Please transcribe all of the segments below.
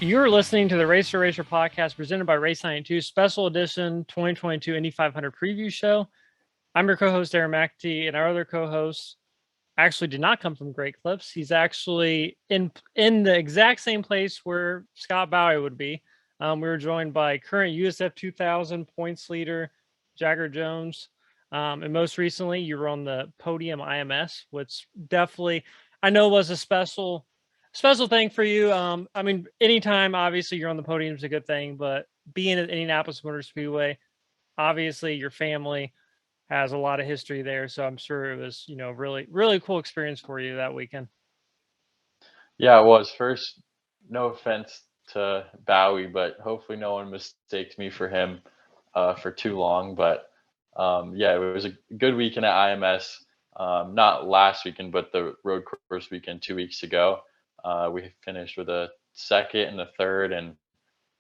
You're listening to the Racer Racer podcast presented by Race 92, special edition 2022 Indy 500 preview show. I'm your co-host, Aaron McAtee, and our other co-host actually did not come from Great Clips. He's actually in the exact same place where Scott Bowie would be. We were joined by current USF 2000 points leader, Jagger Jones. And most recently, you were on the podium IMS, which definitely, I know was a special thing for you. I mean, anytime obviously you're on the podium is a good thing, but being at Indianapolis Motor Speedway, obviously your family has a lot of history there. So I'm sure it was, really, really cool experience for you that weekend. Yeah, it was. First, no offense to Bowie, but hopefully no one mistakes me for him for too long. But yeah, it was a good weekend at IMS. Not last weekend, but the road course weekend 2 weeks ago. We finished with a second and a third and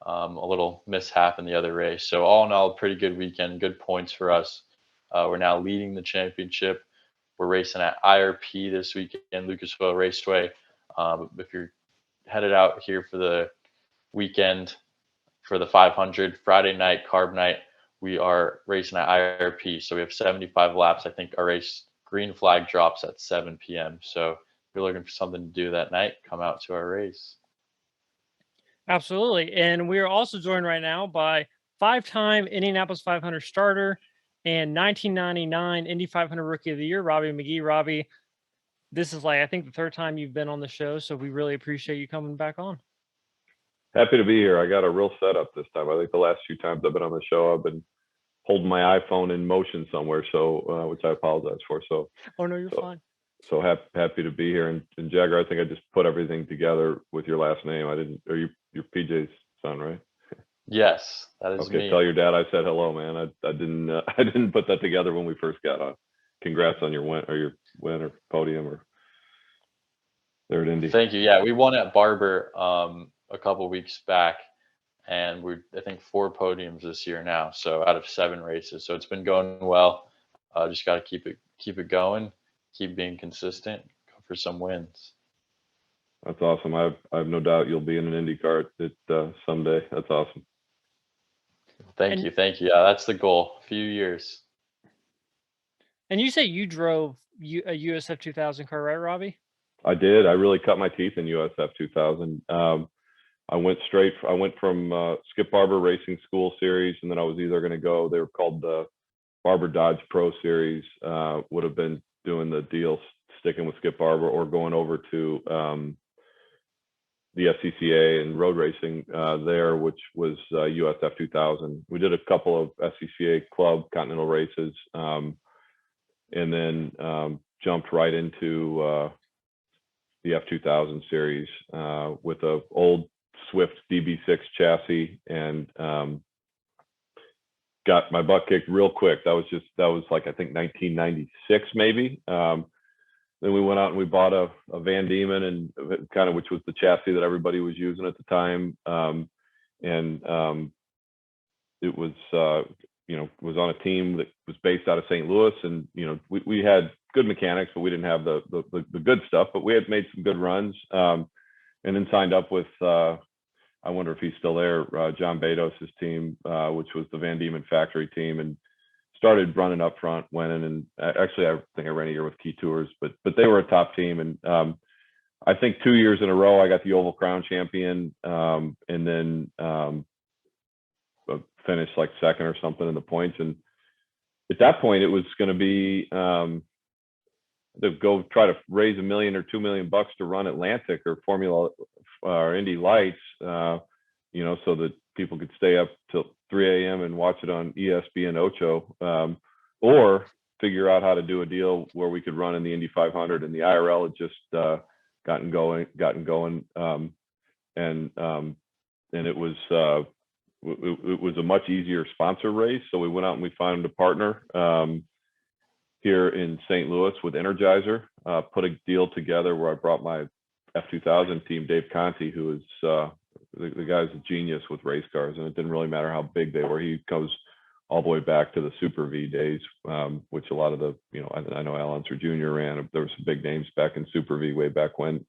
a little mishap in the other race. So all in all, a pretty good weekend, good points for us. We're now leading the championship. We're racing at IRP this weekend, Lucasville Raceway. If you're headed out here for the weekend for the 500 Friday night carb night, we are racing at IRP. So we have 75 laps. I think our race green flag drops at 7 p.m. So if you're looking for something to do that night, come out to our race. Absolutely. And we are also joined right now by five-time Indianapolis 500 starter and 1999 Indy 500 Rookie of the Year, Robby McGehee. Robby, this is I think the third time you've been on the show, so we really appreciate you coming back on. Happy to be here. I got a real setup this time. I think the last few times I've been on the show, I've been holding my iPhone in motion somewhere, so which I apologize for. So, oh no, you're fine. So happy to be here. And Jagger, I think I just put everything together with your last name. I didn't. Are you're PJ's son, right? Yes, that is okay, me. Tell your dad I said hello, man. I didn't I didn't put that together when we first got on. Congrats on your win or podium or third Indy. Thank you. Yeah, we won at Barber a couple weeks back, and we're I think 4 podiums this year now. So out of 7 races, so it's been going well. Just got to keep it going, keep being consistent, go for some wins. That's awesome. I have no doubt you'll be in an Indy car someday. That's awesome. Thank you. Yeah, that's the goal. A few years. And you say you drove a USF 2000 car, right, Robby? I did. I really cut my teeth in USF 2000. I went from Skip Barber Racing School Series, and then I was either going to go. They were called the Barber Dodge Pro Series. Would have been doing the deal, sticking with Skip Barber, or going over to the SCCA and road racing there, which was USF 2000. We did a couple of SCCA club continental races, and then jumped right into the F2000 series with a old Swift DB6 chassis, and got my butt kicked real quick. That was like, I think 1996 maybe. Then we went out and we bought a Van Diemen, and kind of, which was the chassis that everybody was using at the time. It was, was on a team that was based out of St. Louis, and, we had good mechanics, but we didn't have the good stuff, but we had made some good runs. And then signed up with, I wonder if he's still there, John Bedos' team, which was the Van Diemen factory team, and started running up front, winning. And actually, I think I ran a year with Key Tours, but they were a top team. And I think 2 years in a row, I got the Oval Crown champion, and then finished like second or something in the points. And at that point, it was going to be to go try to raise $1 million or $2 million to run Atlantic or Formula or Indy Lights, so that people could stay up till 3 a.m. and watch it on ESPN Ocho, or figure out how to do a deal where we could run in the Indy 500. And the IRL had just gotten going, and it was a much easier sponsor race. So we went out and we found a partner here in St. Louis with Energizer, put a deal together where I brought my F2000 team, Dave Conti, who is the guy's a genius with race cars, and it didn't really matter how big they were. He goes all the way back to the Super V days, which a lot of the, I know Al Unser Jr. ran. There were some big names back in Super V way back when.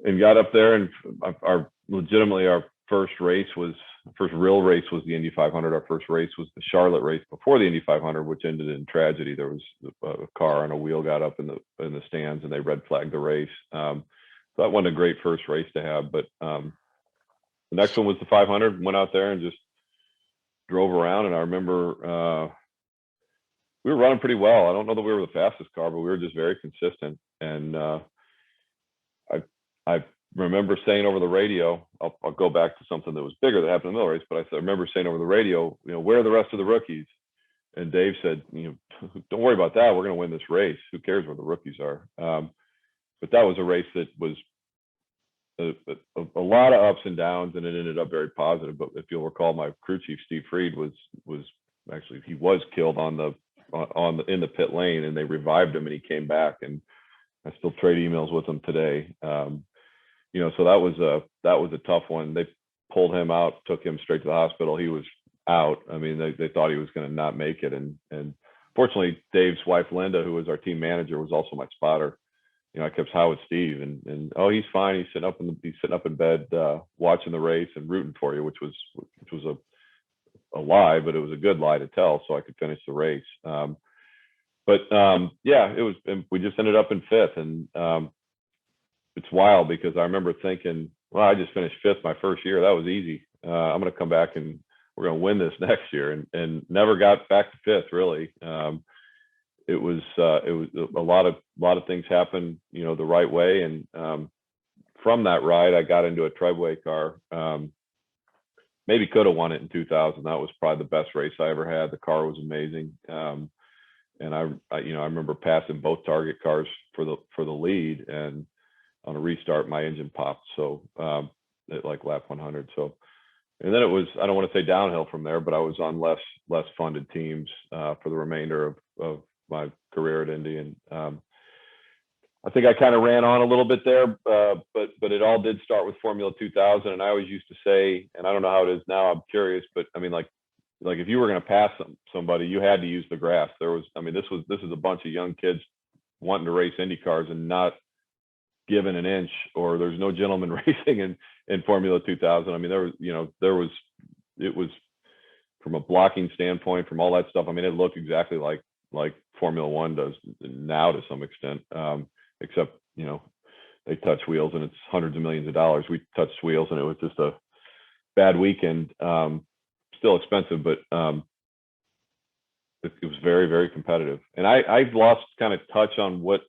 and got up there, and our first real race was the Indy 500. Our first race was the Charlotte race before the Indy 500, which ended in tragedy. There was a car and a wheel got up in the stands, and they red flagged the race. So that wasn't a great first race to have. But the next one was the 500. Went out there and just drove around, and I remember we were running pretty well. I don't know that we were the fastest car, but we were just very consistent. And I remember saying over the radio, I'll go back to something that was bigger that happened in the middle race, but I remember saying over the radio, where are the rest of the rookies? And Dave said, don't worry about that. We're going to win this race. Who cares where the rookies are? But that was a race that was a lot of ups and downs, and it ended up very positive. But if you'll recall, my crew chief, Steve Freed, was actually, he was killed in the pit lane, and they revived him and he came back, and I still trade emails with him today. So that was a tough one. They pulled him out, took him straight to the hospital. He was out. I mean, they thought he was going to not make it. And fortunately, Dave's wife, Linda, who was our team manager, was also my spotter. I kept how with Steve, and oh, he's fine. He's sitting up in bed, watching the race and rooting for you, which was a lie, but it was a good lie to tell, so I could finish the race. It was. We just ended up in fifth, and it's wild because I remember thinking, well, I just finished fifth my first year. That was easy. I'm going to come back and we're going to win this next year, and never got back to fifth really. It was a lot of things happened, the right way. And from that ride, I got into a Trebway car. Maybe could have won it in 2000. That was probably the best race I ever had. The car was amazing. And I remember passing both target cars for the lead, and on a restart, my engine popped. So at like lap 100. So, and then it was, I don't want to say downhill from there, but I was on less funded teams for the remainder of my career at Indy. And I think I kind of ran on a little bit there, but it all did start with Formula 2000. And I always used to say, and I don't know how it is now, I'm curious, but I mean, like if you were going to pass somebody, you had to use the grass. This is a bunch of young kids wanting to race Indy cars and not given an inch, or there's no gentleman racing in Formula 2000. I mean, it was from a blocking standpoint, from all that stuff. I mean, it looked exactly like Formula 1 does now to some extent, except, they touch wheels and it's hundreds of millions of dollars. We touched wheels and it was just a bad weekend. Still expensive, but it was very, very competitive. And I've lost kind of touch on what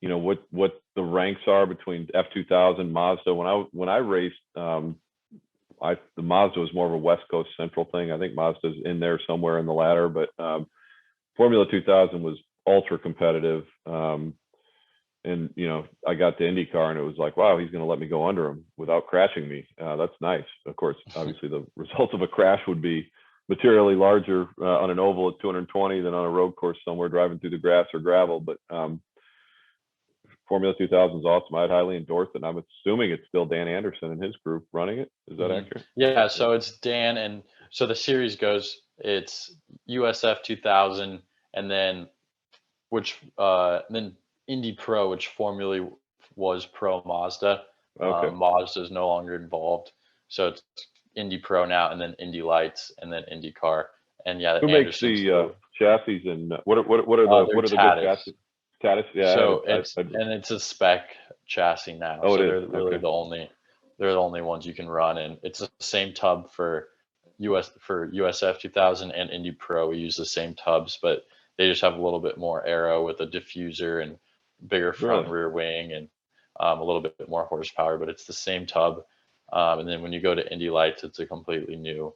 the ranks are between F2000, Mazda. When I raced, the Mazda was more of a West Coast Central thing. I think Mazda's in there somewhere in the ladder, but Formula 2000 was ultra competitive. And I got to IndyCar and it was like, wow, he's going to let me go under him without crashing me. That's nice. Of course, obviously the result of a crash would be materially larger on an oval at 220 than on a road course somewhere driving through the grass or gravel. But Formula 2000 is awesome. I'd highly endorse it. And I'm assuming it's still Dan Anderson and his group running it. Is that accurate? Yeah. So it's Dan, and so the series goes, it's USF 2000, and then then Indy Pro, which formerly was Pro Mazda. Okay. Mazda is no longer involved, so it's Indy Pro now, and then Indy Lights, and then IndyCar. And yeah, who makes the chassis, and what are the good chassis? Tatis, yeah. So it's a spec chassis now. Oh, so it they're is. really Okay. they're the only ones you can run, and it's the same tub for USF 2000 and Indy Pro. We use the same tubs, but they just have a little bit more aero with a diffuser and bigger front and rear wing, and a little bit more horsepower, but it's the same tub. And then when you go to Indy Lights, it's a completely new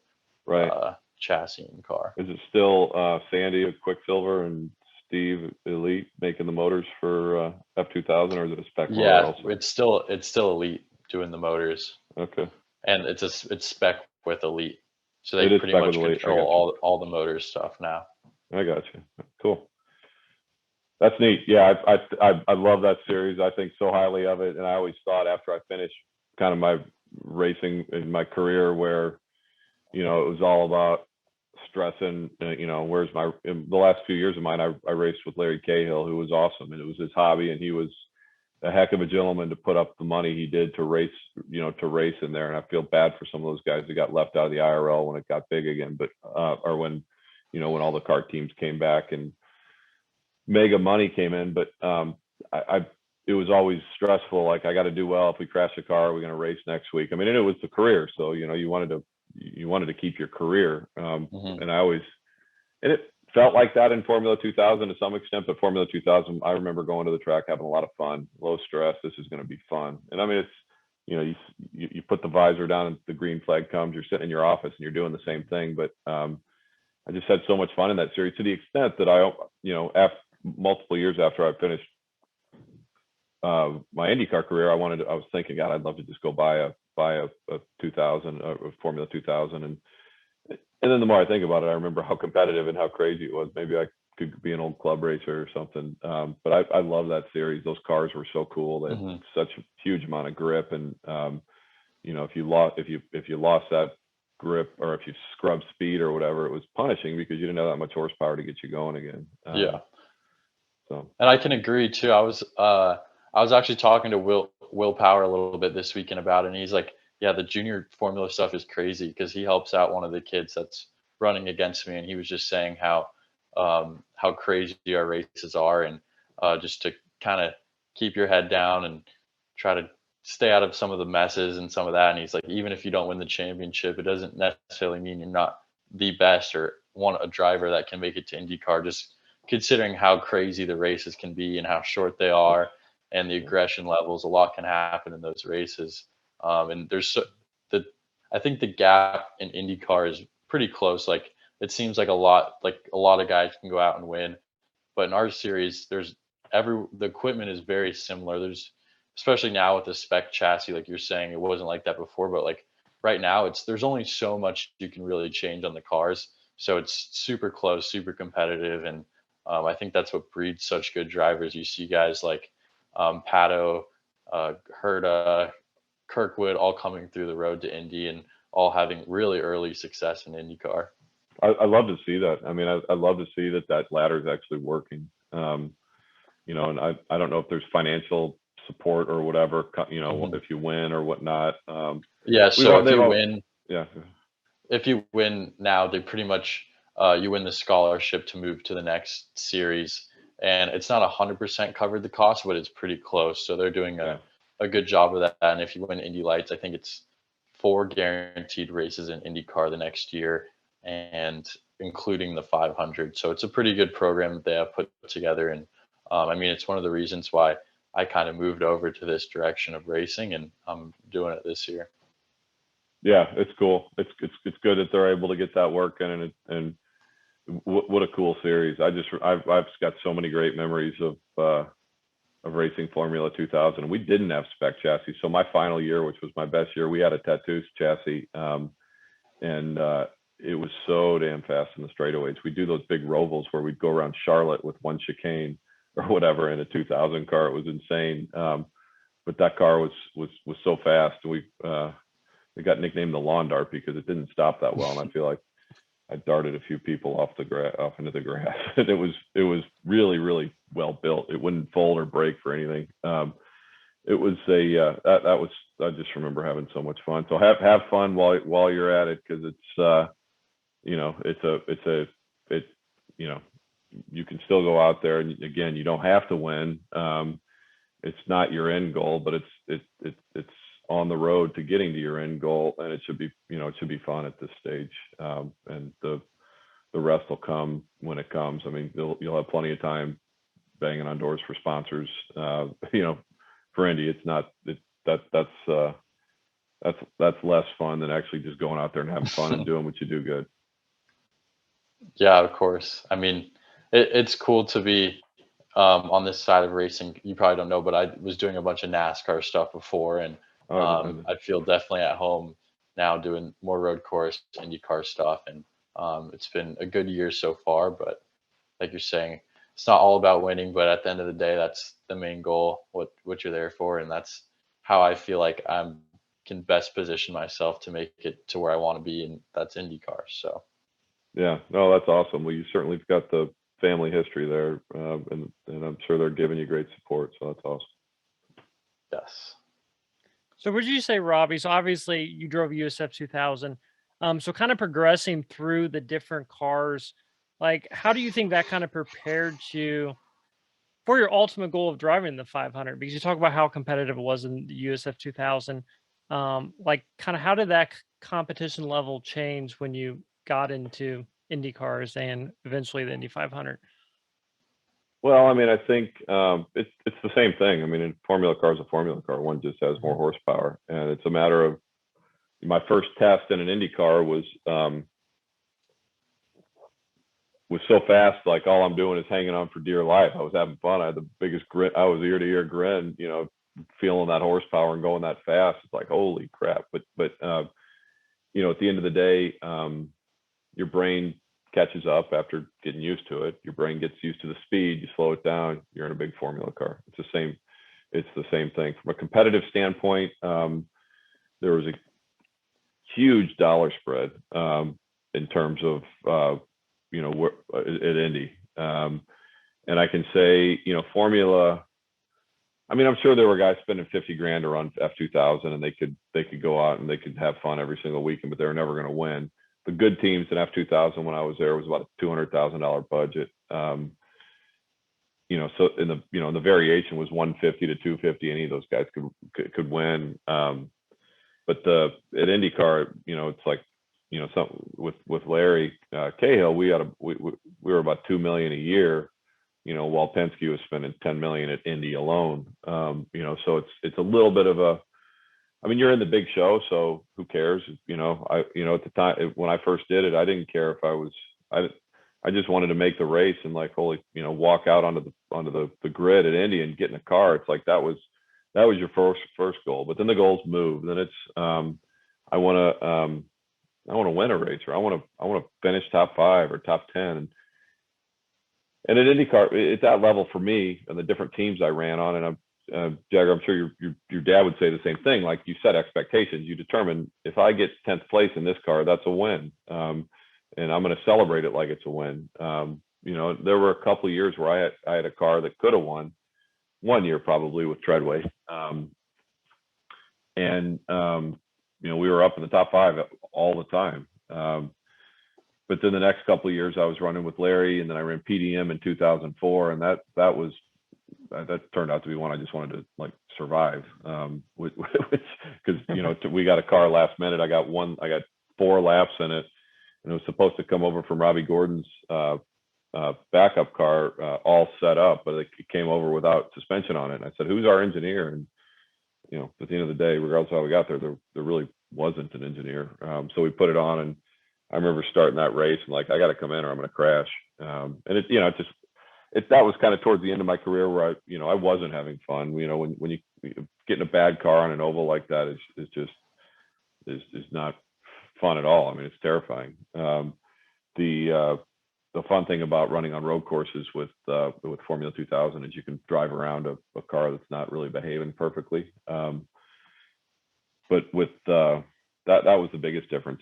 chassis and car. Is it still Sandy of Quicksilver and Steve Elite making the motors for F2000, or is it a spec motor also? It's still Elite doing the motors. Okay. And it's spec with Elite, so they pretty much control all the motor stuff now. I got you. Cool. That's neat. Yeah, I love that series. I think so highly of it, and I always thought after I finished kind of my racing in my career, where it was all about stressing. Where's in the last few years of mine, I raced with Larry Cahill, who was awesome, and it was his hobby, and he was a heck of a gentleman to put up the money he did to race, to race in there. And I feel bad for some of those guys that got left out of the IRL when it got big again, but or when all the kart teams came back and mega money came in. But it was always stressful. Like, I got to do well. If we crash a car, we're going to race next week. I mean, and it was the career, so you wanted to keep your career. And it felt like that in Formula 2000 to some extent, but Formula 2000, I remember going to the track, having a lot of fun, low stress. This is going to be fun. And I mean, it's, you put the visor down and the green flag comes, you're sitting in your office and you're doing the same thing. But I just had so much fun in that series, to the extent that after multiple years after I finished my IndyCar career, I was thinking, God, I'd love to just go buy a 2000, a Formula 2000. And then the more I think about it, I remember how competitive and how crazy it was. Maybe I could be an old club racer or something. But I love that series. Those cars were so cool. They had such a huge amount of grip. And if you lost that grip, or if you scrubbed speed or whatever, it was punishing because you didn't have that much horsepower to get you going again. So. And I can agree too. I was actually talking to Will Power a little bit this weekend about it, and he's like, yeah, the junior formula stuff is crazy, because he helps out one of the kids that's running against me, and he was just saying how crazy our races are, and just to kind of keep your head down and try to stay out of some of the messes and some of that. And he's like, even if you don't win the championship, it doesn't necessarily mean you're not the best or a driver that can make it to IndyCar, just considering how crazy the races can be and how short they are and the aggression levels. A lot can happen in those races. And I think the gap in IndyCar is pretty close. Like, it seems like a lot of guys can go out and win, but in our series, the equipment is very similar. Especially now with the spec chassis, like you're saying, it wasn't like that before, but like right now there's only so much you can really change on the cars. So it's super close, super competitive. And I think that's what breeds such good drivers. You see guys like Pato, Herta, Kirkwood, all coming through the road to Indy and all having really early success in IndyCar. I love to see that. I mean, I love to see that ladder is actually working. And I don't know if there's financial support or whatever, if you win or whatnot. If you win now, they pretty much you win the scholarship to move to the next series, and it's not 100% covered the cost, but it's pretty close. So they're doing a good job of that. And if you win Indy Lights, I think it's 4 guaranteed races in IndyCar the next year, and including the 500. So it's a pretty good program that they have put together. And I mean, it's one of the reasons why I kind of moved over to this direction of racing, and I'm doing it this year. Yeah, it's cool. It's good that they're able to get that work in, and what a cool series. I've got so many great memories of racing Formula 2000. We didn't have spec chassis, so my final year, which was my best year, we had a Tattoos chassis, and it was so damn fast in the straightaways. We'd do those big rovals where we'd go around Charlotte with one chicane or whatever in a 2000 car. It was insane. But that car was so fast. We got nicknamed the lawn dart because it didn't stop that well, and I feel like I darted a few people off into the grass. And it was really, really well built. It wouldn't fold or break for anything. It was I just remember having so much fun. So have fun while you're at it, because you can still go out there, and again, you don't have to win. It's not your end goal, but it's on the road to getting to your end goal, and it should be fun at this stage. And the rest will come when it comes. I mean, you'll have plenty of time banging on doors for sponsors. For Indy, that's less fun than actually just going out there and having fun and doing what you do good. Yeah, of course. I mean, it's cool to be on this side of racing. You probably don't know, but I was doing a bunch of NASCAR stuff before, and I feel definitely at home now doing more road course, IndyCar stuff. And it's been a good year so far, but like you're saying, it's not all about winning, but at the end of the day, that's the main goal, what you're there for. And that's how I feel like I can best position myself to make it to where I want to be, and that's IndyCar. So. Yeah, no, that's awesome. Well, you certainly have got the family history there, and I'm sure they're giving you great support. So that's awesome. Yes. So would you say, Robbie, so obviously you drove USF 2000. So kind of progressing through the different cars, like how do you think that kind of prepared you for your ultimate goal of driving the 500? Because you talk about how competitive it was in the USF 2000. Like kind of how did that competition level change when you got into Indy cars and eventually the Indy 500? Well, I mean, I think it's the same thing. I mean, a Formula car is a Formula car. One just has more horsepower, and it's a matter of my first test in an Indy car was so fast. Like all I'm doing is hanging on for dear life. I was having fun. I had the biggest grin. I was ear to ear grin. You know, feeling that horsepower and going that fast. It's like holy crap. But you know, at the end of the day, your brain catches up after getting used to it. Your brain gets used to the speed. You slow it down. You're in a big Formula car. It's the same thing from a competitive standpoint. There was a huge dollar spread in terms of you know, at Indy, and I can say, you know, Formula. I mean, I'm sure there were guys spending 50 grand around F2000, and they could go out and they could have fun every single weekend, but they were never going to win. The good teams in F2000 when I was there was about a $200,000 budget. You know, so in the variation was 150 to 250. Any of those guys could win. But at IndyCar, you know, it's like, you know, something with Larry Cahill, we were about $2 million a year, you know, while Penske was spending $10 million at Indy alone. You know, so it's a little bit of a, I mean, you're in the big show, so who cares? You know, at the time when I first did it, I didn't care if I just wanted to make the race and like, holy, you know, walk out onto the grid at Indy and get in a car. It's like, that was your first goal, but then the goals move. Then it's, I want to win a race, or I want to finish top 5 or top 10. And at IndyCar, at that level for me and the different teams I ran on, and Jagger, I'm sure your dad would say the same thing. Like, you set expectations. You determine, if I get 10th place in this car, that's a win, and I'm going to celebrate it like it's a win. You know, there were a couple of years where I had a car that could have won. One year probably with Treadway, and you know, we were up in the top 5 all the time. But then the next couple of years I was running with Larry, and then I ran PDM in 2004, and that turned out to be one I just wanted to like survive. Because you know, we got a car last minute. I got 4 laps in it, and it was supposed to come over from Robbie Gordon's backup car all set up, but it came over without suspension on it. And I said, "Who's our engineer?" And you know, at the end of the day, regardless of how we got there, there really wasn't an engineer. So we put it on, and I remember starting that race and like, I got to come in or I'm going to crash. And it, you know, that was kind of towards the end of my career where I wasn't having fun. You know, when you get in a bad car on an oval like that is just not fun at all. I mean, it's terrifying. The fun thing about running on road courses with Formula 2000 is you can drive around a car that's not really behaving perfectly. But with that was the biggest difference,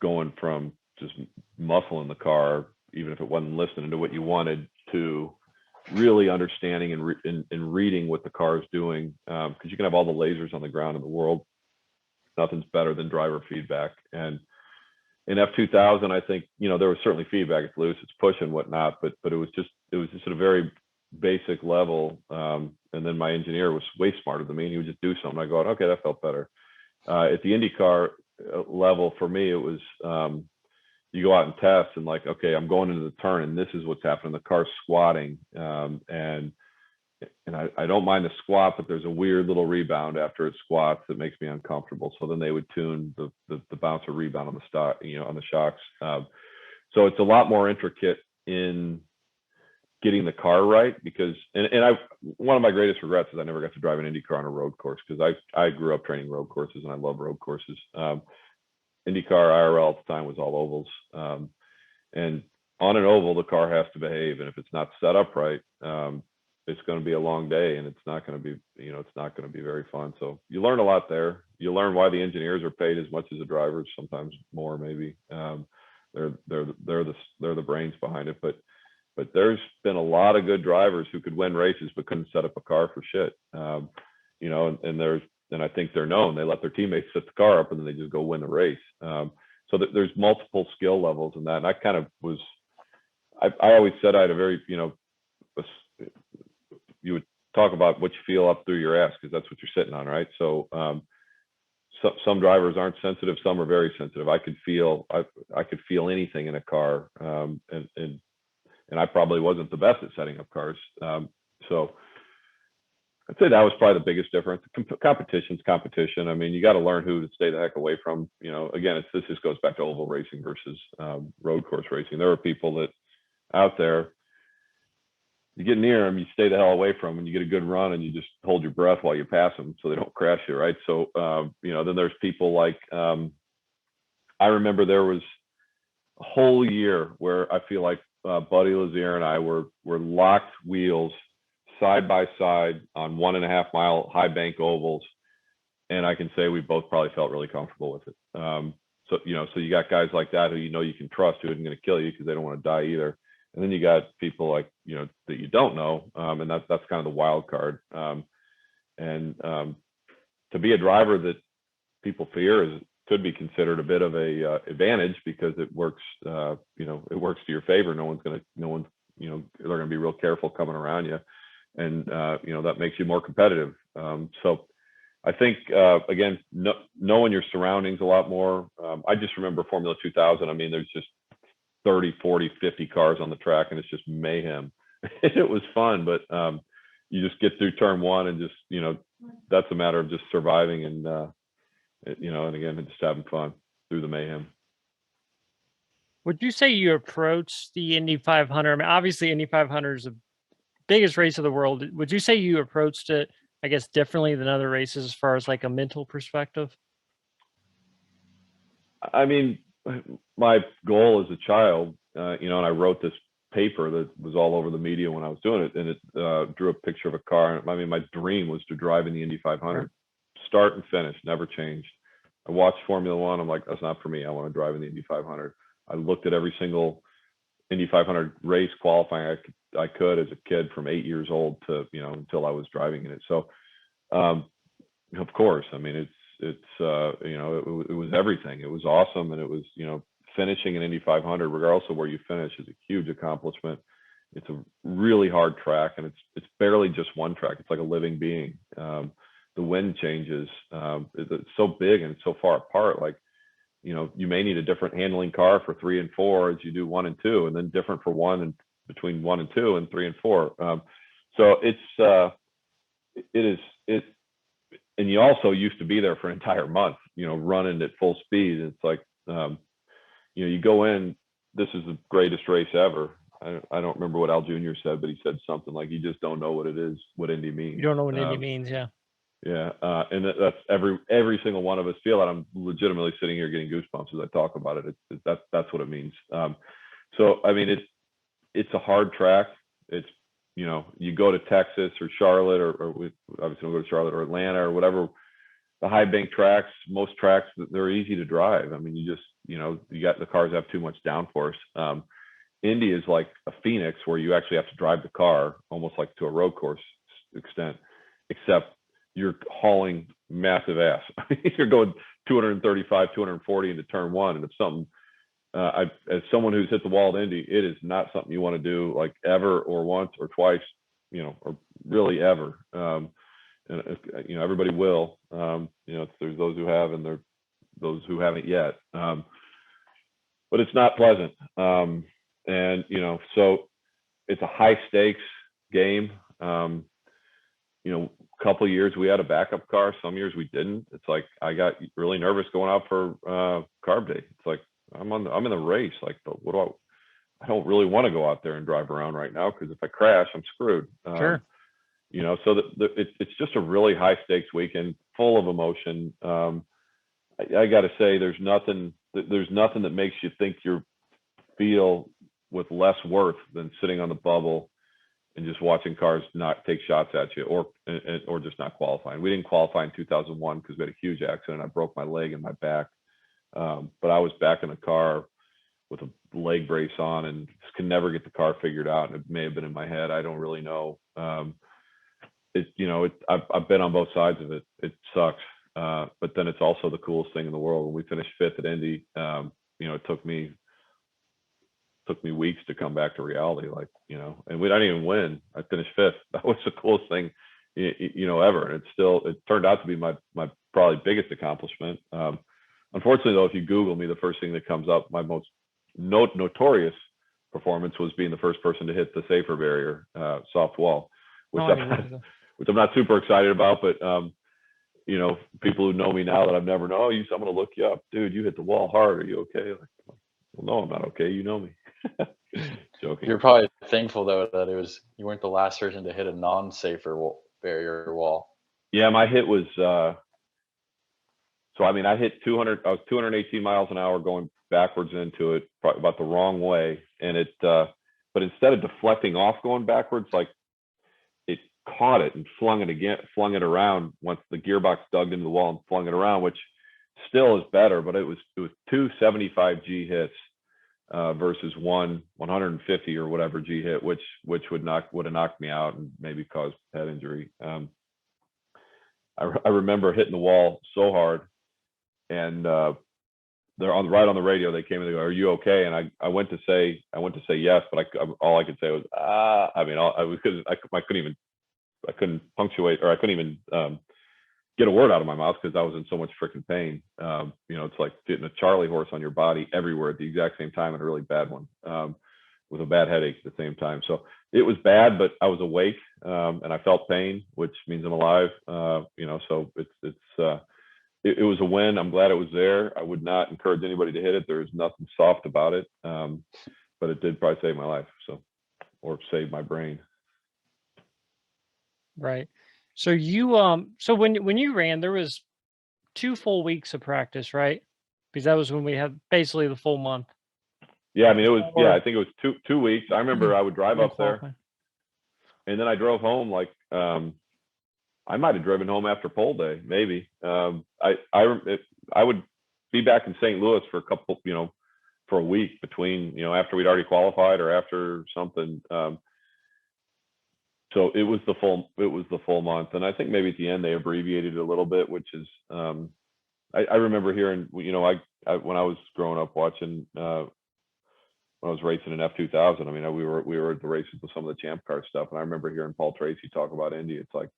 going from just muscle in the car, even if it wasn't listening to what you wanted, to really understanding and reading what the car is doing. Because you can have all the lasers on the ground in the world. Nothing's better than driver feedback. And in F2000, I think, you know, there was certainly feedback. It's loose, it's pushing, whatnot, but it was just at a very basic level. And then my engineer was way smarter than me, and he would just do something. I go, okay, that felt better. At the IndyCar level, for me, it was you go out and test, and like, okay, I'm going into the turn, and this is what's happening. The car's squatting, and I don't mind the squat, but there's a weird little rebound after it squats that makes me uncomfortable. So then they would tune the bounce or rebound on the stock, you know, on the shocks. So it's a lot more intricate in getting the car right, because one of my greatest regrets is I never got to drive an Indy car on a road course, because I grew up training road courses and I love road courses. IndyCar IRL at the time was all ovals, and on an oval the car has to behave, and if it's not set up right, it's going to be a long day, and it's not going to be, you know, it's not going to be very fun. So you learn a lot there. You learn why the engineers are paid as much as the drivers, sometimes more maybe. They're the brains behind it, but there's been a lot of good drivers who could win races but couldn't set up a car for shit. you know, and I think they're known. They let their teammates set the car up and then they just go win the race. So there's multiple skill levels in that. And I kind of was, I always said I had a very, you know, you would talk about what you feel up through your ass because that's what you're sitting on, right? So, some drivers aren't sensitive, some are very sensitive. I could feel anything in a car, and I probably wasn't the best at setting up cars. So I'd say that was probably the biggest difference. Competition's competition. I mean, you got to learn who to stay the heck away from. You know, again, this just goes back to oval racing versus road course racing. There are people that out there, you get near them, you stay the hell away from them, and you get a good run, and you just hold your breath while you pass them so they don't crash you, right? So, you know, then there's people like, I remember there was a whole year where I feel like Buddy Lazier and I were locked wheels side by side on 1.5 mile high bank ovals, and I can say we both probably felt really comfortable with it. So, you know, so you got guys like that who you know you can trust, who isn't going to kill you because they don't want to die either. And then you got people like, you know, that you don't know, and that's kind of the wild card. To be a driver that people fear could be considered a bit of a advantage because it works, you know, it works to your favor. No one's, you know, they're going to be real careful coming around you, and you know, that makes you more competitive. So I think again, knowing your surroundings a lot more. I just remember Formula 2000. I mean, there's just 30, 40, 50 cars on the track, and it's just mayhem. It was fun, but you just get through turn one and just, you know, that's a matter of just surviving and, you know, and again, just having fun through the mayhem. Would you say you approached the Indy 500? I mean, obviously Indy 500 is the biggest race of the world. Would you say you approached it, I guess, differently than other races as far as like a mental perspective? I mean, my goal as a child, you know, and I wrote this paper that was all over the media when I was doing it, and it drew a picture of a car. I mean, my dream was to drive in the Indy 500, start and finish, never changed. I watched Formula One. I'm like, that's not for me. I want to drive in the Indy 500. I looked at every single Indy 500 race qualifying I could as a kid from 8 years old to, you know, until I was driving in it. So, of course, I mean, it's you know, it was everything. It was awesome, and it was, you know, finishing an Indy 500, regardless of where you finish, is a huge accomplishment. It's a really hard track, and it's barely just one track. It's like a living being. The wind changes. It's so big and it's so far apart. Like, you know, you may need a different handling car for 3 and 4 as you do 1 and 2, and then different for 1 and between 1 and 2 and 3 and 4. So and you also used to be there for an entire month, you know, running at full speed. It's like, you know, you go in, this is the greatest race ever. I don't remember what Al Jr. said, but he said something like, you just don't know what it is, what Indy means. You don't know what Indy means, yeah. Yeah, and that's every single one of us feel that. I'm legitimately sitting here getting goosebumps as I talk about it. That's what it means. So I mean, it's a hard track. It's, you know, you go to Texas or Charlotte, or we obviously don't go to Charlotte or Atlanta or whatever, the high bank tracks, most tracks, they're easy to drive. I mean, you just, you know, the cars have too much downforce. Indy is like a phoenix where you actually have to drive the car almost like to a road course extent, except you're hauling massive ass. You're going 235, 240 into turn one. And if something, as someone who's hit the wall at Indy, it is not something you want to do like ever or once or twice, you know, or really ever. And you know, everybody will, you know, there's those who have, and there's those who haven't yet. But it's not pleasant. And, you know, so it's a high stakes game. You know, a couple of years we had a backup car. Some years we didn't. It's like, I got really nervous going out for carb day. It's like, I'm in the race. Like, but what I don't really want to go out there and drive around right now, because if I crash, I'm screwed. Sure. You know, so it's just a really high stakes weekend, full of emotion. I got to say, there's nothing that makes you think you feel with less worth than sitting on the bubble and just watching cars not take shots at you, or just not qualifying. We didn't qualify in 2001 because we had a huge accident. I broke my leg and my back, but I was back in the car with a leg brace on and just could never get the car figured out. And it may have been in my head. I don't really know. I've been on both sides of it. It sucks. But then it's also the coolest thing in the world. When we finished 5th at Indy, it took me weeks to come back to reality, and we didn't even win. I finished 5th. That was the coolest thing, ever. And it turned out to be my probably biggest accomplishment. Unfortunately though, if you Google me, the first thing that comes up, my most notorious performance was being the first person to hit the safer barrier, soft wall, which I'm not super excited about, but people who know me now that I've never known, I'm going to look you up, dude, you hit the wall hard. Are you okay? Well, no, I'm not okay. You know me. Joking. You're probably thankful though that you weren't the last person to hit a non-safer barrier wall. Yeah, my hit was I hit 200. I was 218 miles an hour going backwards into it, probably about the wrong way, and but instead of deflecting off going backwards, it caught it and flung it around once the gearbox dug into the wall and flung it around, which still is better, but it was 2 75 G hits versus 150 or whatever G hit, which would have knocked me out and maybe caused head injury. I remember hitting the wall so hard, and they're right on the radio. They came and they go, "Are you okay?" And I went to say yes, but all I could say was I couldn't punctuate, or I couldn't even get a word out of my mouth because I was in so much freaking pain. It's like getting a Charlie horse on your body everywhere at the exact same time, and a really bad one, with a bad headache at the same time. So it was bad, but I was awake, and I felt pain, which means I'm alive. So it was a win. I'm glad it was there. I would not encourage anybody to hit it. There's nothing soft about it, but it did probably save my life, or save my brain. Right. So when you ran, there was 2 full weeks of practice, right? Because that was when we had basically the full month. Yeah, I mean, it was. Yeah, I think it was 2 weeks. I remember I would drive up there, and then I drove home. I might have driven home after pole day, maybe. I would be back in St. Louis for for a week between, after we'd already qualified or after something. So it was the full month, and I think maybe at the end they abbreviated it a little bit, which is I remember hearing, I when I was growing up watching, when I was racing in F2000. I mean, we were at the races with some of the Champ Car stuff, and I remember hearing Paul Tracy talk about Indy. It's like,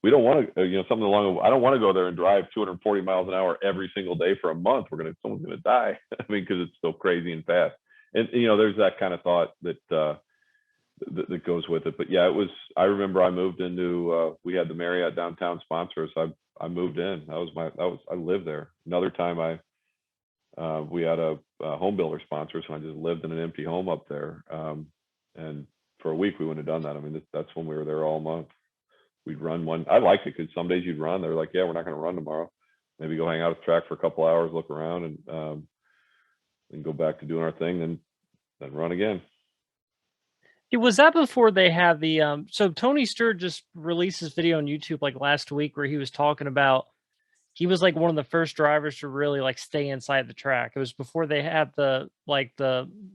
we don't want to, something along. I don't want to go there and drive 240 miles an hour every single day for a month. Someone's gonna die. I mean, because it's so crazy and fast. And there's that kind of thought that goes with it. But yeah, it was. I remember I moved into. We had the Marriott downtown sponsor, so I moved in. I lived there. Another time we had a home builder sponsor, so I just lived in an empty home up there. And for a week we wouldn't have done that. I mean, that's when we were there all month. We'd run one. I liked it because some days you'd run. They were like, "Yeah, we're not going to run tomorrow. Maybe go hang out at the track for a couple hours, look around, and go back to doing our thing, then run again." Was that before they had the so Tony Stewart just released his video on YouTube last week where he was talking about he was one of the first drivers to really stay inside the track. It was before they had the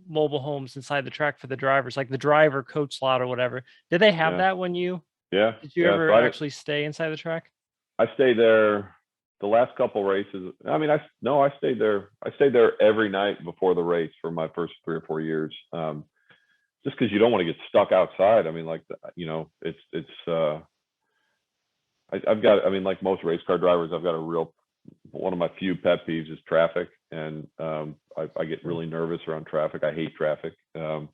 mobile homes inside the track for the drivers, like the driver coach slot or whatever. Did they have that when you? Yeah. Did you ever actually stay inside the track? I stayed there the last couple races. I mean, I stayed there. I stayed there every night before the race for my first 3 or 4 years. Just because you don't want to get stuck outside. I mean, I've got. I mean, like most race car drivers, I've got one of my few pet peeves is traffic, and I get really nervous around traffic. I hate traffic, and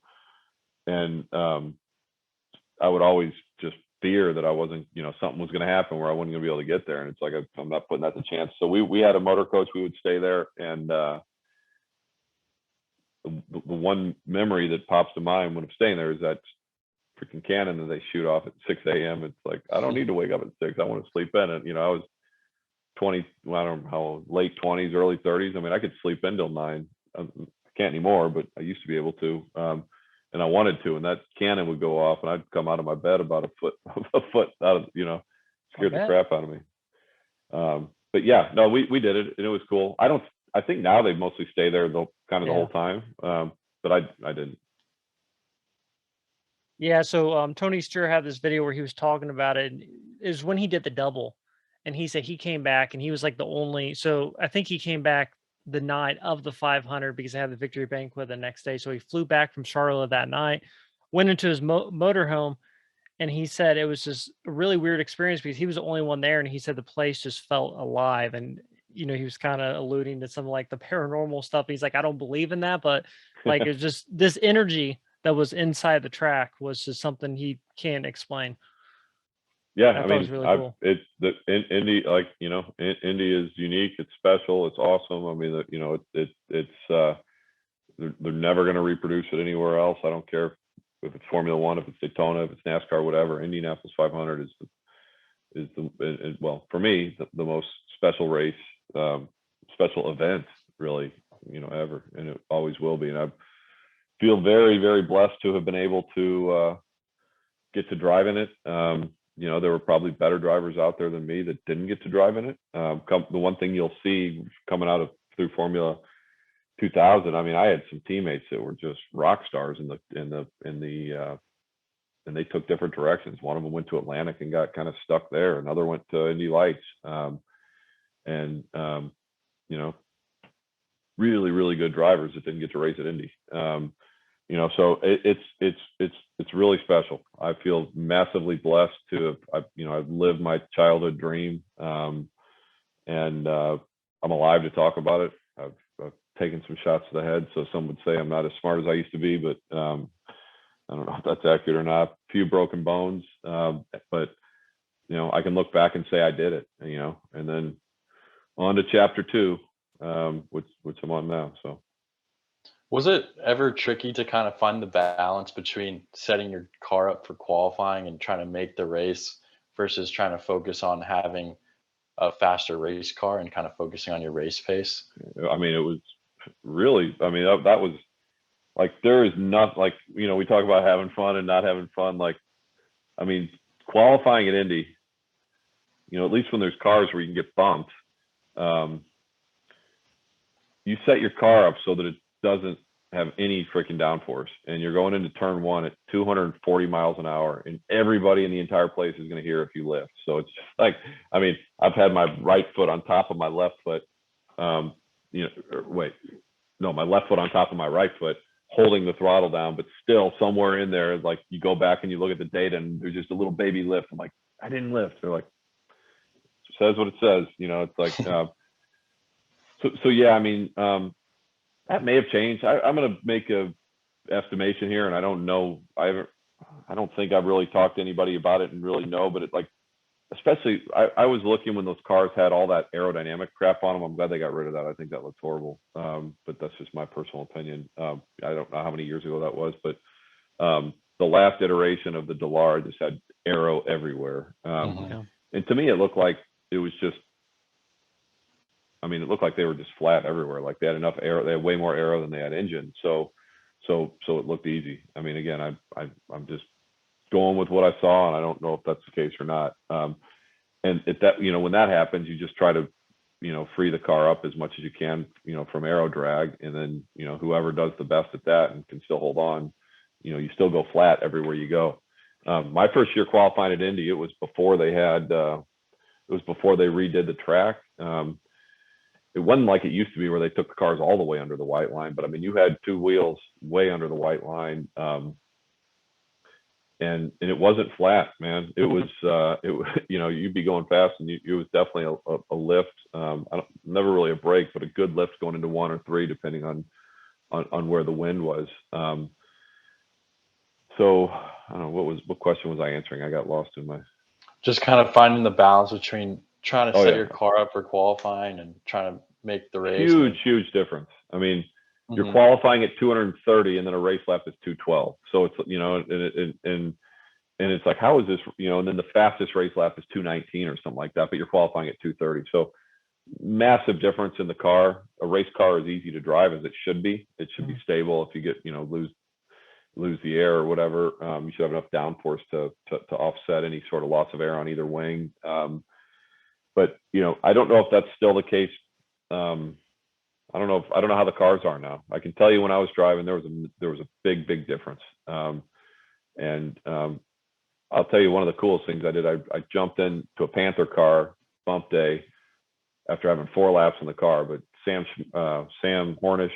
I would always just fear that I wasn't, something was going to happen where I wasn't going to be able to get there. And it's like, I'm not putting that to chance. So we had a motor coach, we would stay there. And the one memory that pops to mind when I'm staying there is that freaking cannon that they shoot off at 6 a.m. It's like, I don't need to wake up at 6. I want to sleep in it. I was 20, I don't know how, late 20s, early 30s. I mean, I could sleep in till 9. I can't anymore, but I used to be able to. And I wanted to, and that cannon would go off, and I'd come out of my bed about a foot out of, scared the crap out of me. But yeah, no, we did it, and it was cool. I think now they mostly stay there the whole time, but I didn't. Yeah, so Tony Stewart had this video where he was talking about it. And is when he did the double, and he said he came back and he was like the only. So I think he came back the night of the 500 because they had the victory banquet the next day. So he flew back from Charlotte that night, went into his motorhome, and he said it was just a really weird experience because he was the only one there, and he said the place just felt alive. And he was kind of alluding to some like the paranormal stuff. He's like, I don't believe in that, but like it's just this energy that was inside the track was just something he can't explain. Yeah, I thought it was really cool. it's Indy, like, Indy is unique. It's special. It's awesome. I mean, they're never going to reproduce it anywhere else. I don't care if it's Formula One, if it's Daytona, if it's NASCAR, whatever. Indianapolis 500 is well, for me, the most special race, special event, really, ever, and it always will be. And I feel very, very blessed to have been able to get to drive in it. There were probably better drivers out there than me that didn't get to drive in it. The one thing you'll see coming out of through Formula 2000, I mean, I had some teammates that were just rock stars and they took different directions. One of them went to Atlantic and got kind of stuck there. Another went to Indy Lights, really, really good drivers that didn't get to race at Indy. So it's really special. I feel massively blessed to have, I've lived my childhood dream, and I'm alive to talk about it. I've taken some shots to the head, so some would say I'm not as smart as I used to be, but I don't know if that's accurate or not. A few broken bones, but I can look back and say I did it. And then on to chapter 2, which I'm on now. So. Was it ever tricky to kind of find the balance between setting your car up for qualifying and trying to make the race versus trying to focus on having a faster race car and kind of focusing on your race pace? I mean, it was really, that was like, there is not, like, we talk about having fun and not having fun. Like, qualifying at Indy, at least when there's cars where you can get bumped, you set your car up so that it doesn't have any freaking downforce, and you're going into turn 1 at 240 miles an hour, and everybody in the entire place is going to hear if you lift. So it's just like, I've had my right foot on top of my left foot, my left foot on top of my right foot, holding the throttle down, but still somewhere in there, like, you go back and you look at the data and there's just a little baby lift. I'm like, I didn't lift. They're like, it says what it says, it's like, so yeah, that may have changed. I'm going to make a estimation here, and I don't know. I don't think I've really talked to anybody about it and really know, but especially I was looking when those cars had all that aerodynamic crap on them. I'm glad they got rid of that. I think that looks horrible. But that's just my personal opinion. I don't know how many years ago that was, but the last iteration of the Dallara just had aero everywhere. And to me, it looked like it was just, it looked like they were just flat everywhere. Like, they had enough aero. They had way more aero than they had engine. So it looked easy. Again, I'm just going with what I saw, and I don't know if that's the case or not. And if that, when that happens, you just try to, free the car up as much as you can, from aero drag. And then, whoever does the best at that and can still hold on, you still go flat everywhere you go. My first year qualifying at Indy, it was before they redid the track. It wasn't like it used to be where they took the cars all the way under the white line, but you had 2 wheels way under the white line. And it wasn't flat, man. It was, you'd be going fast, and it was definitely a lift. Never really a break, but a good lift going into 1 or 3, depending on where the wind was. So I don't know, what question was I answering? I got lost in my. Just kind of finding the balance between trying to set your car up for qualifying and trying to make the race. Huge difference. You're qualifying at 230, and then a race lap is 212. So it's, and it's like, how is this, and then the fastest race lap is 219 or something like that, but you're qualifying at 230. So massive difference in the car. A race car is easy to drive, as it should be. It should be stable. If you get, lose the air or whatever, you should have enough downforce to offset any sort of loss of air on either wing. But I don't know if that's still the case. I don't know how the cars are now. I can tell you, when I was driving, there was a big difference. And I'll tell you one of the coolest things I did. I jumped into a Panther car bump day after having 4 laps in the car, but Sam Hornish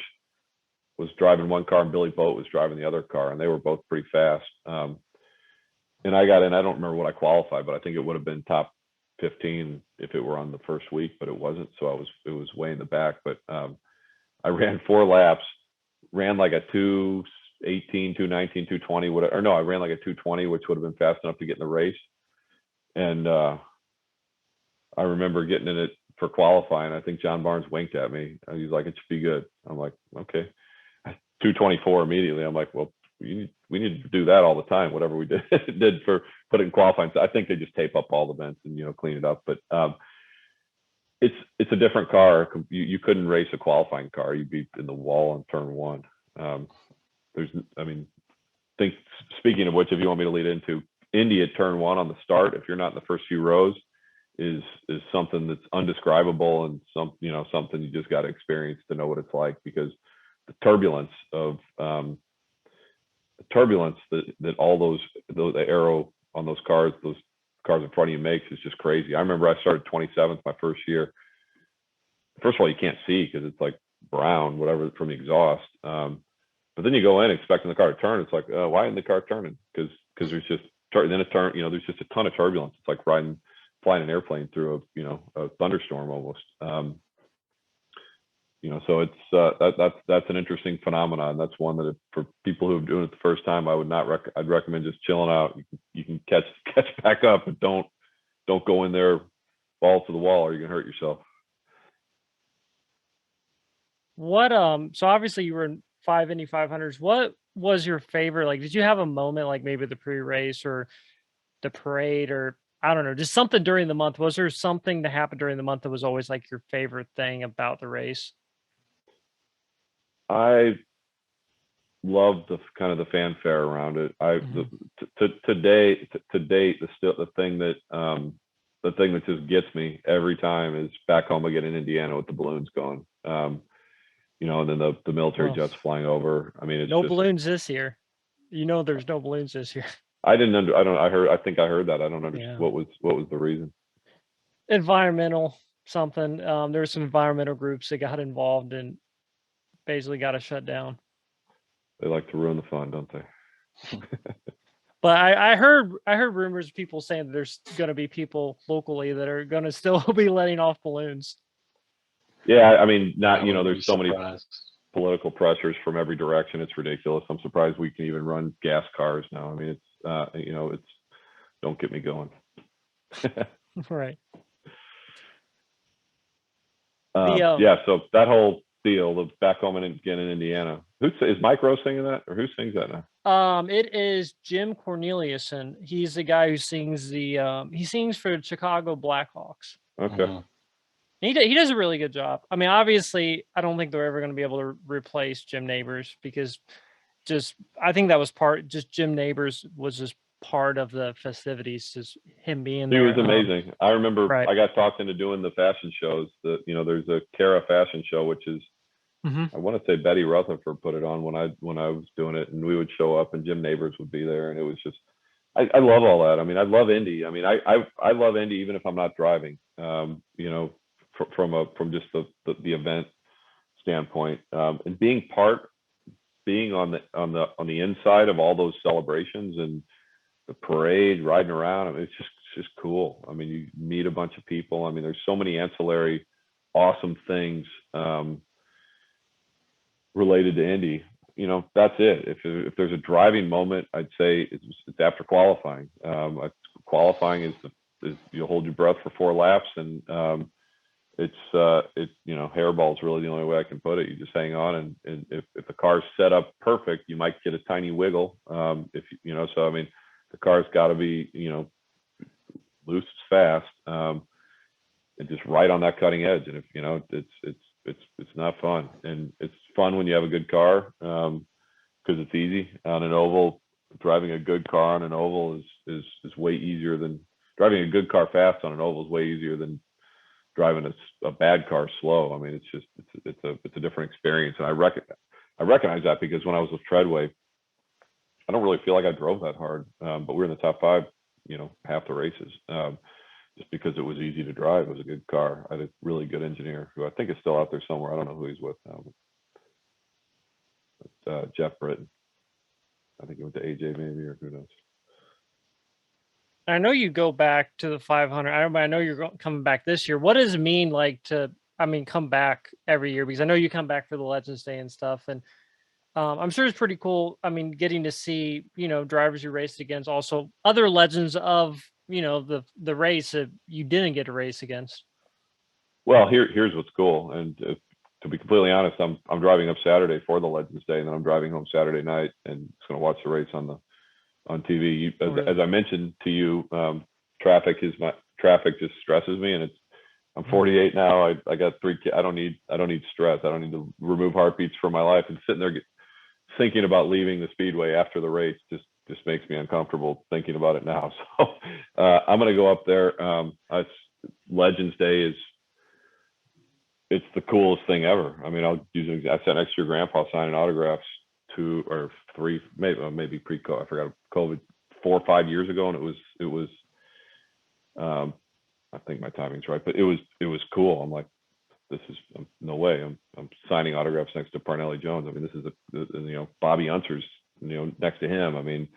was driving one car and Billy Boat was driving the other car, and they were both pretty fast. And I got in. I don't remember what I qualified, but I think it would have been top 15 if it were on the first week, but it wasn't. So it was way in the back. But I ran 4 laps, ran like a 2:18, 2:19, 2:20, whatever. Or no, I ran like a 2:20, which would have been fast enough to get in the race. And I remember getting in it for qualifying. I think John Barnes winked at me. He's like, "It should be good." I'm like, "Okay." 2:24 immediately. I'm like, "Well, we need to do that all the time, whatever we did for putting qualifying." So I think they just tape up all the vents and, clean it up. But it's a different car. You couldn't race a qualifying car. You'd be in the wall on turn 1. Speaking of which, if you want me to lead into Indy at turn 1 on the start, if you're not in the first few rows, is something that's undescribable and something you just got to experience to know what it's like, because the turbulence that all those aero on those cars in front of you makes is just crazy. I remember I started 27th my first year. First of all, you can't see because it's like brown, whatever, from the exhaust. But then you go in expecting the car to turn. It's like, why isn't the car turning? Because there's just then it turn. There's just a ton of turbulence. It's like flying an airplane through a thunderstorm almost. So it's that's an interesting phenomenon. That's one that for people who are doing it the first time, I'd recommend just chilling out. You can catch back up, but don't go in there balls to the wall or you're gonna hurt yourself. What so obviously you were in 5 Indy 500s. What was your favorite? Like, did you have a moment like maybe the pre-race or the parade, or I don't know, just something during the month? Was there something that happened during the month that was always like your favorite thing about the race? I love the kind of the fanfare around it. To date, the thing that just gets me every time is back home again in Indiana with the balloons going. And then the military jets flying over. I mean, it's no balloons this year. There's no balloons this year. I think I heard that. I don't understand what was the reason. Environmental something. There were some environmental groups that got involved and basically got to shut down. They like to ruin the fun, don't they? But I heard rumors of people saying that there's going to be people locally that are going to still be letting off balloons. Yeah, I mean, there's so many political pressures from every direction. It's ridiculous. I'm surprised we can even run gas cars now. I mean, it's don't get me going. Right. So that whole deal of back home again in Indiana. Is Mike Rowe singing that, or who sings that now? It is Jim Corneliuson. He's the guy who sings he sings for the Chicago Blackhawks. Okay. He does a really good job. I mean, obviously, I don't think they're ever going to be able to replace Jim Neighbors, because I think that was Jim Neighbors was just part of the festivities, just him being there. He was amazing. I remember right. I got talked into doing the fashion shows. There's a Cara fashion show, which is I want to say Betty Rutherford put it on when I was doing it, and we would show up and Jim Neighbors would be there, and it was just I love all that. I mean, I love Indy. I mean, I love Indy even if I'm not driving. From just the event standpoint, and being on the inside of all those celebrations and the parade, riding around. I mean, it's just cool. I mean, you meet a bunch of people. I mean, there's so many ancillary awesome things related to Indy. That's it. If there's a driving moment, I'd say it's after qualifying. Qualifying is you hold your breath for 4 laps, and hairball is really the only way I can put it. You just hang on, and if the car's set up perfect, you might get a tiny wiggle. So I mean, the car's got to be loose as fast, and just right on that cutting edge. And if it's not fun, and it's fun when you have a good car, because it's easy on an oval. Driving a good car on an oval is way easier than driving a good car fast on an oval is way easier than driving a bad car slow. I mean, it's a different experience, and I recognize that, because when I was with Treadway, I don't really feel like I drove that hard, but we were in the top 5, half the races, just because it was easy to drive. It was a good car. I had a really good engineer who I think is still out there somewhere. I don't know who he's with now, but Jeff Britton. I think he went to AJ maybe, or who knows. I know you go back to the 500. I know you're coming back this year. What does it mean like to, come back every year? Because I know you come back for the Legends Day and stuff. And I'm sure it's pretty cool. Getting to see, drivers you raced against, also other legends of, the race that you didn't get to race against. Well, here's what's cool. And to be completely honest, I'm driving up Saturday for the Legends Day, and then I'm driving home Saturday night and just going to watch the race on TV. As I mentioned to you, traffic just stresses me, and I'm 48 now. I got 3 kids. I don't need stress. I don't need to remove heartbeats from my life, and sitting there thinking about leaving the speedway after the race just makes me uncomfortable thinking about it now. So I'm going to go up there. Legends Day it's the coolest thing ever. I sat next to your grandpa signing autographs 2 or 3, maybe pre-COVID. I forgot COVID 4 or 5 years ago, and it was. I think my timing's right, but it was cool. I'm like, this is no way. I'm signing autographs next to Parnelli Jones. This is Bobby Unser's next to him.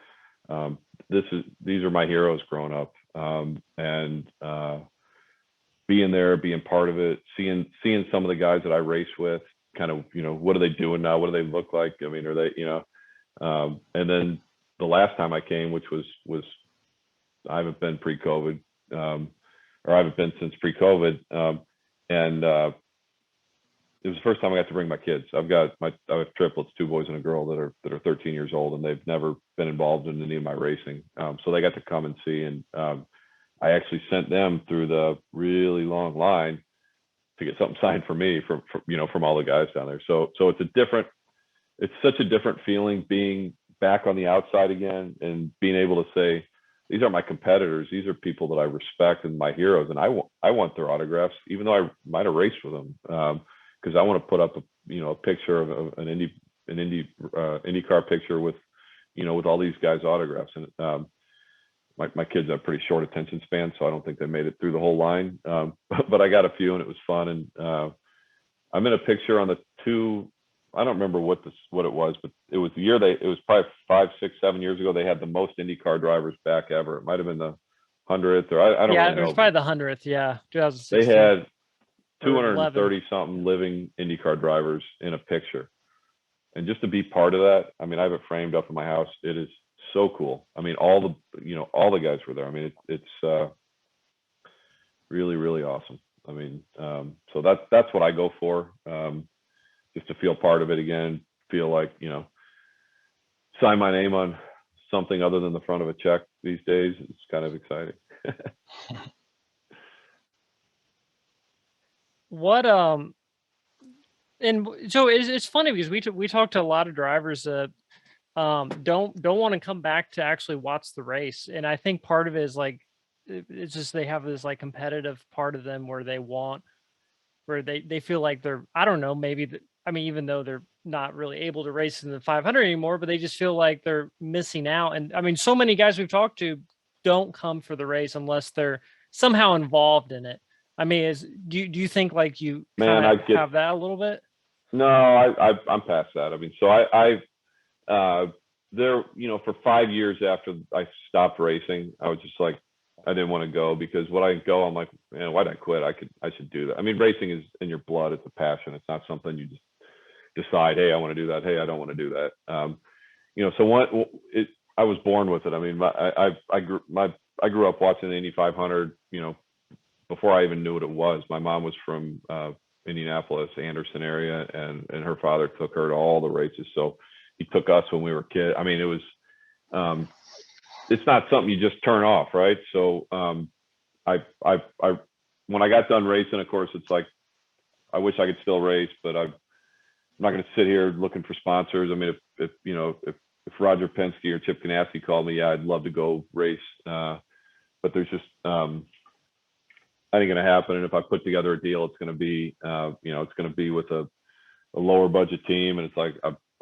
These are my heroes growing up, and being there, being part of it, seeing some of the guys that I race with, kind of, what are they doing now? What do they look like? Are they, and then the last time I came, which was I haven't been pre-COVID, or I haven't been since pre-COVID. And it was the first time I got to bring my kids. I have triplets, 2 boys and a girl that are 13 years old, and they've never been involved in any of my racing. So they got to come and see, and I actually sent them through the really long line to get something signed for me from all the guys down there. So it's such a different feeling being back on the outside again and being able to say, these are my competitors. These are people that I respect and my heroes. And I want their autographs, even though I might've raced with them. Cause I want to put up a picture of an IndyCar picture with all these guys' autographs. And my kids have pretty short attention span, so I don't think they made it through the whole line. But I got a few, and it was fun. And I'm in a picture on the 2. I don't remember what it was, but it was the year it was probably 5, 6, 7 years ago. They had the most IndyCar drivers back ever. It might've been the 100th, or I don't really know. Yeah, it was probably the 100th. Yeah, 2016. They had 230 something living IndyCar drivers in a picture, and just to be part of that. I have it framed up in my house. It is so cool. All the guys were there. It's really, really awesome. So that's what I go for. Just to feel part of it again, feel like, sign my name on something other than the front of a check these days. It's kind of exciting. What and so it's funny because we talked to a lot of drivers that don't want to come back to actually watch the race, and I think part of it is like it's just they have this like competitive part of them where they feel like they're, I don't know, maybe even though they're not really able to race in the 500 anymore, but they just feel like they're missing out. And so many guys we've talked to don't come for the race unless they're somehow involved in it. Do you think like you have that a little bit? No, I'm past that. So there, for 5 years after I stopped racing, I was just like, I didn't want to go, because when I go, I'm like, man, why'd I quit? I should do that. Racing is in your blood. It's a passion. It's not something you just decide, hey, I want to do that. Hey, I don't want to do that. So I was born with it. I grew up watching the Indy 500, before I even knew what it was. My mom was from Indianapolis, Anderson area, and her father took her to all the races. So he took us when we were kids. It was, it's not something you just turn off, right? So when I got done racing, of course, it's like, I wish I could still race, but I'm not going to sit here looking for sponsors. If Roger Penske or Chip Ganassi called me, yeah, I'd love to go race. But there's just, I ain't going to happen. And if I put together a deal, it's going to be, it's going to be with a lower budget team. And it's like,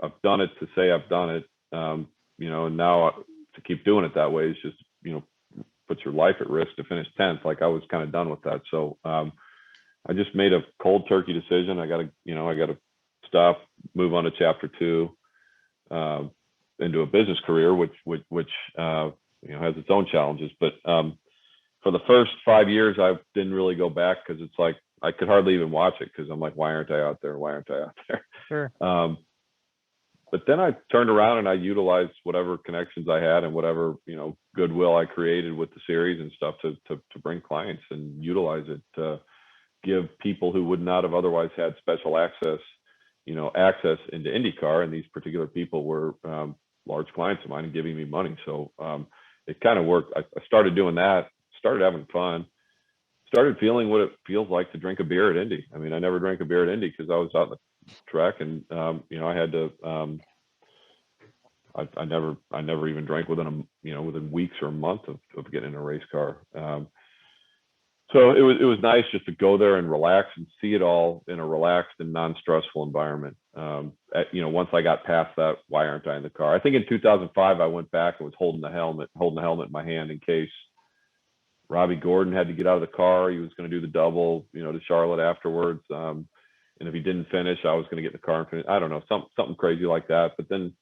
I've done it to say I've done it. and now to keep doing it that way is just, puts your life at risk to finish 10th. Like I was kind of done with that. So I just made a cold turkey decision. I got to stop, move on to chapter 2, into a business career, which has its own challenges. But for the first 5 years, I didn't really go back because it's like I could hardly even watch it because I'm like, why aren't I out there? Why aren't I out there? Sure. But then I turned around and I utilized whatever connections I had and whatever, goodwill I created with the series and stuff to bring clients and utilize it to give people who would not have otherwise had special access, access into IndyCar. And these particular people were large clients of mine and giving me money. So it kind of worked. I started doing that, started having fun, started feeling what it feels like to drink a beer at Indy. I mean, I never drank a beer at Indy because I was out in the track and I had to I never even drank within weeks or a month of getting in a race car. So it was nice just to go there and relax and see it all in a relaxed and non-stressful environment. Once I got past that, why aren't I in the car? I think in 2005 I went back and was holding the helmet in my hand in case Robby Gordon had to get out of the car. He was going to do the double, to Charlotte afterwards. And if he didn't finish, I was going to get in the car and finish. I don't know, something crazy like that. But then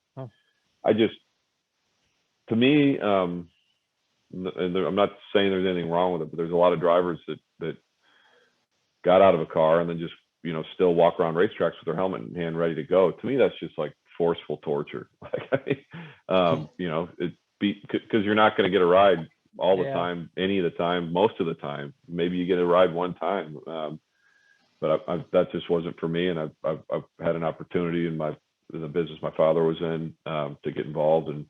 to me, and I'm not saying there's anything wrong with it, but there's a lot of drivers that got out of a car and then just, still walk around racetracks with their helmet in hand, ready to go. To me, that's just like forceful torture. Because you're not going to get a ride all the time, any of the time, most of the time. Maybe you get a ride one time. But that just wasn't for me. And I've had an opportunity in the business my father was in to get involved, and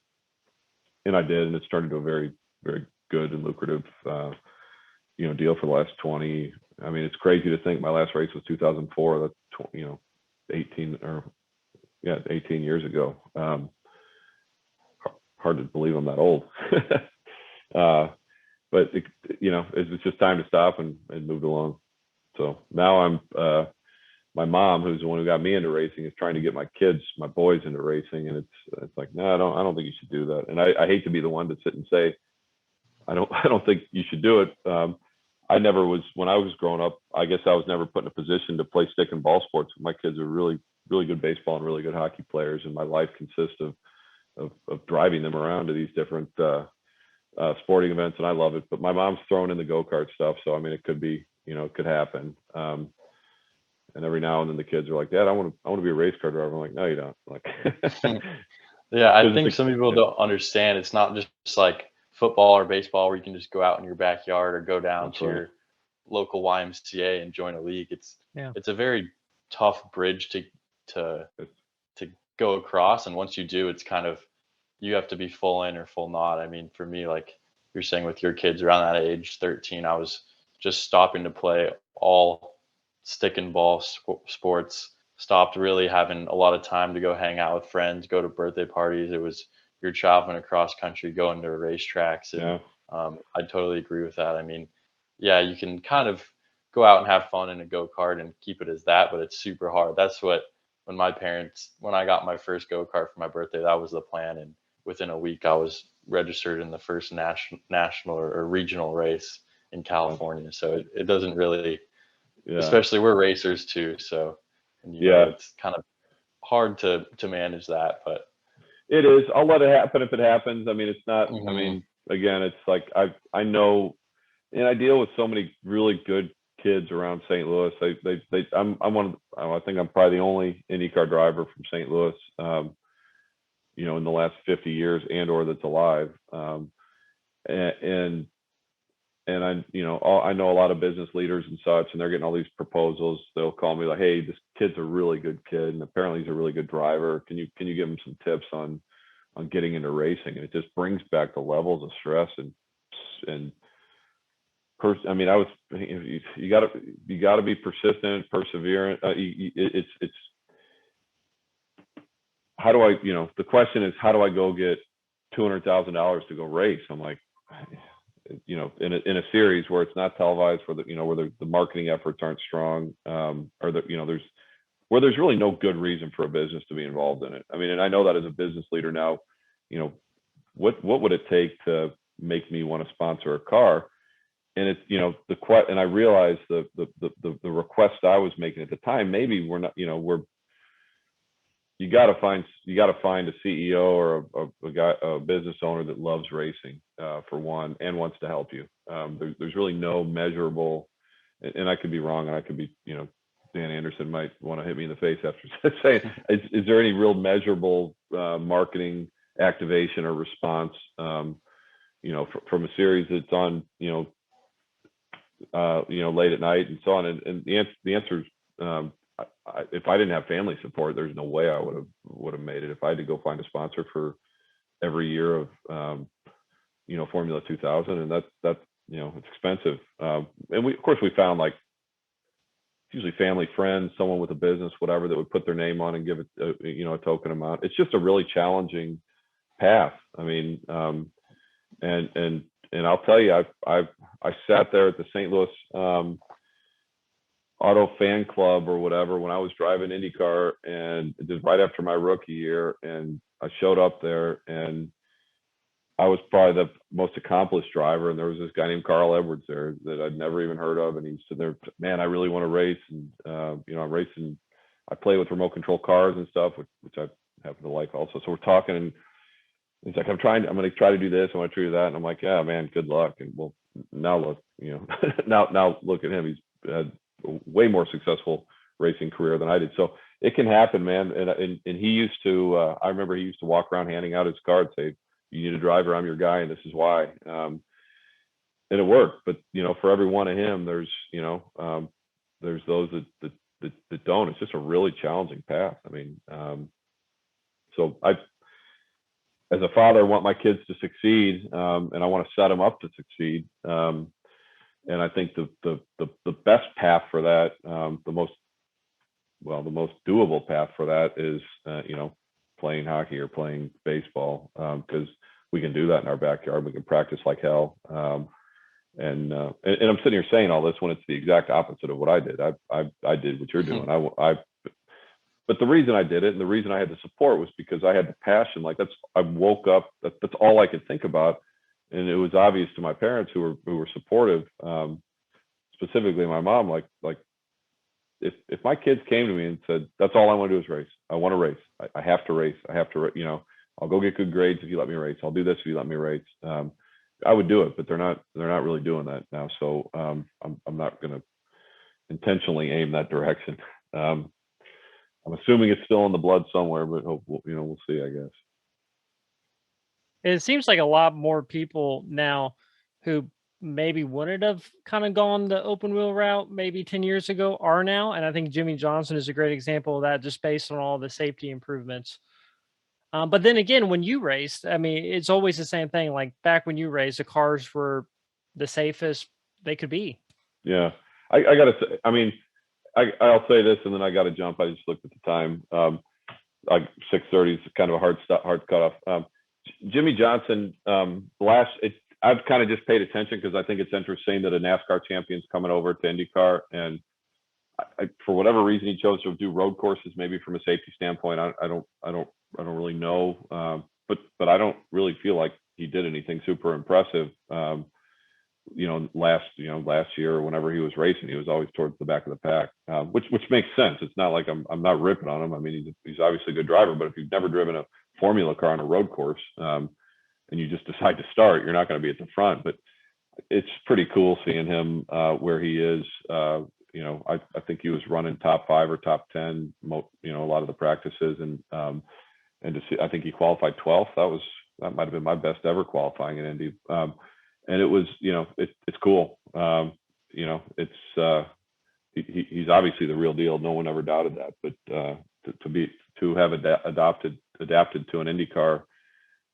I did, and it's turned into a very, very good and lucrative deal for the last 20. I mean, it's crazy to think my last race was 2004. That's 18 years ago. Hard to believe I'm that old. But it's just time to stop and move along. So now I'm my mom, who's the one who got me into racing, is trying to get my boys into racing, and it's like, no, I don't think you should do that. And I hate to be the one to sit and say, I don't think you should do it. I never was, when I was growing up, I guess I was never put in a position to play stick and ball sports. My kids are really, really good baseball and really good hockey players, and my life consists of driving them around to these different sporting events, and I love it. But my mom's throwing in the go-kart stuff, so I mean, it could be, it could happen. And every now and then the kids are like, Dad, I want to be a race car driver. I'm like, no, you don't. Like, yeah, I think some people don't understand. It's not just like football or baseball where you can just go out in your backyard or go down to your local YMCA and join a league. It's a very tough bridge to go across. And once you do, it's kind of, you have to be full in or full not. I mean, for me, like you're saying with your kids around that age, 13, I was just stopping to play all stick and ball sports, stopped really having a lot of time to go hang out with friends, go to birthday parties. It was, you're traveling across country, going to racetracks. And I totally agree with that. I mean, yeah, you can kind of go out and have fun in a go-kart and keep it as that, but it's super hard. That's what, when I got my first go-kart for my birthday, that was the plan. And within a week I was registered in the first national or regional race in California. So it doesn't really, especially we're racers too. So it's kind of hard to manage that, but it is. I'll let it happen if it happens. I mean, it's not, I mean, again, it's like, I know, and I deal with so many really good kids around St. Louis. I'm one of, I think I'm probably the only IndyCar driver from St. Louis, in the last 50 years or that's alive. And I know a lot of business leaders and such, and they're getting all these proposals. They'll call me like, hey, this kid's a really good kid, and apparently he's a really good driver. Can you give him some tips on getting into racing? And it just brings back the levels of stress and I mean, you got to be persistent, perseverant. It's how do I, the question is, how do I go get $200,000 to go race? I'm like, in a series where it's not televised, where the marketing efforts aren't strong, or there's really no good reason for a business to be involved in it. I mean, and I know that as a business leader now, what would it take to make me want to sponsor a car? And it's, and I realized the request I was making at the time, maybe we're not, you got to find a CEO or a business owner that loves racing, for one, and wants to help you. There's really no measurable, and I could be wrong, and I could be, Dan Anderson might want to hit me in the face after saying, is there any real measurable marketing activation or response, from a series that's on, late at night and so on? And the answer is, if I didn't have family support, there's no way I would have made it. If I had to go find a sponsor for every year of Formula 2000, and that's it's expensive. And of course we found, like, usually family, friends, someone with a business, whatever, that would put their name on and give it a token amount. It's just a really challenging path. I mean, and I'll tell you, I sat there at the St. Louis Auto Fan Club or whatever when I was driving IndyCar, and just right after my rookie year, and I showed up there, and I was probably the most accomplished driver, and there was this guy named Carl Edwards there that I'd never even heard of, and he said, "There, man, I really want to race, and I'm racing. I play with remote control cars and stuff, which I happen to like also." So we're talking, and he's like, I'm going to try to do this. I want to try to do that. And I'm like, yeah, man, good luck. And well, now look, now look at him. He's had a way more successful racing career than I did. So it can happen, man. And he used to, I remember he used to walk around handing out his card, say, "You need a driver, I'm your guy, and this is why." And it worked. But, for every one of him, there's those that don't. It's just a really challenging path. I mean, so as a father, I want my kids to succeed, and I want to set them up to succeed. And I think the best path for that, the most doable path for that is, playing hockey or playing baseball, because we can do that in our backyard. We can practice like hell. And I'm sitting here saying all this when it's the exact opposite of what I did. I did what you're doing. But the reason I did it, and the reason I had the support, was because I had the passion. Like, I woke up, that's all I could think about. And it was obvious to my parents, who were supportive, specifically my mom, like if my kids came to me and said, "That's all I want to do is race. I want to race. I have to race. I have to, I'll go get good grades if you let me race. I'll do this if you let me race." I would do it, but they're not really doing that now. So I'm not going to intentionally aim that direction. I'm assuming it's still in the blood somewhere, but we'll see, I guess. It seems like a lot more people now who maybe wouldn't have kind of gone the open wheel route maybe 10 years ago are now. And I think Jimmy Johnson is a great example of that, just based on all the safety improvements. But then again, when you raced, I mean, it's always the same thing. Like, back when you raced, the cars were the safest they could be. Yeah. I got to say, I mean, I'll say this, and then I got to jump. I just looked at the time. 6:30 is kind of a hard cutoff. Jimmy Johnson, I've kind of just paid attention because I think it's interesting that a NASCAR champion's coming over to IndyCar, and for whatever reason he chose to do road courses, maybe from a safety standpoint. I don't really know, but I don't really feel like he did anything super impressive. Last year or whenever he was racing, he was always towards the back of the pack, which makes sense. It's not like I'm not ripping on him. I mean, he's obviously a good driver, but if you've never driven a formula car on a road course, and you just decide to start, you're not going to be at the front. But it's pretty cool seeing him where he is. I think he was running top 5 or top 10, a lot of the practices, and to see, I think he qualified 12th. That might have been my best ever qualifying in Indy. And it was, it's cool. He's obviously the real deal. No one ever doubted that. But to have adapted to an IndyCar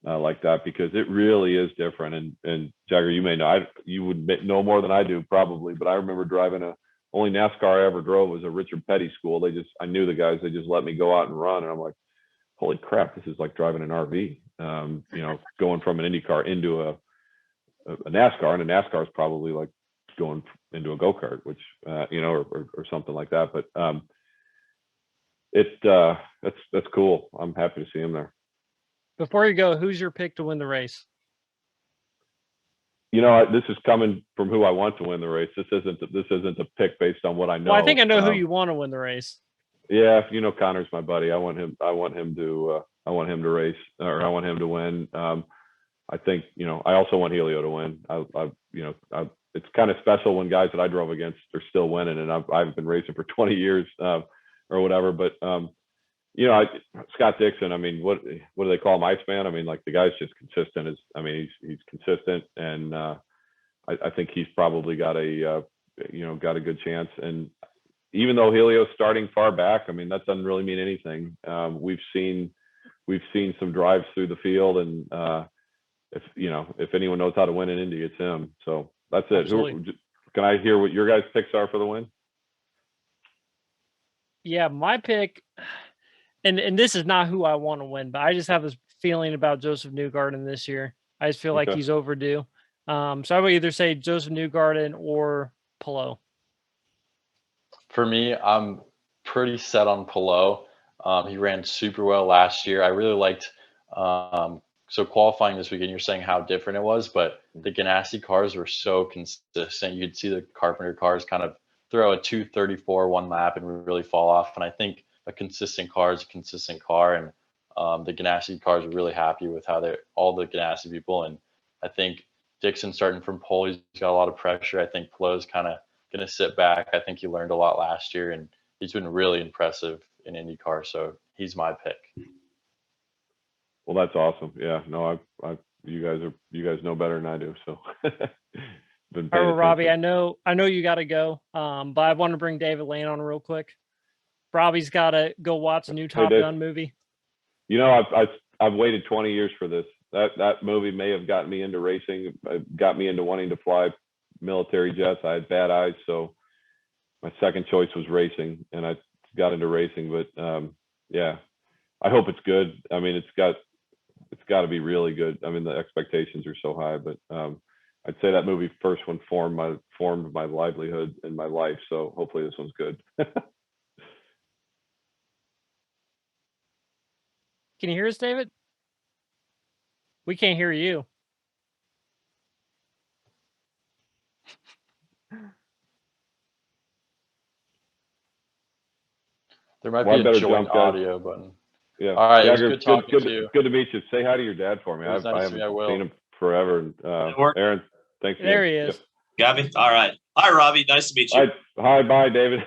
like that, because it really is different. And Jagger, you may know, you would know more than I do probably, but I remember driving only NASCAR I ever drove was a Richard Petty school. I knew the guys. They just let me go out and run, and I'm like, holy crap, this is like driving an RV. Going from an IndyCar into a NASCAR, and a NASCAR is probably like going into a go-kart, which or something like that. But that's cool. I'm happy to see him there. Before you go, who's your pick to win the race? This is coming from who I want to win the race. This isn't a pick based on what I know. Well, I think I know who you want to win the race. Yeah, Connor's my buddy. I want him to race, or I want him to win. I think I also want Helio to win. It's kind of special when guys that I drove against are still winning, and I've been racing for 20 years or whatever. But Scott Dixon. I mean, what do they call him, Iceman? I mean, like, the guy's just consistent. He's consistent, and I think he's probably got a good chance. And even though Helio's starting far back, I mean, that doesn't really mean anything. We've seen some drives through the field, and if anyone knows how to win in Indy, it's him. So that's it. Can I hear what your guys' picks are for the win? Yeah, my pick, and this is not who I want to win, but I just have this feeling about Joseph Newgarden this year. I just feel like he's overdue. So I would either say Joseph Newgarden or Palou. For me, I'm pretty set on Palou. He ran super well last year. I really liked so qualifying this weekend, you're saying how different it was, but the Ganassi cars were so consistent. You'd see the Carpenter cars kind of throw a 2:34 one lap and really fall off. And I think a consistent car is a consistent car. And the Ganassi cars are really happy with how all the Ganassi people. And I think Dixon starting from pole, he's got a lot of pressure. I think Palou's kind of going to sit back. I think he learned a lot last year, and he's been really impressive in IndyCar. So he's my pick. Well, that's awesome. Yeah, no, you guys know better than I do. So, all right, Robby, I know you got to go, but I want to bring David Lane on real quick. Robby's got to go watch a new Top Gun movie. I've waited 20 years for this. That movie may have gotten me into racing, got me into wanting to fly military jets. I had bad eyes, so my second choice was racing, and I got into racing. But yeah, I hope it's good. I mean, it's got to be really good. I mean, the expectations are so high, but I'd say that movie first one formed my livelihood and my life. So hopefully this one's good. Can you hear us, David? We can't hear you. There might be a joint audio button. Yeah. All right. Jagger, it was good talking to you. Good to meet you. Say hi to your dad for me. I haven't seen him forever. And, Aaron, thanks. There he is. Got me? All right. Hi, Robby. Nice to meet you. Hi, bye, David.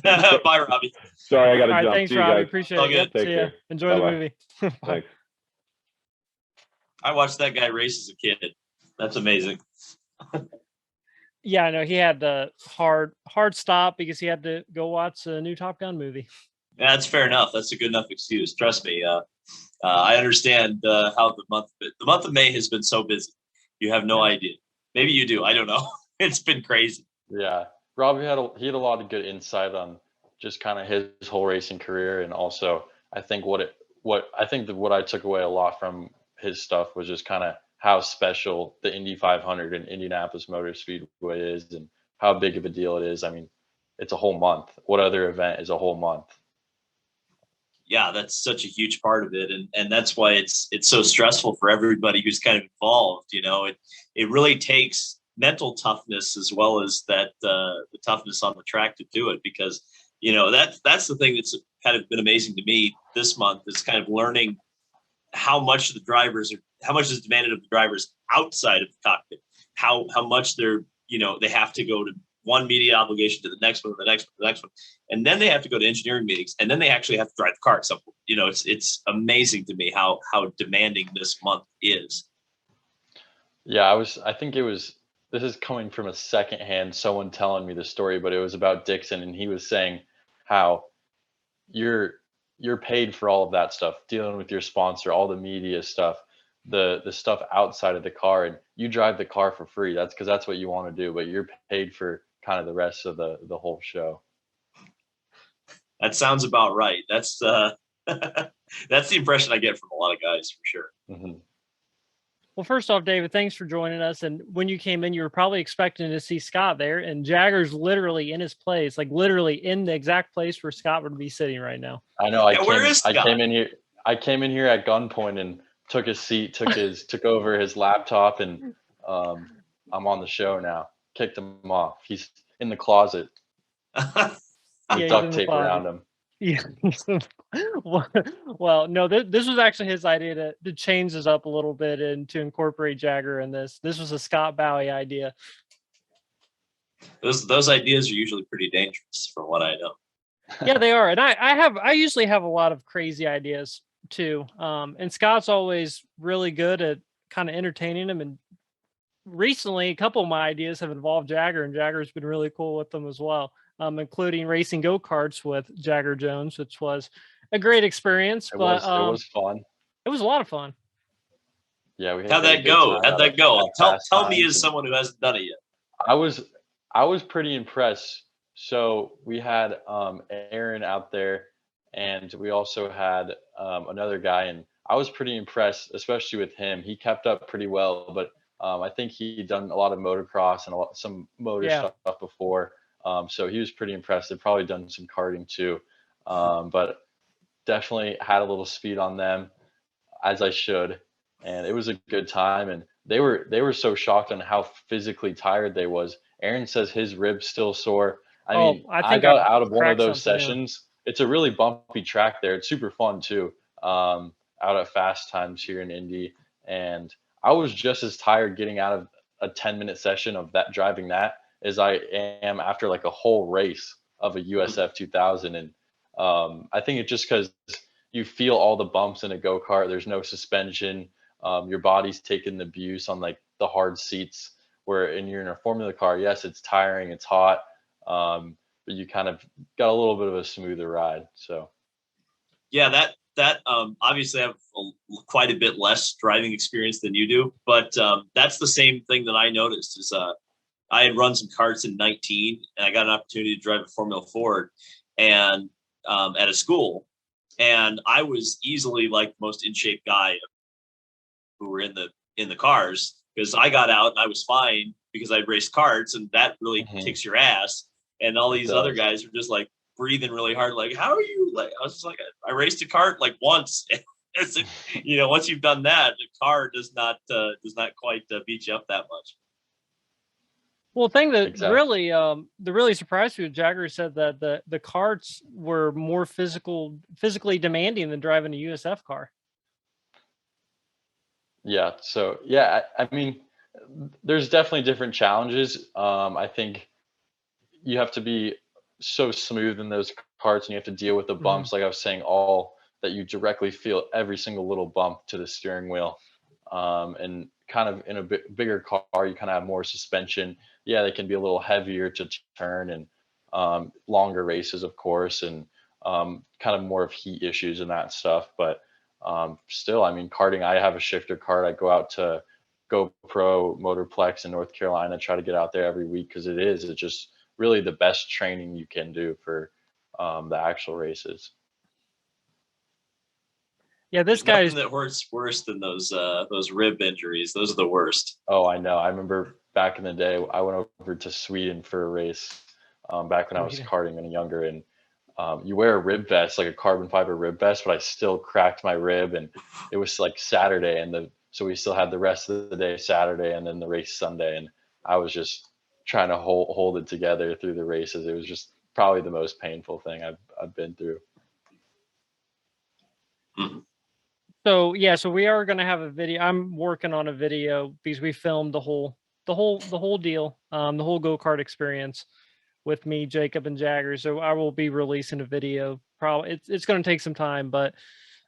Bye, Robby. Sorry, I got to jump. Thanks, Robby. Appreciate it. Take care. Enjoy Bye-bye. the movie. Thanks. I watched that guy race as a kid. That's amazing. Yeah, I know. He had the hard stop because he had to go watch a new Top Gun movie. Yeah, that's fair enough. That's a good enough excuse. Trust me. I understand how the month of May has been so busy. You have no idea. Maybe you do. I don't know. It's been crazy. Yeah, Robby he had a lot of good insight on just kind of his whole racing career, and also I think what I took away a lot from his stuff was just kind of how special the Indy 500 and Indianapolis Motor Speedway is, and how big of a deal it is. I mean, it's a whole month. What other event is a whole month? Yeah, that's such a huge part of it, and that's why it's so stressful for everybody who's kind of involved. It really takes mental toughness as well as that the toughness on the track to do it, because that's the thing that's kind of been amazing to me this month, is kind of learning how much is demanded of the drivers outside of the cockpit, how much they have to go to one media obligation to the next one, the next one, and then they have to go to engineering meetings, and then they actually have to drive the car at some point. It's amazing to me how demanding this month is. Yeah, this is coming from a secondhand someone telling me the story, but it was about Dixon, and he was saying how you're paid for all of that stuff, dealing with your sponsor, all the media stuff, the stuff outside of the car, and you drive the car for free. That's because that's what you want to do, but you're paid for kind of the rest of the whole show. That sounds about right. That's that's the impression I get from a lot of guys, for sure. Mm-hmm. Well, first off, David, thanks for joining us. And when you came in, you were probably expecting to see Scott there, and Jagger's literally in his place, like literally in the exact place where Scott would be sitting right now. I know. Where is Scott? I came in here at gunpoint, and took his seat, took over his laptop, and I'm on the show now. Kicked him off. He's in the closet with he's duct in the tape closet. around him. Yeah. Well, no, this was actually his idea to change this up a little bit and to incorporate Jagger in this. This was a Scott Bowie idea. Those ideas are usually pretty dangerous, from what I know. Yeah, they are. And I usually have a lot of crazy ideas too. And Scott's always really good at kind of entertaining them. And recently, a couple of my ideas have involved Jagger, and Jagger's been really cool with them as well, including racing go-karts with Jagger Jones, which was a great experience. It was fun. It was a lot of fun. Yeah, we had How'd a that good go? time. How'd that go? Tell me, times, as someone who hasn't done it yet. I was pretty impressed. So we had Aaron out there, and we also had another guy, and I was pretty impressed, especially with him. He kept up pretty well, but I think he'd done a lot of motocross and some motor stuff before. So he was pretty impressive. Probably done some karting too, but definitely had a little speed on them, as I should. And it was a good time. And they were so shocked on how physically tired they was. Aaron says his ribs still sore. I mean, I got out of one of those sessions. Yeah. It's a really bumpy track there. It's super fun too. Out at Fast Times here in Indy, and I was just as tired getting out of a 10-minute session of that driving that as I am after like a whole race of a USF 2000. And I think it's just because you feel all the bumps in a go-kart. There's no suspension. Your body's taking the abuse on like the hard seats. Where you're in a Formula car, yes, it's tiring, it's hot, but you kind of got a little bit of a smoother ride. So, yeah, that obviously I have quite a bit less driving experience than you do, but that's the same thing that I noticed. Is I had run some karts in 19, and I got an opportunity to drive a Formula Ford, and at a school, and I was easily like the most in shape guy who were in the cars. Because I got out and I was fine because I'd raced karts, and that really kicks your ass. And all these other guys were just like breathing really hard. Like, how are you? Like, I was just like, I raced a kart like once. Once you've done that, the car does not quite beat you up that much. Well, the thing that really surprised me, Jagger said that the karts were more physically demanding than driving a USF car. Yeah. So yeah, I mean, there's definitely different challenges. I think you have to be so smooth in those karts, and you have to deal with the bumps. Like I was saying, all that you directly feel every single little bump to the steering wheel. And kind of in a bigger car, you kind of have more suspension. Yeah, they can be a little heavier to turn, and longer races, of course, and kind of more of heat issues and that stuff. But still, I mean, karting, I have a shifter kart. I go out to GoPro Motorplex in North Carolina, try to get out there every week because it's just really the best training you can do for the actual races. Yeah, this guy's that hurts worse than those rib injuries. Those are the worst. Oh, I know. I remember back in the day, I went over to Sweden for a race back when I was karting and younger, and you wear a rib vest, like a carbon fiber rib vest, but I still cracked my rib, and it was like Saturday, and so we still had the rest of the day Saturday, and then the race Sunday, and I was just trying to hold it together through the races. It was just probably the most painful thing I've been through. Mm-hmm. So yeah, so we are going to have a video. I'm working on a video because we filmed the whole deal, the whole go-kart experience with me, Jacob, and Jagger. So I will be releasing a video. Probably it's going to take some time, but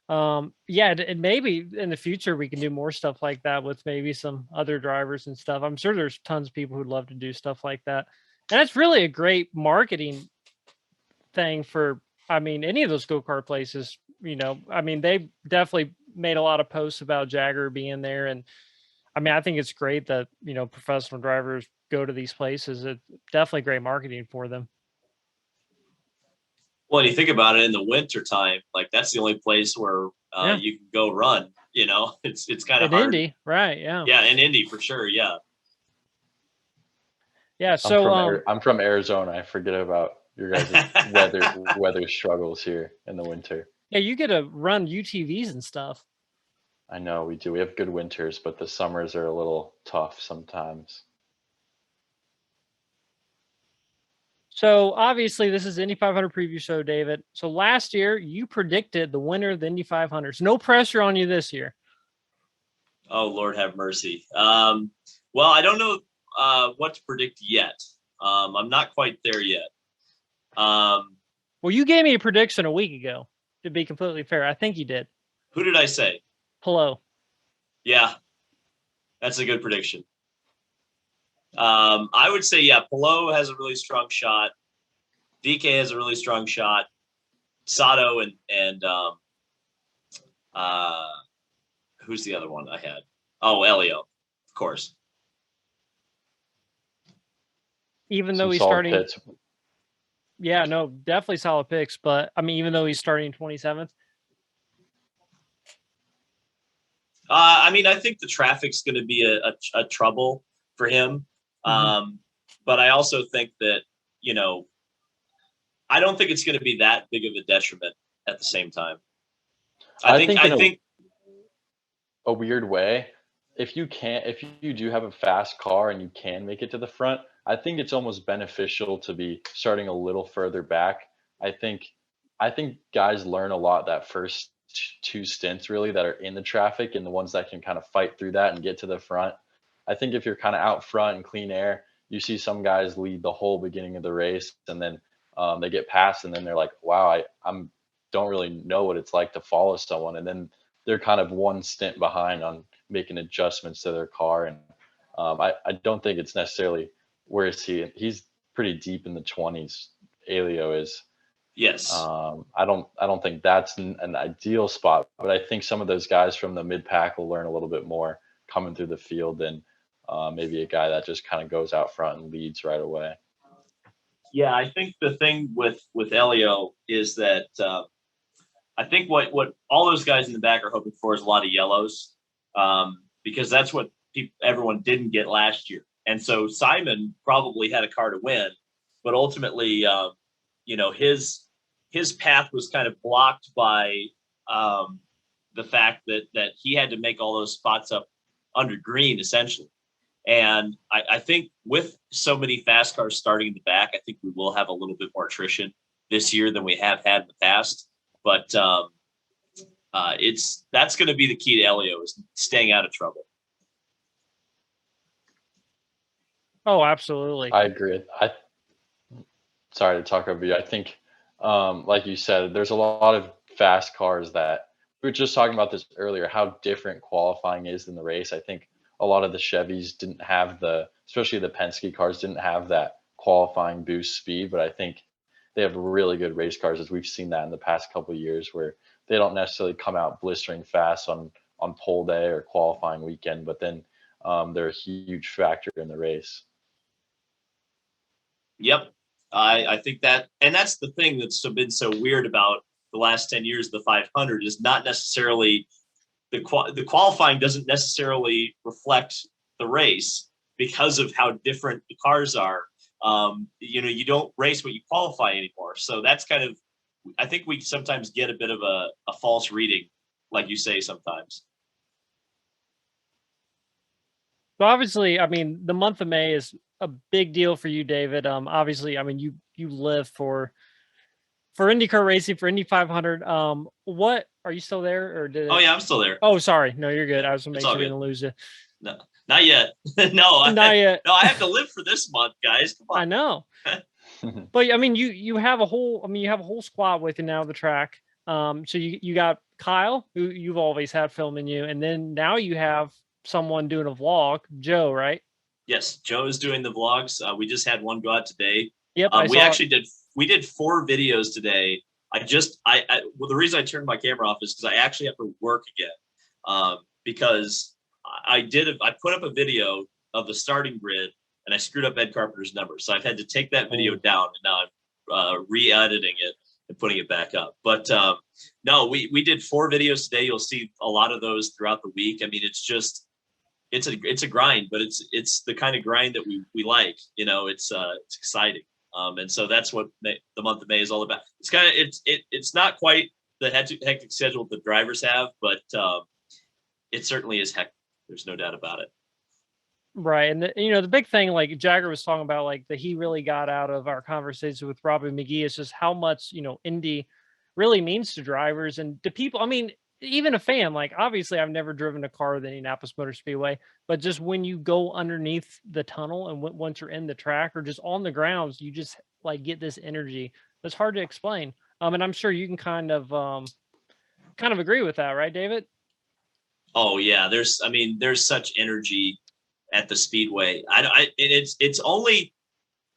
yeah, and maybe in the future we can do more stuff like that with maybe some other drivers and stuff. I'm sure there's tons of people who'd love to do stuff like that, and it's really a great marketing thing for, I mean, any of those go-kart places. I mean, they definitely made a lot of posts about Jagger being there, and I mean, I think it's great that professional drivers go to these places. It's definitely great marketing for them. Well, you think about it, in the winter time, like that's the only place where you can go run. It's kind of hard. Indy, right? Yeah. Yeah, in Indy for sure. Yeah. Yeah. So I'm from Arizona. I forget about your guys' weather struggles here in the winter. Yeah, you get to run UTVs and stuff. I know we do. We have good winters, but the summers are a little tough sometimes. So obviously, this is the Indy 500 preview show, David. So last year, you predicted the winner of the Indy 500s. No pressure on you this year. Oh, Lord have mercy. Well, I don't know what to predict yet. I'm not quite there yet. Well, you gave me a prediction a week ago, to be completely fair. I think you did. Who did I say? Hello. Yeah, that's a good prediction. I would say, yeah, Pelot has a really strong shot. DK has a really strong shot. Sato and who's the other one I had? Oh, Elio, of course. Even though Some he's solid starting. pits. Yeah, no, definitely solid picks. But I mean, even though he's starting 27th. I mean, I think the traffic's going to be a trouble for him. But I also think that, you know, I don't think it's going to be that big of a detriment at the same time. I think a weird way, if you do have a fast car and you can make it to the front, I think it's almost beneficial to be starting a little further back. I think guys learn a lot that first two stints really that are in the traffic, and the ones that can kind of fight through that and get to the front. I think if you're kind of out front in clean air, you see some guys lead the whole beginning of the race, and then they get past, and then they're like, wow, I'm don't really know what it's like to follow someone, and then they're kind of one stint behind on making adjustments to their car. And I don't think it's necessarily, where is he? He's pretty deep in the 20s. Elio is. Yes. I don't think that's an ideal spot, but I think some of those guys from the mid pack will learn a little bit more coming through the field than maybe a guy that just kind of goes out front and leads right away. Yeah, I think the thing with Elio is that I think what all those guys in the back are hoping for is a lot of yellows, because that's what everyone didn't get last year. And so Simon probably had a car to win, but ultimately, you know, his path was kind of blocked by the fact that he had to make all those spots up under green, essentially. And I think with so many fast cars starting in the back, I think we will have a little bit more attrition this year than we have had in the past. But that's going to be the key to Elio, is staying out of trouble. Oh, absolutely. I agree. Sorry to talk over you. I think, like you said, there's a lot of fast cars that we were just talking about this earlier, how different qualifying is in the race. I think a lot of the Chevys didn't have especially the Penske cars didn't have that qualifying boost speed, but I think they have really good race cars, as we've seen that in the past couple of years, where they don't necessarily come out blistering fast on pole day or qualifying weekend, but then they're a huge factor in the race. Yep. I think that, and that's the thing that's been so weird about the last 10 years of the 500, is not necessarily the qualifying doesn't necessarily reflect the race because of how different the cars are. You know, you don't race what you qualify anymore. So that's kind of, I think we sometimes get a bit of a false reading, like you say sometimes. So obviously, I mean, the month of May is a big deal for you, David. Obviously, I mean, you live for IndyCar racing, for Indy 500. What, are you still there, or did? Oh yeah, I'm still there. Oh, sorry. No, you're good. I was gonna make sure we good. didn't lose you. No, not yet. No, not yet. No, I have to live for this month, guys. Come on. I know. But I mean, you have a whole squad with you now the track. So you got Kyle, who you've always had filming you, and then now you have someone doing a vlog, Joe, right? Yes, Joe is doing the vlogs. We just had one go out today. Yep. We did 4 videos today. Well, the reason I turned my camera off is because I actually have to work again. Because I put up a video of the starting grid and I screwed up Ed Carpenter's number. So I've had to take that video down, and now I'm re-editing it and putting it back up. But no, we did 4 videos today. You'll see a lot of those throughout the week. I mean, it's a grind, but it's the kind of grind that we like. You know, it's exciting. And so that's what the month of May is all about. It's not quite the hectic schedule the drivers have, but it certainly is hectic. There's no doubt about it. Right. And the big thing, like Jagger was talking about, like that he really got out of our conversation with Robby McGehee is just how much, Indy really means to drivers and to people. I mean, even a fan, like obviously I've never driven a car at the Indianapolis Motor Speedway, but just when you go underneath the tunnel and once you're in the track or just on the grounds, you just like get this energy that's hard to explain. And I'm sure you can kind of agree with that, right, David? Oh yeah. There's such energy at the Speedway.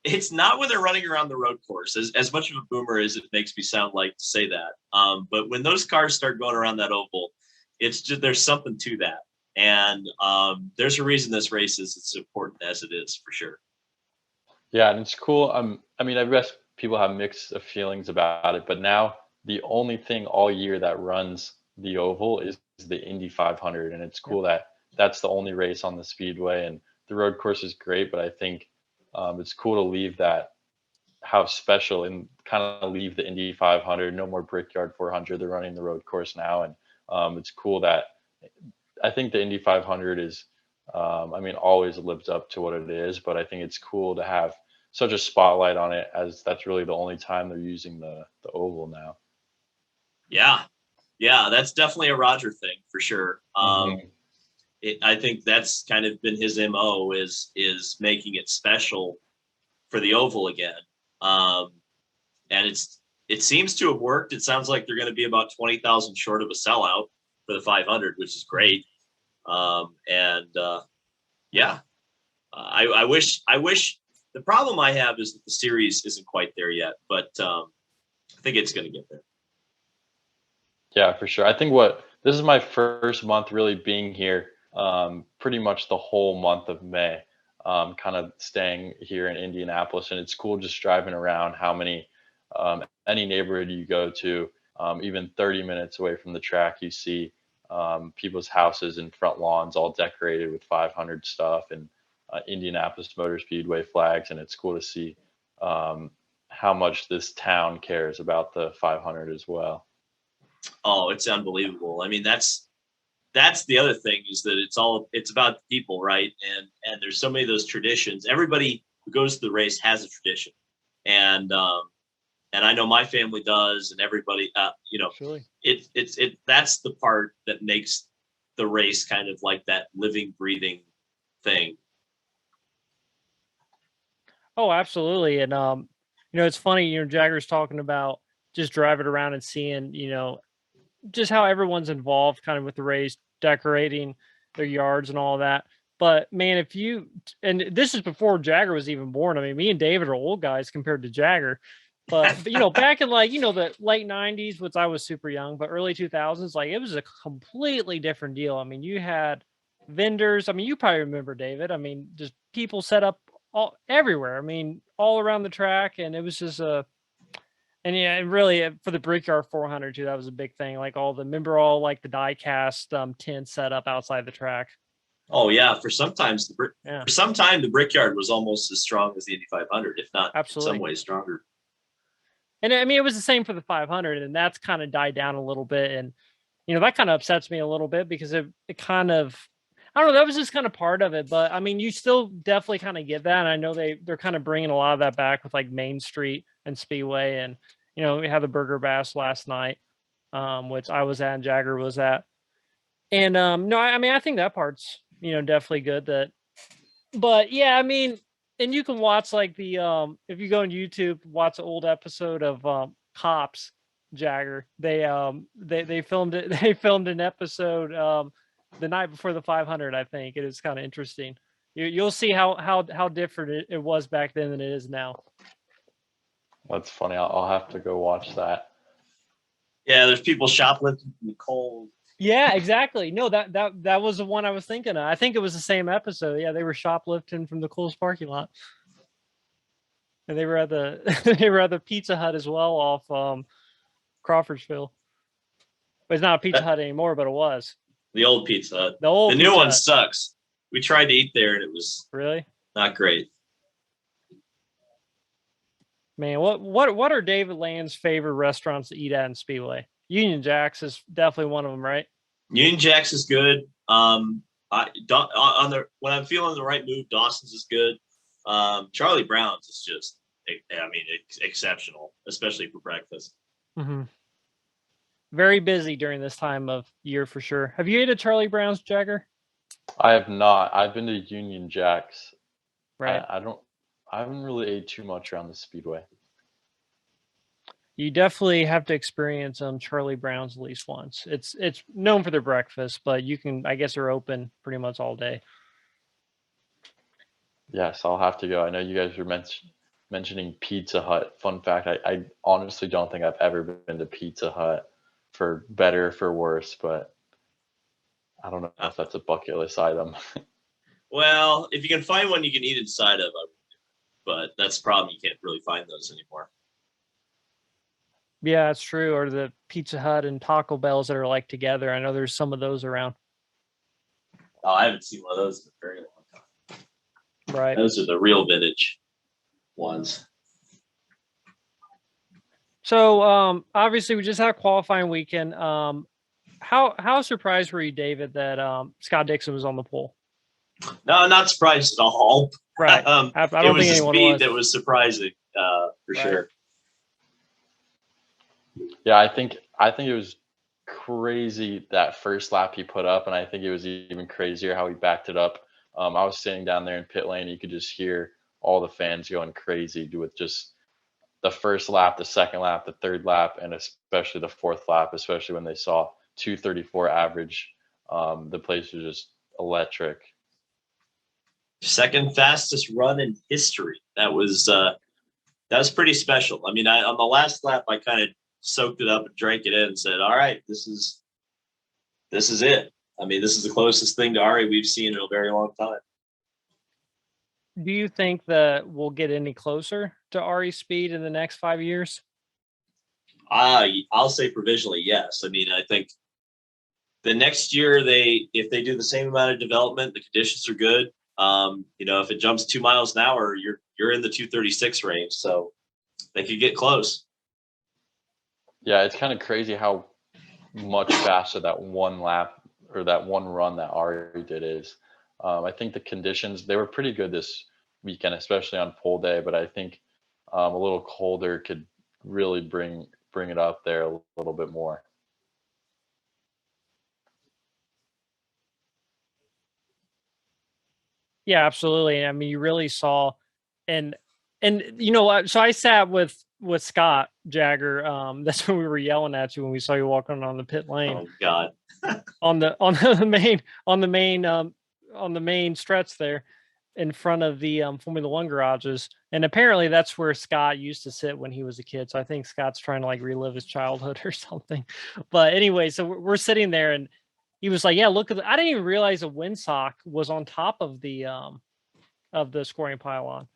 It's not when they're running around the road course, as much of a boomer as it makes me sound like to say that. But when those cars start going around that oval, it's just, there's something to that. And there's a reason this race is as important as it is, for sure. Yeah, and it's cool. I mean, I guess people have mixed feelings about it, but now the only thing all year that runs the oval is the Indy 500, and it's cool that that's the only race on the Speedway. And the road course is great, but I think it's cool to leave that how special and kind of leave the Indy 500. No more Brickyard 400. They're running the road course now, and it's cool that I think the Indy 500 is, always lived up to what it is, but I think it's cool to have such a spotlight on it, as that's really the only time they're using the oval now. Yeah, that's definitely a Roger thing for sure. I think that's kind of been his MO is making it special for the oval again. And it seems to have worked. It sounds like they're going to be about 20,000 short of a sellout for the 500, which is great. I wish the problem I have is that the series isn't quite there yet, but I think it's going to get there. Yeah, for sure. I think this is my first month really being here, pretty much the whole month of May, kind of staying here in Indianapolis. And it's cool just driving around how many, any neighborhood you go to, even 30 minutes away from the track, you see people's houses and front lawns all decorated with 500 stuff and Indianapolis Motor Speedway flags. And it's cool to see how much this town cares about the 500 as well. Oh, it's unbelievable. I mean, that's the other thing is that it's about the people, right? And there's so many of those traditions. Everybody who goes to the race has a tradition, and I know my family does, and everybody, Surely. That's the part that makes the race kind of like that living, breathing thing. Oh, absolutely. And it's funny, Jagger's talking about just driving around and seeing, just how everyone's involved kind of with the race, decorating their yards and all that. But man, and this is before Jagger was even born. I mean, me and David are old guys compared to Jagger. But back in the late 90s, which I was super young, but early 2000s, like it was a completely different deal. I mean, you had vendors. I mean, you probably remember, David. I mean, just people set up everywhere. I mean, all around the track, and it was just and really for the Brickyard 400 too, that was a big thing. Like the die cast tent set up outside the track. Oh yeah, for some time the Brickyard was almost as strong as the Indy 500, if not Absolutely. in some ways stronger. And I mean, it was the same for the 500, and that's kind of died down a little bit. And that kind of upsets me a little bit because it kind of, I don't know, that was just kind of part of it. But I mean, you still definitely kind of get that. And I know they're kind of bringing a lot of that back with like Main Street and Speedway. And, we had the Burger Bash last night, which I was at and Jagger was at. And no, I mean, I think that part's, definitely good. But yeah, I mean, and you can watch like the if you go on YouTube, watch an old episode of Cops, Jagger. They filmed it. They filmed an episode the night before the 500. I think it is kind of interesting. You'll see how different it was back then than it is now. That's funny. I'll have to go watch that. Yeah, there's people shoplifting in the cold. Yeah, exactly. No, that was the one I was thinking of. I think it was the same episode. Yeah, they were shoplifting from the Kohl's parking lot, and they were at the Pizza Hut as well off Crawfordsville. But it's not a Pizza Hut anymore, but it was the old Pizza Hut. The new one sucks. We tried to eat there, and it was really not great. Man, what are David Land's favorite restaurants to eat at in Speedway? Union Jack's is definitely one of them, right? Union Jacks is good. When I'm feeling the right move, Dawson's is good. Charlie Brown's is just, exceptional, especially for breakfast. Mm-hmm. Very busy during this time of year for sure. Have you ate at Charlie Brown's, Jagger? I have not. I've been to Union Jacks. Right. I haven't really ate too much around the Speedway. You definitely have to experience Charlie Brown's at least once. It's known for their breakfast, but I guess they're open pretty much all day. Yes, I'll have to go. I know you guys were mentioning Pizza Hut. Fun fact, I honestly don't think I've ever been to Pizza Hut, for better or for worse, but I don't know if that's a bucket list item. Well, if you can find one you can eat inside of, but that's the problem. You can't really find those anymore. Yeah, that's true. Or the Pizza Hut and Taco Bells that are like together. I know there's some of those around. Oh, I haven't seen one of those in a very long time. Right. Those are the real vintage ones. So obviously we just had a qualifying weekend. How surprised were you, David, that Scott Dixon was on the pole? No, not surprised at all. Right. I don't think anyone was. That was surprising, for sure. Yeah, I think it was crazy that first lap he put up, and I think it was even crazier how he backed it up. I was sitting down there in pit lane. You could just hear all the fans going crazy with just the first lap, the second lap, the third lap, and especially the fourth lap, especially when they saw 2:34 average. The place was just electric. Second fastest run in history. That was pretty special. I mean, on the last lap, I kind of soaked it up and drank it in and said, all right, this is it. I mean, this is the closest thing to Ari we've seen in a very long time. Do you think that we'll get any closer to Ari's speed in the next 5 years? I'll say provisionally, yes. I mean, I think the next year, if they do the same amount of development, the conditions are good. If it jumps 2 miles an hour, you're in the 236 range, so they could get close. Yeah, it's kind of crazy how much faster that one lap or that one run that Ari did is. I think the conditions, they were pretty good this weekend, especially on pole day, but I think a little colder could really bring it up there a little bit more. Yeah, absolutely. I mean, you really saw, and you know what? So I sat with Scott Jagger. That's when we were yelling at you when we saw you walking on the pit lane. Oh God! on the main stretch there, in front of the Formula One garages, and apparently that's where Scott used to sit when he was a kid. So I think Scott's trying to like relive his childhood or something. But anyway, so we're sitting there and he was like, yeah, look at I didn't even realize a windsock was on top of the scoring pylon.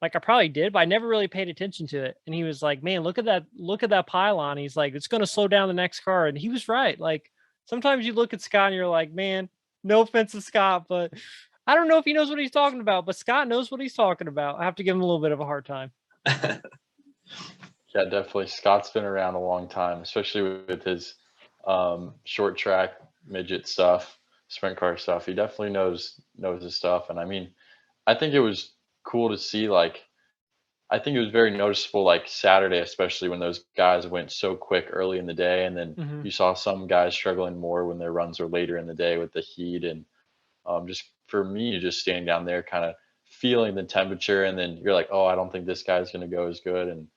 Like I probably did, but I never really paid attention to it. And he was like, man, look at that pylon. He's like, it's going to slow down the next car. And he was right. Like sometimes you look at Scott and you're like, man, no offense to Scott, but I don't know if he knows what he's talking about, but Scott knows what he's talking about. I have to give him a little bit of a hard time. Yeah, definitely. Scott's been around a long time, especially with his short track midget stuff, sprint car stuff. He definitely knows his stuff. And I mean, I think it was cool to see, like, I think it was very noticeable, like Saturday, especially when those guys went so quick early in the day. And then you saw some guys struggling more when their runs were later in the day with the heat. And just for me, just standing down there, kind of feeling the temperature. And then you're like, oh, I don't think this guy's going to go as good. And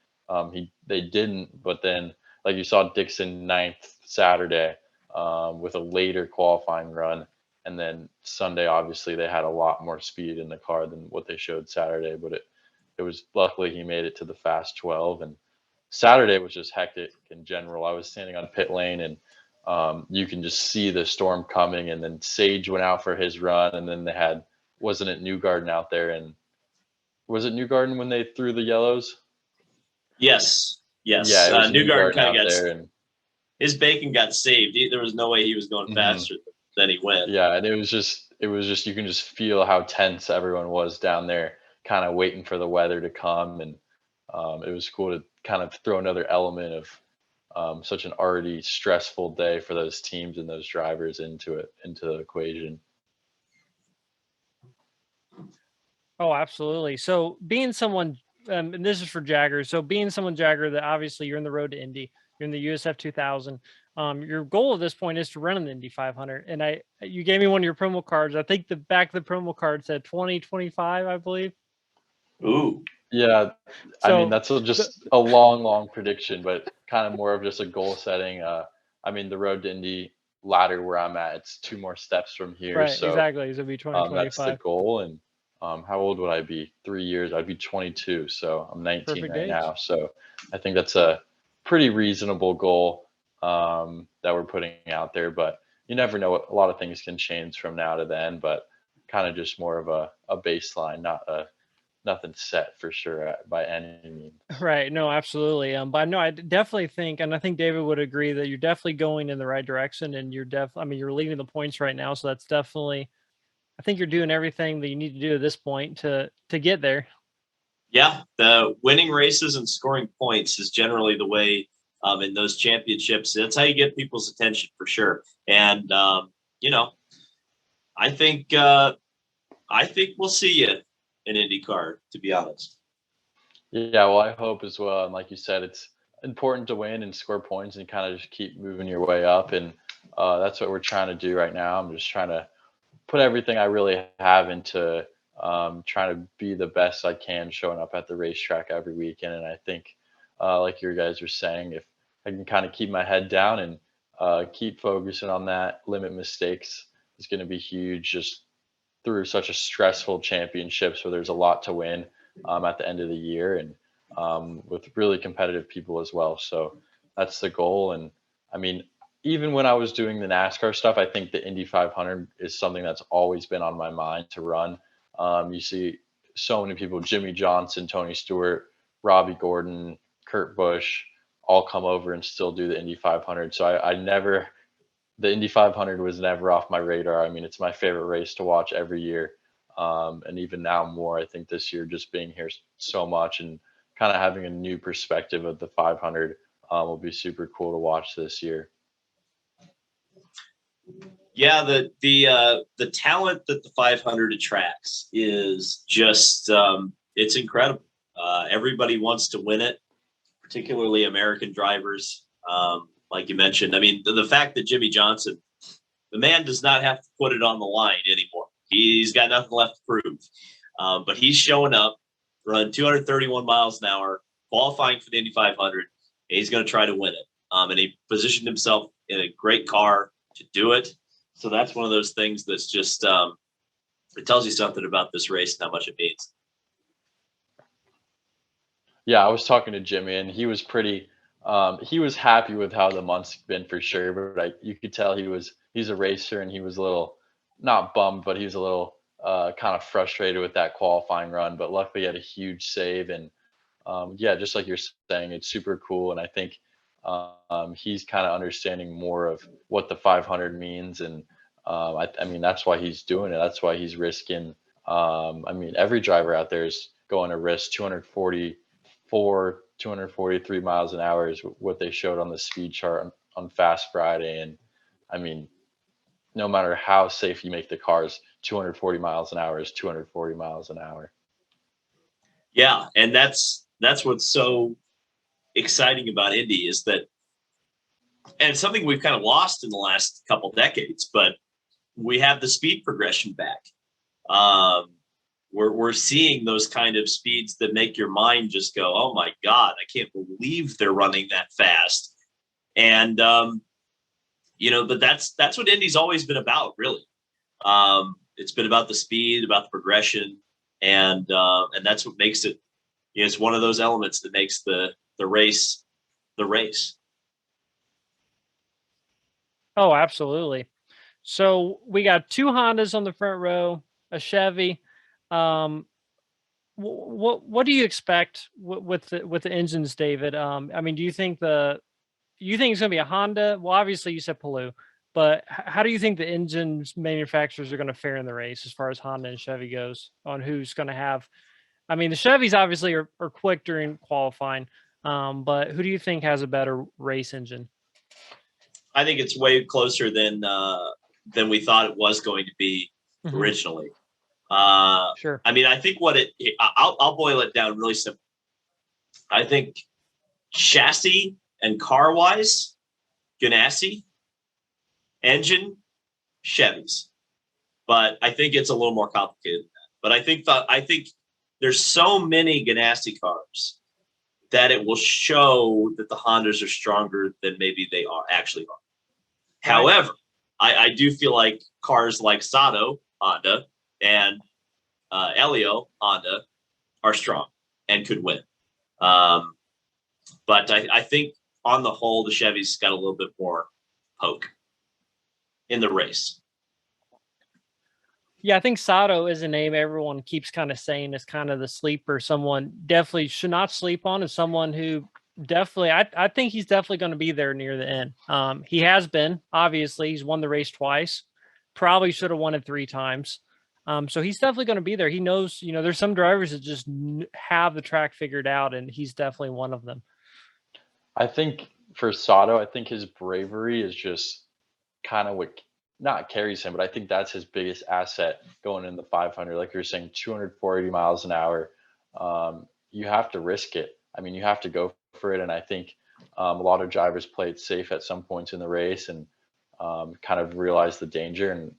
they didn't. But then, like you saw Dixon 9th Saturday with a later qualifying run. And then Sunday, obviously, they had a lot more speed in the car than what they showed Saturday. But it was luckily he made it to the fast 12. And Saturday was just hectic in general. I was standing on pit lane and you can just see the storm coming. And then Sage went out for his run. And then they had, wasn't it Newgarden out there? And was it Newgarden when they threw the yellows? Yes. Yeah, Newgarden kind of got there. And his bacon got saved. There was no way he was going faster than he went. Yeah, and it was just you can just feel how tense everyone was down there, kind of waiting for the weather to come. And it was cool to kind of throw another element such an already stressful day for those teams and those drivers into the equation. Oh, absolutely. So being someone, and this is for Jagger. So being someone Jagger, that obviously you're in the road to Indy, you're in the USF 2000. Your goal at this point is to run in the Indy 500. And you gave me one of your promo cards. I think the back of the promo card said 2025, I believe. Ooh. Yeah, I mean, So that's just a long prediction, but kind of more of just a goal setting. I mean, the road to Indy ladder where I'm at, it's 2 more steps from here. right, So exactly. It's gonna be that's the 2025. goal. And how old would I be? 3 years, I'd be 22. So I'm 19 Perfect right age. now. So I think that's a pretty reasonable goal that we're putting out there. But you never know. A lot of things can change from now to then, but kind of just more of a baseline, nothing set for sure by any means. Right. No, absolutely. But no, I definitely think, and I think David would agree that you're definitely going in the right direction, and I mean, you're leading the points right now. So that's definitely, I think you're doing everything that you need to do at this point to get there. Yeah, the winning races and scoring points is generally the way in those championships. That's how you get people's attention for sure. And you know, I think we'll see you in IndyCar, to be honest. Yeah, well, I hope as well. And like you said, it's important to win and score points and kind of just keep moving your way up. And that's what we're trying to do right now. I'm just trying to put everything I really have into trying to be the best I can, showing up at the racetrack every weekend. And I think, like you guys were saying, if I can kind of keep my head down and keep focusing on that, limit mistakes, is going to be huge. Just through such a stressful championships where there's a lot to win at the end of the year, and with really competitive people as well. So that's the goal. And I mean, even when I was doing the NASCAR stuff, I think the Indy 500 is something that's always been on my mind to run. You see so many people, Jimmy Johnson, Tony Stewart, Robbie Gordon, Kurt Busch, all come over and still do the Indy 500. So the Indy 500 was never off my radar. I mean, it's my favorite race to watch every year. And even now more, I think this year, just being here so much and kind of having a new perspective of the 500 will be super cool to watch this year. Yeah, the talent that the 500 attracts is just it's incredible. Everybody wants to win it, particularly American drivers. Like you mentioned, I mean, the fact that Jimmy Johnson, the man does not have to put it on the line anymore. He's got nothing left to prove. But he's showing up, run 231 miles an hour, qualifying for the Indy 500, and he's going to try to win it. And he positioned himself in a great car to do it. So that's one of those things that's just, it tells you something about this race and how much it means. Yeah, I was talking to Jimmy, and he was he was happy with how the month's been for sure. But you could tell he's a racer, and he was a little, not bummed, but he was a little kind of frustrated with that qualifying run. But luckily, he had a huge save, and yeah, just like you're saying, it's super cool. And I think he's kind of understanding more of what the 500 means, and I mean, that's why he's doing it. That's why he's risking. I mean, every driver out there is going to risk 243 miles an hour is what they showed on the speed chart on Fast Friday. And I mean, no matter how safe you make the cars, 240 miles an hour is 240 miles an hour. Yeah, and that's what's so exciting about Indy is that, and it's something we've kind of lost in the last couple decades, but we have the speed progression back. We're seeing those kind of speeds that make your mind just go, oh my God, I can't believe they're running that fast. And, but that's what Indy's always been about, really. It's been about the speed, about the progression. And that's what makes it, it's one of those elements that makes the race the race. Oh, absolutely. So we got 2 Hondas on the front row, a Chevy. What do you expect with the engines, David? I mean, do you think it's going to be a Honda? Well, obviously you said Palou, but how do you think the engines manufacturers are going to fare in the race as far as Honda and Chevy goes on who's going to have? I mean, the Chevys obviously are quick during qualifying. But who do you think has a better race engine? I think it's way closer than we thought it was going to be originally. Sure. I mean, I think I'll boil it down really simple. I think chassis and car wise, Ganassi, engine, Chevys. But I think it's a little more complicated than that. But I think there's so many Ganassi cars that it will show that the Hondas are stronger than maybe they actually are. Right. However, I do feel like cars like Sato Honda and Elio Honda are strong and could win. But I think on the whole, the Chevys got a little bit more poke in the race. Yeah, I think Sato is a name everyone keeps kind of saying is kind of the sleeper. Someone definitely should not sleep on, is someone who definitely, I think he's definitely going to be there near the end. He has been, obviously, he's won the race twice, probably should have won it 3 times. So he's definitely going to be there. He knows, there's some drivers that just have the track figured out, and he's definitely one of them. I think for Sato, I think his bravery is just kind of what not carries him, but I think that's his biggest asset going in the 500. Like you're saying, 240 miles an hour. You have to risk it. I mean, you have to go for it. And I think a lot of drivers play it safe at some points in the race and kind of realize the danger. And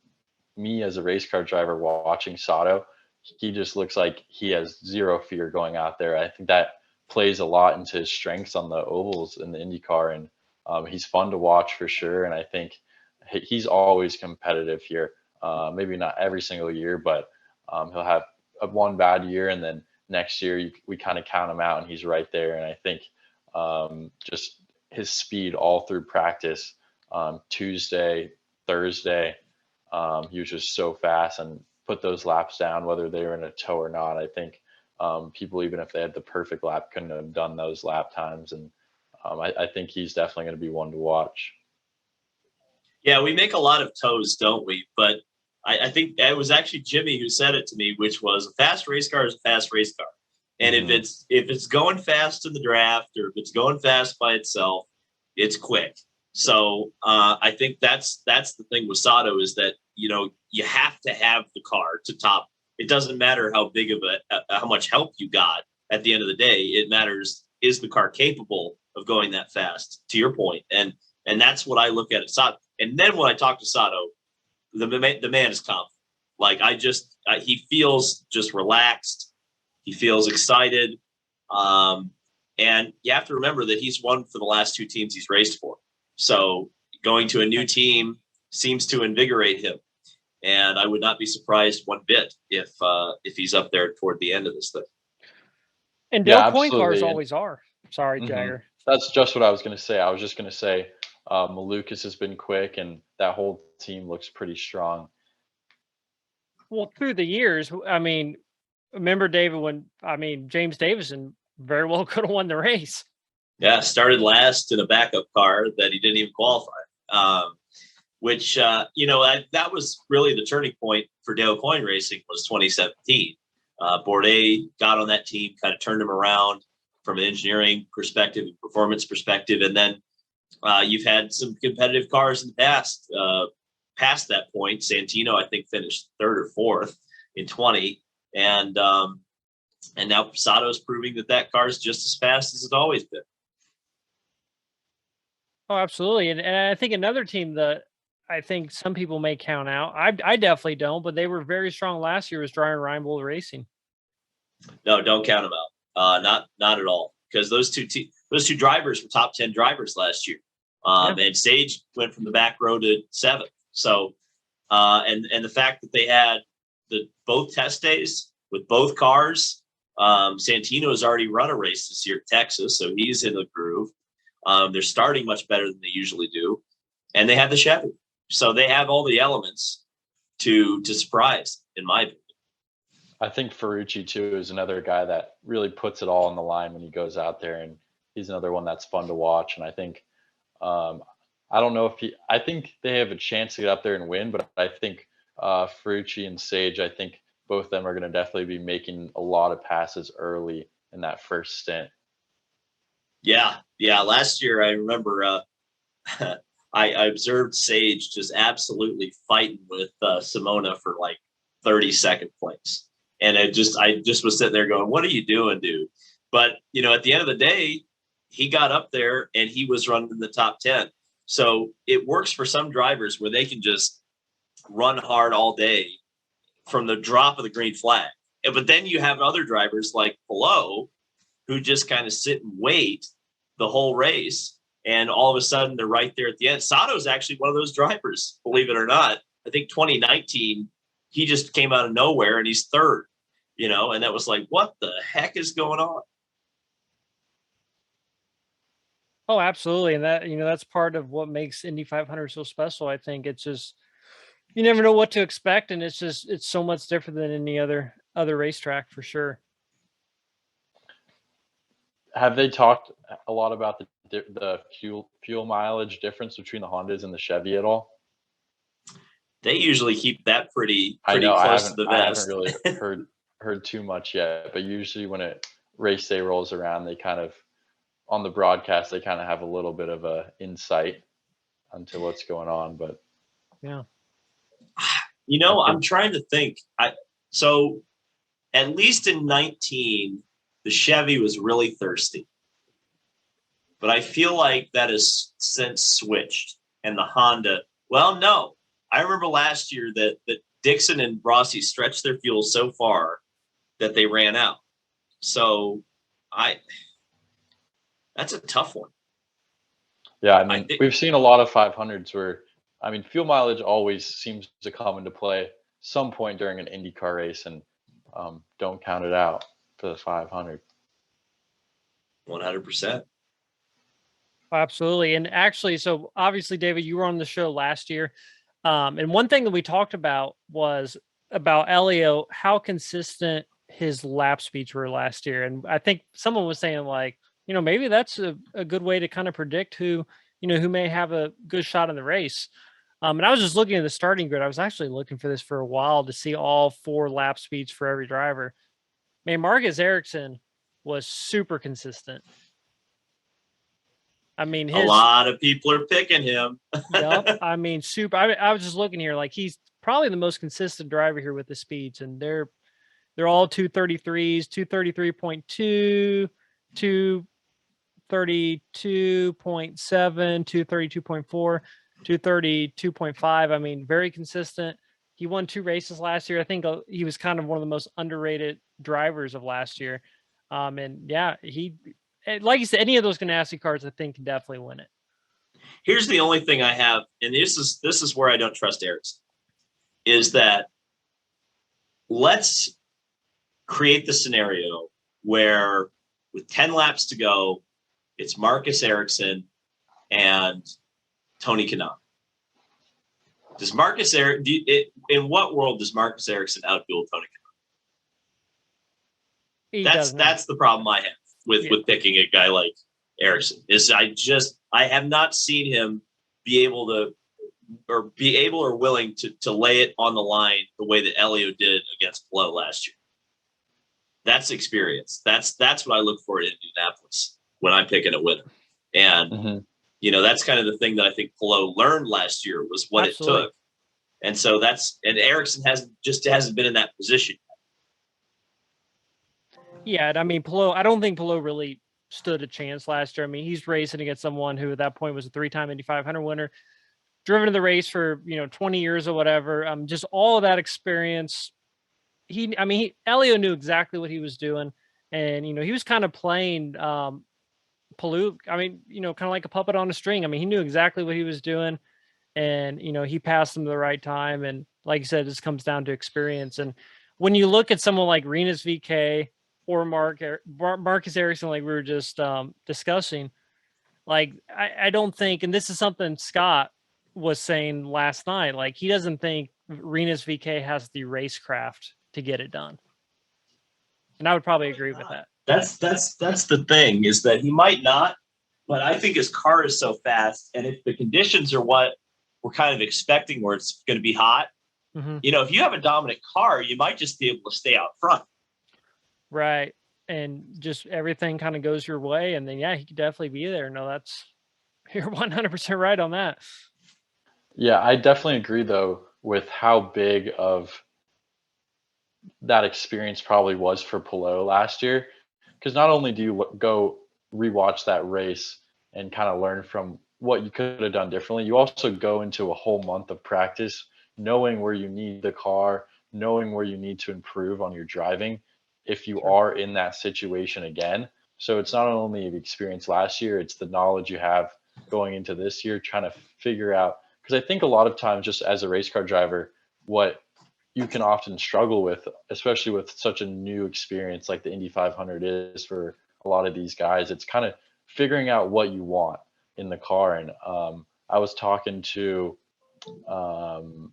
me as a race car driver watching Sato, he just looks like he has zero fear going out there. I think that plays a lot into his strengths on the ovals in the IndyCar. And he's fun to watch for sure. And I think he's always competitive here. Maybe not every single year, but he'll have one bad year, and then next year we kind of count him out, and he's right there. And I think just his speed all through practice, Tuesday, Thursday, he was just so fast and put those laps down, whether they were in a tow or not. I think people, even if they had the perfect lap, couldn't have done those lap times. And I think he's definitely going to be one to watch. Yeah, we make a lot of toes, don't we? But I think it was actually Jimmy who said it to me, which was a fast race car is a fast race car. And if it's going fast in the draft, or if it's going fast by itself, it's quick. So I think that's the thing with Sato, is that, you have to have the car to top. It doesn't matter how big of how much help you got at the end of the day. It matters, is the car capable of going that fast, to your point. And that's what I look at Sato. And then when I talk to Sato, the man is confident. Like he feels just relaxed. He feels excited. And you have to remember that he's won for the last 2 teams he's raced for. So going to a new team seems to invigorate him. And I would not be surprised one bit if he's up there toward the end of this thing. And Dale Coyne cars always are. Sorry, Jagger. That's just what I was going to say. I was just going to say, Malukas has been quick, and that whole team looks pretty strong. Well, through the years, I mean, remember David James Davison very well could have won the race. Yeah, started last in a backup car that he didn't even qualify. Which that was really the turning point for Dale Coyne Racing, was 2017. Bourdais got on that team, kind of turned him around from an engineering perspective and performance perspective, and then you've had some competitive cars in the past. Past that point, Santino, I think, finished 3rd or 4th in 20, and now Sato's proving that car is just as fast as it's always been. Oh, absolutely, and I think another team that I think some people may count out, I definitely don't, but they were very strong last year, was Reinbold Racing. No, don't count them out. Not at all, because those two drivers were top 10 drivers last year. And Sage went from the back row to 7th. So, and the fact that they had both test days with both cars, Santino has already run a race this year at Texas, so he's in the groove. They're starting much better than they usually do, and they have the Chevy, so they have all the elements to surprise, in my opinion. I think Ferrucci too is another guy that really puts it all on the line when he goes out there, and he's another one that's fun to watch. And I think, I don't know if I think they have a chance to get up there and win, but I think Ferrucci and Sage, I think both of them are going to definitely be making a lot of passes early in that first stint. Yeah. Last year, I remember I observed Sage just absolutely fighting with Simona for like 32nd place. And I just was sitting there going, what are you doing, dude? But, at the end of the day, he got up there and he was running in the top 10. So it works for some drivers where they can just run hard all day from the drop of the green flag. But then you have other drivers like Below who just kind of sit and wait the whole race. And all of a sudden they're right there at the end. Sato's actually one of those drivers, believe it or not. I think 2019, he just came out of nowhere and he's third, and that was like, what the heck is going on? Oh, absolutely. And that, that's part of what makes Indy 500 so special. I think it's just, you never know what to expect. And it's so much different than any other racetrack for sure. Have they talked a lot about the fuel mileage difference between the Hondas and the Chevy at all? They usually keep that pretty I know, close to the vest. I haven't really heard too much yet, but usually when race day rolls around, they kind of, on the broadcast, they kind of have a little bit of a insight into what's going on. But yeah, I'm trying to think. So at least in 19, the Chevy was really thirsty, but I feel like that has since switched, and the Honda. Well, no, I remember last year that Dixon and Rossi stretched their fuel so far that they ran out. So that's a tough one. Yeah, I mean, we've seen a lot of 500s where, I mean, fuel mileage always seems to come into play some point during an IndyCar race, and don't count it out for the 500. 100%. Absolutely. And actually, so obviously, David, you were on the show last year. And one thing that we talked about was about Elio, how consistent his lap speeds were last year. And I think someone was saying like, maybe that's a good way to kind of predict who may have a good shot in the race. And I was just looking at the starting grid. I was actually looking for this for a while to see all 4 lap speeds for every driver. Man, Marcus Erickson was super consistent. I mean, a lot of people are picking him. Yep. I mean, super. I was just looking here, like he's probably the most consistent driver here with the speeds, and they're all 233s, 233.2, 232.7, 232.4, 232.5. I mean, very consistent. He won 2 races last year. I think he was kind of one of the most underrated drivers of last year. And yeah, like you said, any of those Ganassi cars, I think, can definitely win it. Here's the only thing I have, and this is where I don't trust Erickson, is that let's create the scenario where with 10 laps to go, it's Marcus Erickson and Tony Kanaan. Does Marcus in what world does Marcus Erickson outfuel Tony Kanaan? That's the problem I have with picking a guy like Erickson. Is I have not seen him be able or willing to lay it on the line the way that Elio did against Flo last year. That's experience. That's what I look for in Indianapolis when I'm picking a winner. And that's kind of the thing that I think Flo learned last year was what Absolutely. It took. And so and Erickson hasn't been in that position. Yeah, I mean, I don't think Pelot really stood a chance last year. I mean, he's racing against someone who at that point was a 3-time Indy 500 winner, driven to the race for 20 years or whatever. Just all of that experience. Elio knew exactly what he was doing, and he was kind of playing Pelot. I mean, kind of like a puppet on a string. I mean, he knew exactly what he was doing, and he passed him the right time. And like you said, this comes down to experience. And when you look at someone like Rinus VeeKay or Marcus Erickson, like we were just discussing, like I don't think, and this is something Scott was saying last night, like he doesn't think Rinus VeeKay has the racecraft to get it done. And I would probably agree with that. That's the thing, is that he might not, but I think his car is so fast, and if the conditions are what we're kind of expecting, where it's going to be hot, if you have a dominant car, you might just be able to stay out front. Right. and just everything kind of goes your way, and then he could definitely be there. No, you're 100% right on that. Yeah, I definitely agree though with how big of that experience probably was for Palou last year. Because not only do you go rewatch that race and kind of learn from what you could have done differently, you also go into a whole month of practice knowing where you need the car, knowing where you need to improve on your driving if you are in that situation again. So it's not only the experience last year, it's the knowledge you have going into this year, trying to figure out. Because I think a lot of times, just as a race car driver, what you can often struggle with, especially with such a new experience like the Indy 500 is for a lot of these guys. It's kind of figuring out what you want in the car. And I was talking to one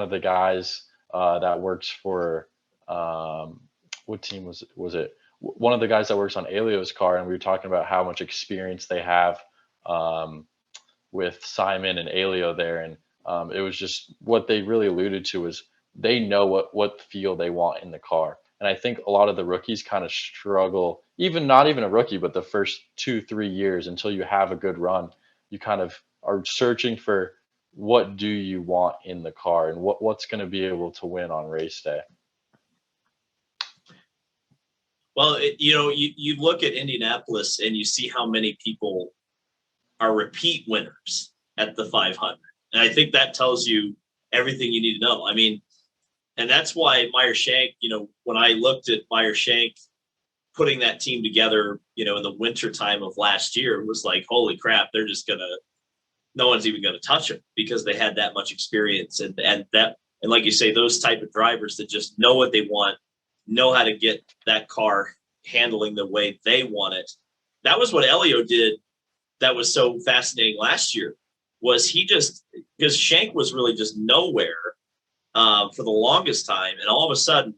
of the guys that works for what team was it? One of the guys that works on Elio's car, and we were talking about how much experience they have with Simon and Elio there, and it was just what they really alluded to was they know what feel they want in the car. And I think a lot of the rookies kind of struggle, even not even a rookie, but the first 2-3 years until you have a good run, you kind of are searching for what do you want in the car and what's going to be able to win on race day. Well, you look at Indianapolis and you see how many people are repeat winners at the 500. And I think that tells you everything you need to know. I mean, and that's why Meyer Shank, when I looked at Meyer Shank putting that team together, in the winter time of last year, it was like, holy crap, they're just no one's even going to touch them because they had that much experience. And like you say, those type of drivers that just know what they want, know how to get that car handling the way they want it. That was what Elio did. That was so fascinating last year. Was because Shank was really just nowhere for the longest time, and all of a sudden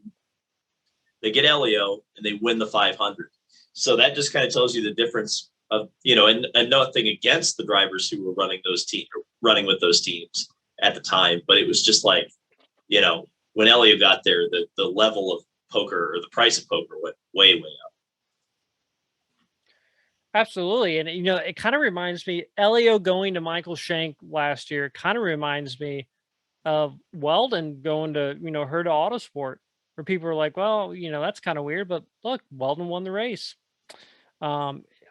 they get Elio and they win the 500. So that just kind of tells you the difference of and nothing against the drivers who were running those teams or running with those teams at the time, but it was just like when Elio got there, the level of poker or the price of poker went way up. Absolutely. And, it kind of reminds me, Elio going to Michael Shank last year kind of reminds me of Weldon going to, Herta Autosport, where people are like, well, that's kind of weird, but look, Weldon won the race.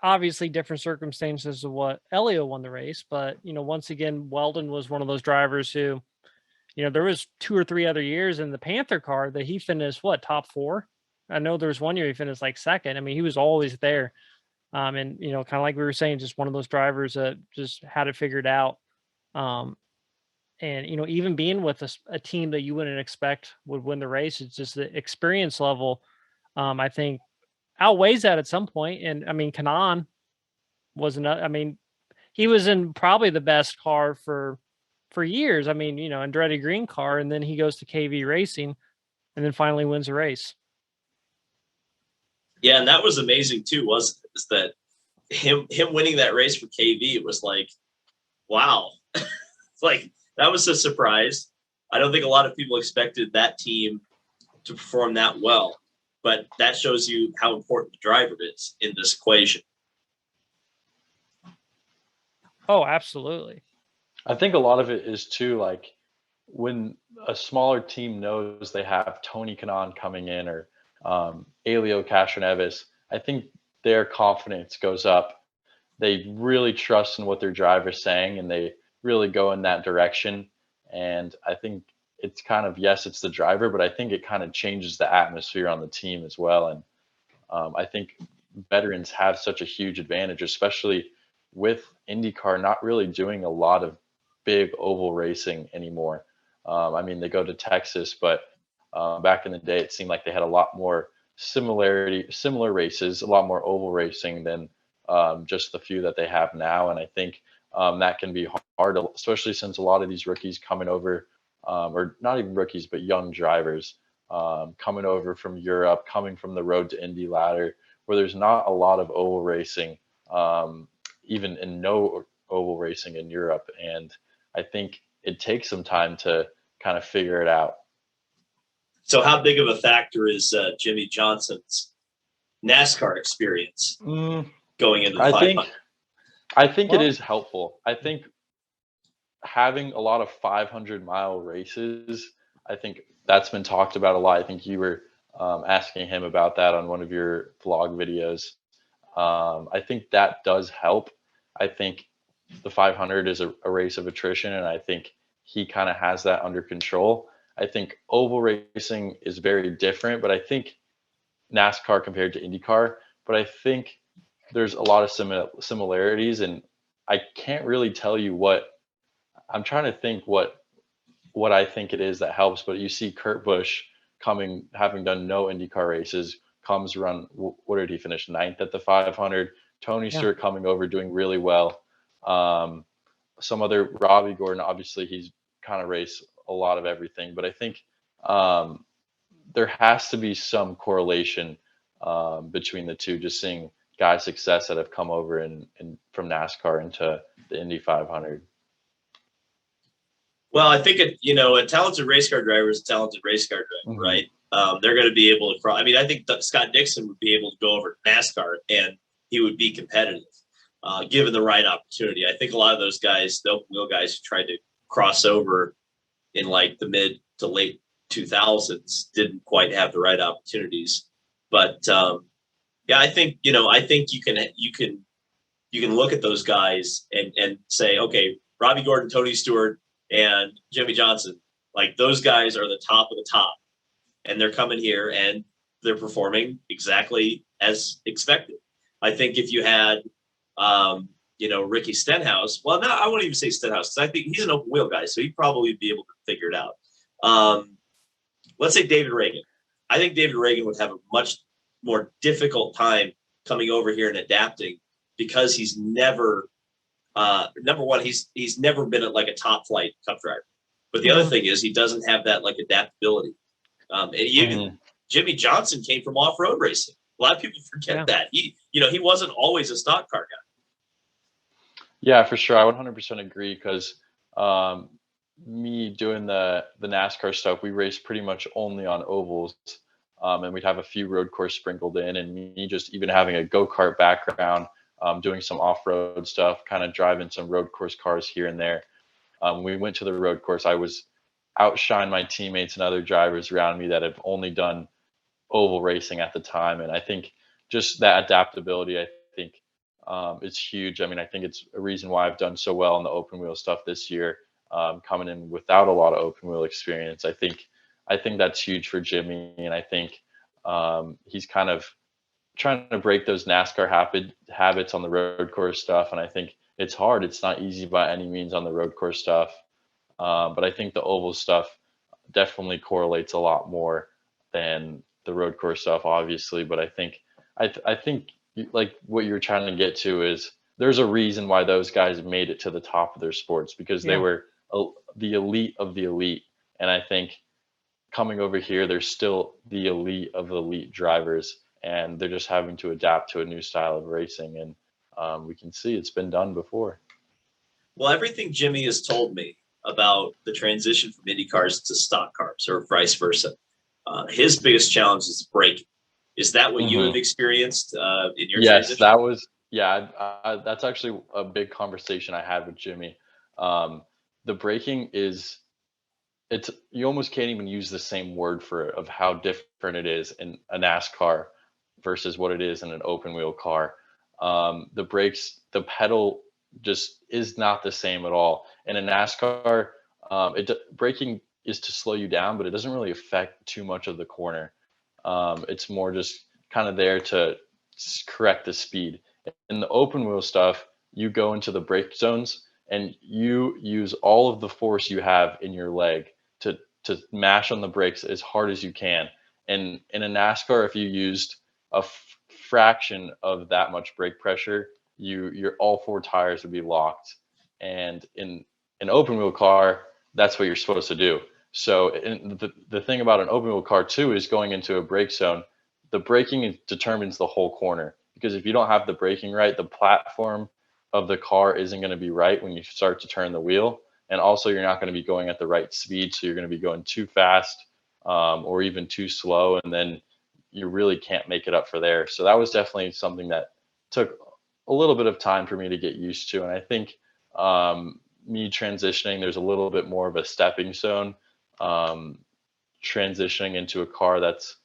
Obviously different circumstances of what Elio won the race, but, once again, Weldon was one of those drivers who, there was 2 or 3 other years in the Panther car that he finished, top 4? I know there was one year he finished like second. I mean, he was always there. And, kind of like we were saying, just one of those drivers that just had it figured out. And, even being with a team that you wouldn't expect would win the race, it's just the experience level, I think, outweighs that at some point. And, I mean, Kanaan he was in probably the best car for years. I mean, Andretti Green car, and then he goes to KV Racing and then finally wins a race. Yeah, and that was amazing too, wasn't it? Is that him winning that race for KV? It was like, wow, it's like that was a surprise. I don't think a lot of people expected that team to perform that well, but that shows you how important the driver is in this equation. Oh, absolutely. I think a lot of it is too, like when a smaller team knows they have Tony Kanaan coming in or Elio Castroneves, I think their confidence goes up. They really trust in what their driver's saying and they really go in that direction. And I think it's kind of, yes, it's the driver, but I think it kind of changes the atmosphere on the team as well. And I think veterans have such a huge advantage, especially with IndyCar not really doing a lot of big oval racing anymore. I mean, they go to Texas, but back in the day, it seemed like they had a lot more similar races, a lot more oval racing than just the few that they have now. And I think that can be hard, especially since a lot of these rookies coming over, or not even rookies, but young drivers coming over from Europe, coming from the Road to Indy ladder, where there's not a lot of oval racing, even in no oval racing in Europe. And I think it takes some time to kind of figure it out. So how big of a factor is Jimmy Johnson's NASCAR experience going into the I 500? think it is helpful. I think having a lot of 500-mile races, I think that's been talked about a lot. I think you were asking him about that on one of your vlog videos. I think that does help. I think the 500 is a race of attrition, and I think he kind of has that under control. I think oval racing is very different, but I think NASCAR compared to IndyCar, but I think there's a lot of similarities, and I can't really tell you what I'm trying to think what I think it is that helps. But you see Kurt Busch having done no IndyCar races, comes run. What did he finish? 9th at the 500. Tony Stewart coming over, doing really well. Some other Robby Gordon, obviously he's kind of raced a lot of everything, but I think there has to be some correlation between the two. Just seeing guys' success that have come over from NASCAR into the Indy 500. Well, I think a talented race car driver is a talented race car driver, right? They're going to be able to cross. I mean, I think Scott Dixon would be able to go over to NASCAR and he would be competitive, given the right opportunity. I think a lot of those guys, the open wheel guys who tried to cross over in like the mid to late 2000s, didn't quite have the right opportunities. But yeah, I think you can look at those guys and say, okay, Robby Gordon, Tony Stewart, and Jimmy Johnson, like those guys are the top of the top, and they're coming here and they're performing exactly as expected. I think if you had, Ricky Stenhouse, well, no, I wouldn't even say Stenhouse, because I think he's an open wheel guy, so he'd probably be able to figure it out. Let's say David Reagan. I think David Reagan would have a much more difficult time coming over here and adapting, because he's never, number one, he's never been at like a top flight Cup driver. But the other thing is he doesn't have that like adaptability. And even Jimmy Johnson came from off-road racing. A lot of people forget that. He wasn't always a stock car guy. Yeah, for sure. I 100% agree, because me doing the NASCAR stuff, we race pretty much only on ovals, and we'd have a few road course sprinkled in, and me just even having a go-kart background, doing some off-road stuff, kind of driving some road course cars here and there. We went to the road course. I was outshine my teammates and other drivers around me that have only done oval racing at the time. And I think just that adaptability, I think it's huge. I mean, I think it's a reason why I've done so well in the open wheel stuff this year, coming in without a lot of open wheel experience. I think that's huge for Jimmy. And I think he's kind of trying to break those NASCAR habits on the road course stuff. And I think it's hard. It's not easy by any means on the road course stuff. But I think the oval stuff definitely correlates a lot more than the road course stuff, obviously. But I think like what you're trying to get to is there's a reason why those guys made it to the top of their sports, because they were the elite of the elite. And I think coming over here, they're still the elite of elite drivers, and they're just having to adapt to a new style of racing. And we can see it's been done before. Well, everything Jimmy has told me about the transition from Indy cars to stock cars, or vice versa, his biggest challenge is braking. Is that what you have experienced in your transition? Yes, that was, that's actually a big conversation I had with Jimmy. The braking you almost can't even use the same word for it, of how different it is in a NASCAR versus what it is in an open wheel car. The brakes, the pedal just is not the same at all. In a NASCAR, braking is to slow you down, but it doesn't really affect too much of the corner. It's more just kind of there to correct the speed. In the open wheel stuff, you go into the brake zones and you use all of the force you have in your leg to mash on the brakes as hard as you can. And in a NASCAR, if you used a fraction of that much brake pressure, your all four tires would be locked. And in an open wheel car, that's what you're supposed to do. So the thing about an open wheel car too is going into a brake zone, the braking determines the whole corner, because if you don't have the braking right, the platform of the car isn't going to be right when you start to turn the wheel. And also you're not going to be going at the right speed. So you're going to be going too fast or even too slow. And then you really can't make it up for there. So that was definitely something that took a little bit of time for me to get used to. And I think me transitioning, there's a little bit more of a stepping stone, transitioning into a car that's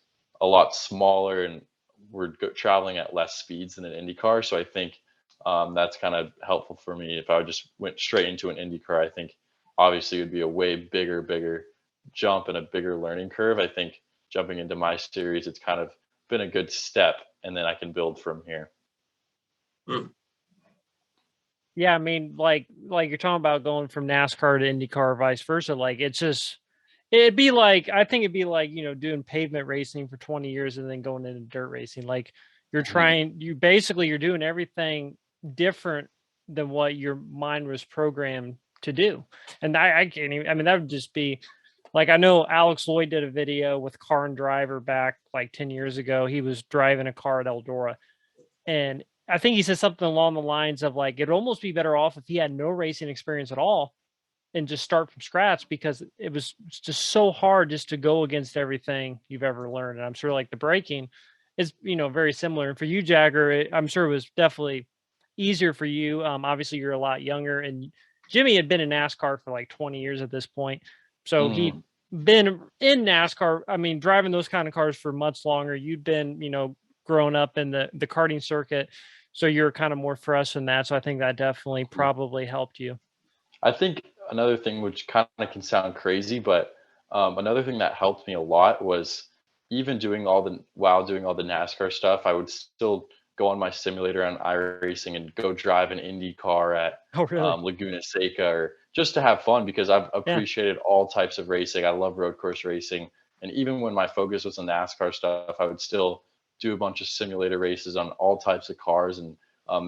a lot smaller, and we're traveling at less speeds than an Indy car. So I think that's kind of helpful for me. If I just went straight into an Indy car, I think obviously it would be a way bigger jump and a bigger learning curve. I think jumping into my series, it's kind of been a good step, and then I can build from here. Yeah, I mean, like you're talking about going from NASCAR to IndyCar, vice versa. Like, it's just, it'd be like, I think it'd be like, doing pavement racing for 20 years and then going into dirt racing. Like, you're you're doing everything different than what your mind was programmed to do. And I can't even, I mean, that would just be like, I know Alex Lloyd did a video with Car and Driver back like 10 years ago. He was driving a car at Eldora, and I think he said something along the lines of like, it'd almost be better off if he had no racing experience at all and just start from scratch, because it was just so hard just to go against everything you've ever learned. And I'm sure like the braking is, very similar. And for you, Jagger, I'm sure it was definitely easier for you. Obviously you're a lot younger, and Jimmy had been in NASCAR for like 20 years at this point. So he'd been in NASCAR. I mean, driving those kind of cars for much longer. You'd been, growing up in the karting circuit, so you're kind of more fresh in that. So I think that definitely probably helped you. I think another thing, which kind of can sound crazy, but another thing that helped me a lot was even while doing all the NASCAR stuff, I would still go on my simulator on iRacing and go drive an Indy car at Laguna Seca, or just to have fun, because I've appreciated all types of racing. I love road course racing. And even when my focus was on NASCAR stuff, I would still do a bunch of simulator races on all types of cars. And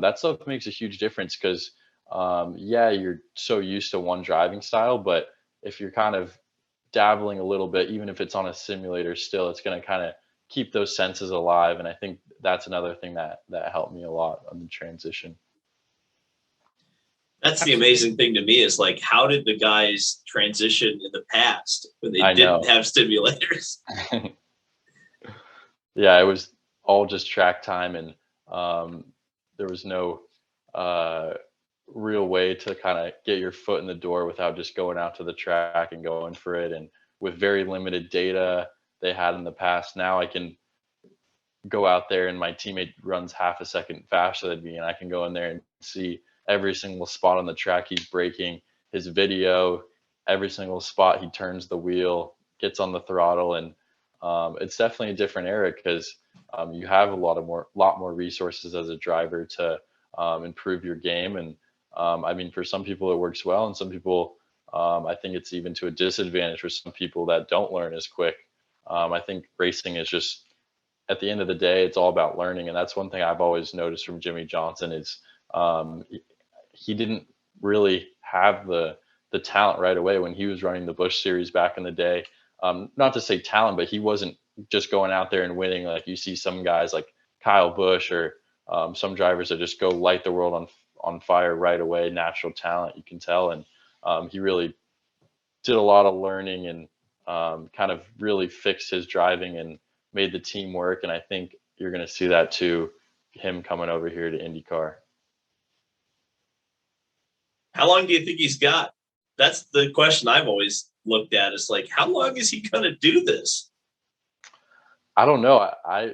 that stuff makes a huge difference, because you're so used to one driving style, but if you're kind of dabbling a little bit, even if it's on a simulator, still it's going to kind of keep those senses alive. And I think that's another thing that helped me a lot on the transition. That's the amazing thing to me, is like, how did the guys transition in the past when they didn't have simulators? Yeah, it was all just track time, and there was no real way to kind of get your foot in the door without just going out to the track and going for it. And with very limited data they had in the past, now I can go out there and my teammate runs half a second faster than me, and I can go in there and see every single spot on the track he's braking, his video, every single spot he turns the wheel, gets on the throttle. And it's definitely a different era, because you have a lot more resources as a driver to improve your game. And I mean, for some people it works well, and some people, I think it's even to a disadvantage for some people that don't learn as quick. I think racing is just, at the end of the day, it's all about learning. And that's one thing I've always noticed from Jimmy Johnson is he didn't really have the talent right away when he was running the Busch series back in the day. Not to say talent, but he wasn't just going out there and winning. Like you see some guys like Kyle Busch, or some drivers that just go light the world on fire right away, natural talent, you can tell. And he really did a lot of learning, and kind of really fixed his driving and made the team work. And I think you're going to see that too, him coming over here to IndyCar. How long do you think he's got? That's the question I've always looked at. It's like, how long is he going to do this? I don't know. I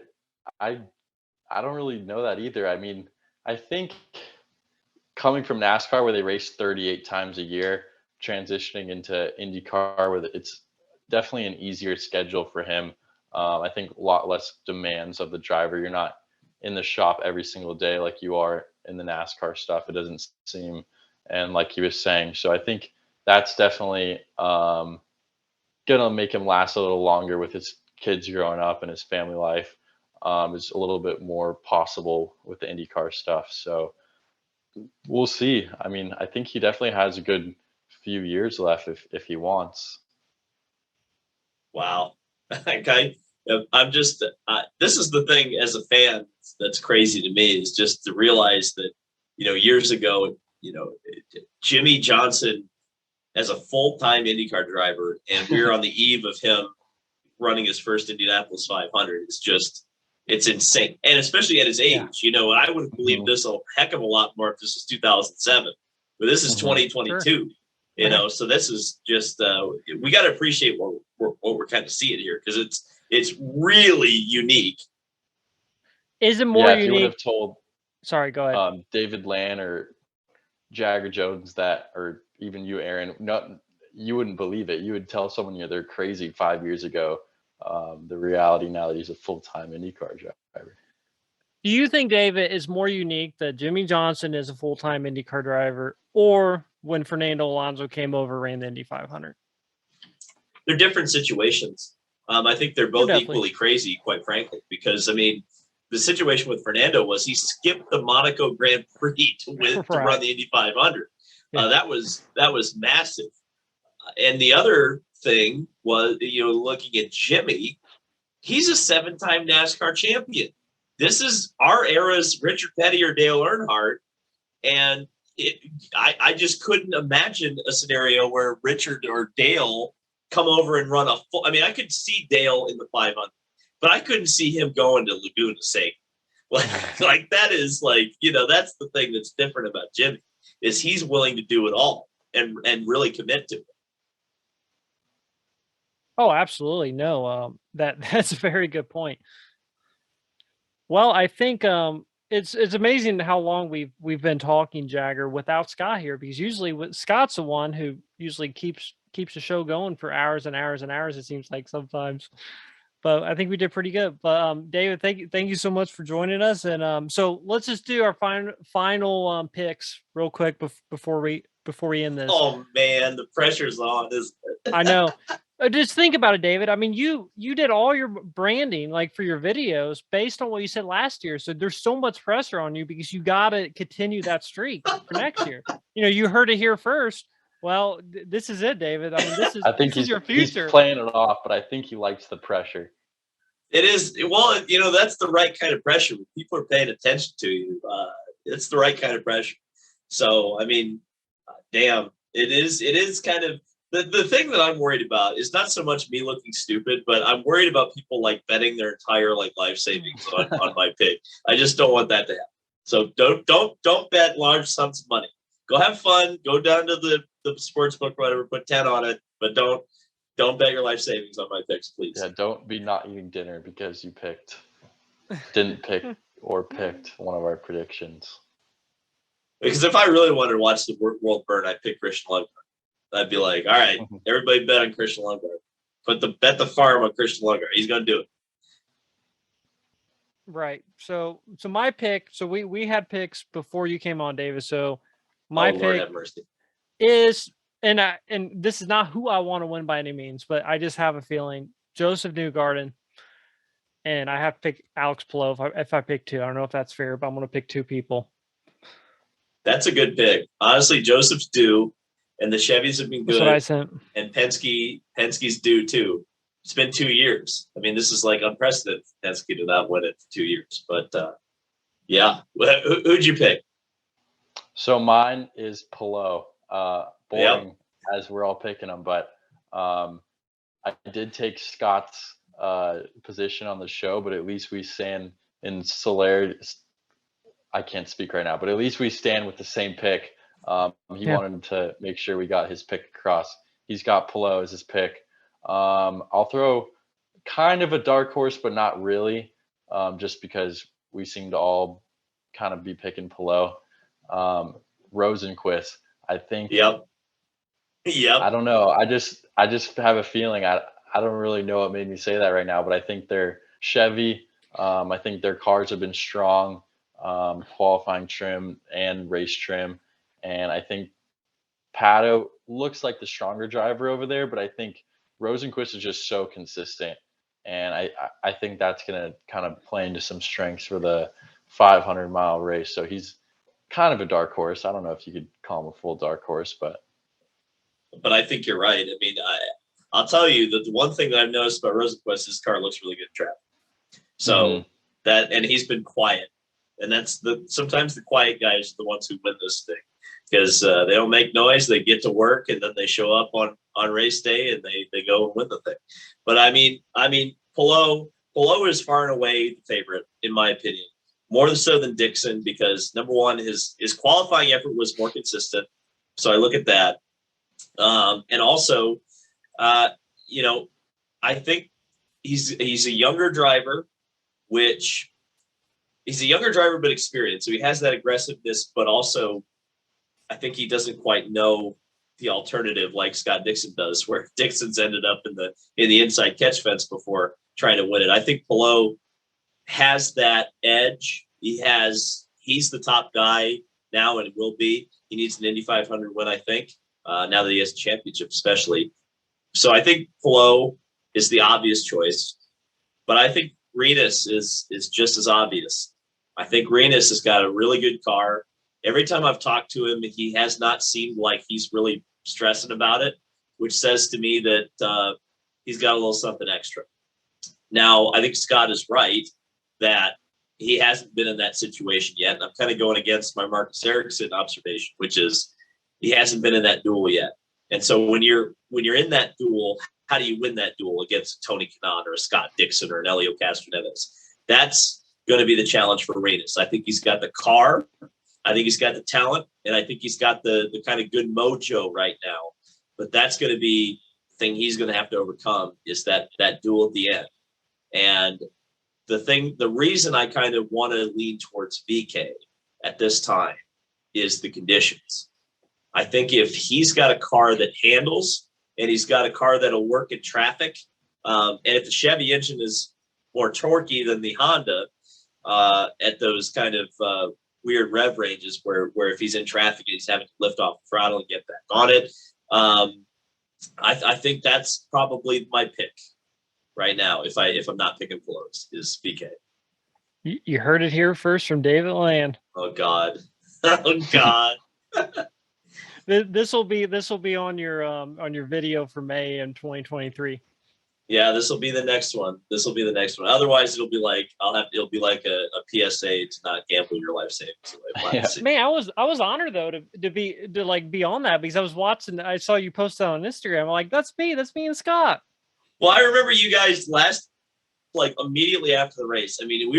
don't really know that either. I mean, I think coming from NASCAR, where they race 38 times a year, transitioning into IndyCar, where it's definitely an easier schedule for him. I think a lot less demands of the driver. You're not in the shop every single day like you are in the NASCAR stuff, it doesn't seem. And like he was saying, so I think that's definitely going to make him last a little longer with his kids growing up and his family life. Is a little bit more possible with the IndyCar stuff. So we'll see. I mean, I think he definitely has a good few years left if he wants. Wow. Okay. I'm just, this is the thing as a fan that's crazy to me, is just to realize that, years ago, Jimmy Johnson as a full-time IndyCar driver, and we're on the eve of him running his first Indianapolis 500 is just, it's insane. And especially at his age, you know, I would have believed this a heck of a lot more if this was 2007, but this is 2022, Sure. you know, so this is just, we got to appreciate what we're kind of seeing here, because it's really unique. Is it more If you would unique? have told Sorry, go ahead. David Land or Jagger Jones that, or even you, Aaron, you wouldn't believe it. You would tell someone, you know, they're crazy 5 years ago. The reality now that he's a full-time IndyCar driver. Do you think, David, is more unique that Jimmy Johnson is a full-time IndyCar driver, or when Fernando Alonso came over, ran the Indy 500? They're different situations. I think they're both equally crazy, quite frankly, because, I mean, the situation with Fernando was he skipped the Monaco Grand Prix to run the Indy 500. That was massive. And the other thing was, you know, looking at Jimmy, he's a 7-time NASCAR champion. This is our era's Richard Petty or Dale Earnhardt. And I just couldn't imagine a scenario where Richard or Dale come over and run a full. I mean, I could see Dale in the 500, but I couldn't see him going to Laguna Seca. Like that is like, you know, that's the thing that's different about Jimmy, is he's willing to do it all and really commit to it. Oh, absolutely. No, that's a very good point. Well, I think it's amazing how long we've been talking, Jagger, without Scott here, because usually Scott's the one who usually keeps the show going for hours and hours and hours, it seems like sometimes. But I think we did pretty good. But David, thank you so much for joining us. And so let's just do our final picks real quick before we end this. Oh man, the pressure's on, isn't it? I know. Just think about it, David. I mean, you did all your branding, like for your videos, based on what you said last year. So there's so much pressure on you because you got to continue that streak for next year. You know, you heard it here first. Well, this is it, David. I mean, this is your future. He's playing it off, but I think he likes the pressure. It is. Well, you know, that's the right kind of pressure. When people are paying attention to you, it's the right kind of pressure. So, I mean, damn, it is kind of, the thing that I'm worried about is not so much me looking stupid, but I'm worried about people like betting their entire like life savings on my pick. I just don't want that to happen. So don't bet large sums of money. Go have fun. Go down to the sports book, whatever. Put 10 on it, but don't bet your life savings on my picks, please. Yeah, don't be not eating dinner because you didn't pick one of our predictions. Because if I really wanted to watch the world burn, I'd pick Christian Lundgaard. I'd be like, all right, everybody bet on Christian Lundgaard. Bet the farm on Christian Lundgaard. He's going to do it. Right. So my pick. So we had picks before you came on, David. So my Lord pick have mercy. is, and this is not who I want to win by any means, but I just have a feeling Joseph Newgarden, and I have to pick Alex Palou if I pick two. I don't know if that's fair, but I'm going to pick two people. That's a good pick. Honestly, Joseph's due, and the Chevys have been good. That's what I sent. And Penske's due too. It's been 2 years. I mean, this is like unprecedented for Penske to not win it for 2 years. But yeah, who'd you pick? So mine is Palou. Boring as we're all picking them, but I did take Scott's position on the show, but at least we stand in solidarity. I can't speak right now, but at least we stand with the same pick. He wanted to make sure we got his pick across. He's got Palou as his pick. I'll throw kind of a dark horse, but not really, just because we seem to all kind of be picking Palou. Rosenquist, I think. Yep. I don't know. I just have a feeling. I don't really know what made me say that right now, but I think they're Chevy. I think their cars have been strong, qualifying trim and race trim. And I think Pato looks like the stronger driver over there, but I think Rosenquist is just so consistent. And I think that's going to kind of play into some strengths for the 500-mile race. So he's kind of a dark horse. I don't know if you could call him a full dark horse, but I think you're right. I mean, I'll tell you that the one thing that I've noticed about Rosenquist, his car looks really good in traffic. So and he's been quiet, and that's sometimes the quiet guys are the ones who win this thing. because they don't make noise. They get to work, and then they show up on race day, and they go and win the thing. But I mean, Palou is far and away the favorite, in my opinion, more so than Dixon, because number one, his qualifying effort was more consistent. So I look at that. And also, you know, I think he's a younger driver, which he's a younger driver, but experienced. So he has that aggressiveness, but also I think he doesn't quite know the alternative like Scott Dixon does, where Dixon's ended up in the inside catch fence before trying to win it. I think Palou has that edge. He's the top guy now and will be. He needs an Indy 500 win, I think, now that he has a championship, especially. So I think Palou is the obvious choice, but I think Rinus is just as obvious. I think Rinus has got a really good car. Every time I've talked to him, he has not seemed like he's really stressing about it, which says to me that he's got a little something extra. Now, I think Scott is right that he hasn't been in that situation yet. And I'm kind of going against my Marcus Erickson observation, which is he hasn't been in that duel yet. And so when you're in that duel, how do you win that duel against a Tony Kanaan or a Scott Dixon or an Elio Castroneves? That's going to be the challenge for Rinus. I think he's got the car. I think he's got the talent, and I think he's got the kind of good mojo right now. But that's going to be the thing he's going to have to overcome, is that duel at the end. And the reason I kind of want to lean towards VK at this time is the conditions. I think if he's got a car that handles, and he's got a car that'll work in traffic, and if the Chevy engine is more torquey than the Honda at those kind of weird rev ranges where if he's in traffic and he's having to lift off the throttle and get back on it, I think that's probably my pick right now. If I'm not picking Palou, is VK. You heard it here first from David Land. Oh God, oh God. This will be on your video for May in 2023. Yeah, this will be the next one. Otherwise, it'll be like a PSA to not gamble your life savings. Yeah. Man, I was honored though to be on that, because I was watching. I saw you post that on Instagram. I'm like, that's me and Scott. Well, I remember you guys immediately after the race. I mean,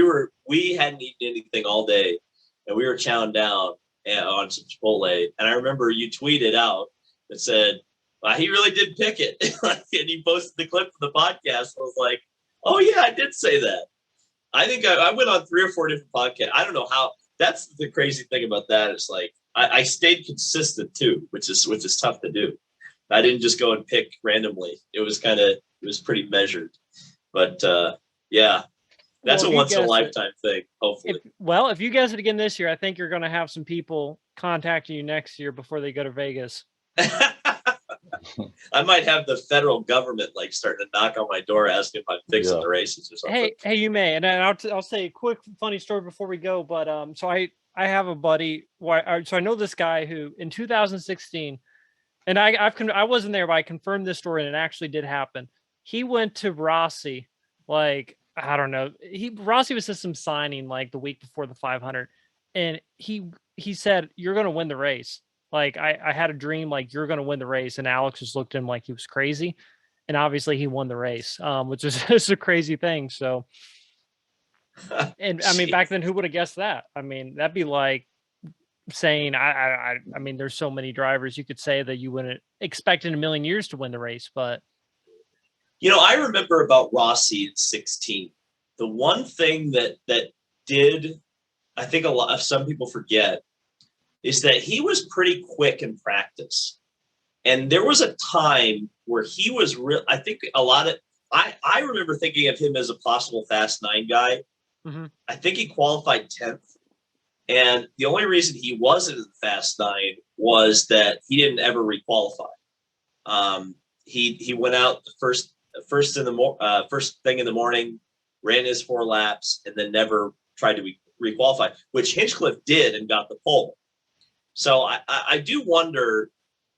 we hadn't eaten anything all day, and we were chowing down on some Chipotle. And I remember you tweeted out that said, well, he really did pick it. And you posted the clip from the podcast. I was like, oh yeah, I did say that. I think I went on 3 or 4 different podcasts. I don't know how. That's the crazy thing about that. It's like I stayed consistent too, which is tough to do. I didn't just go and pick randomly. It was pretty measured. But yeah, that's a once in a lifetime thing. Hopefully. If you guess it again this year, I think you're going to have some people contacting you next year before they go to Vegas. I might have the federal government starting to knock on my door asking if I'm fixing the races or something. Hey, you may, and I'll say a quick funny story before we go. But so I have a buddy. So I know this guy who in 2016, and I wasn't there, but I confirmed this story, and it actually did happen. He went to Rossi, I don't know. Rossi was at some signing the week before the 500, and he said, "You're going to win the race." I had a dream, you're going to win the race. And Alex just looked at him like he was crazy. And obviously he won the race, which is just a crazy thing. So, and I mean, back then, who would have guessed that? I mean, that'd be like saying, I mean, there's so many drivers you could say that you wouldn't expect in a million years to win the race, but. I remember about Rossi at 16. The one thing that did, I think some people forget, is that he was pretty quick in practice. And there was a time where he was I think I remember thinking of him as a possible Fast 9 guy. Mm-hmm. I think he qualified 10th. And the only reason he wasn't in the Fast 9 was that he didn't ever requalify. He went out the first thing in the morning, ran his 4 laps, and then never tried to requalify, which Hinchcliffe did and got the pole. So I do wonder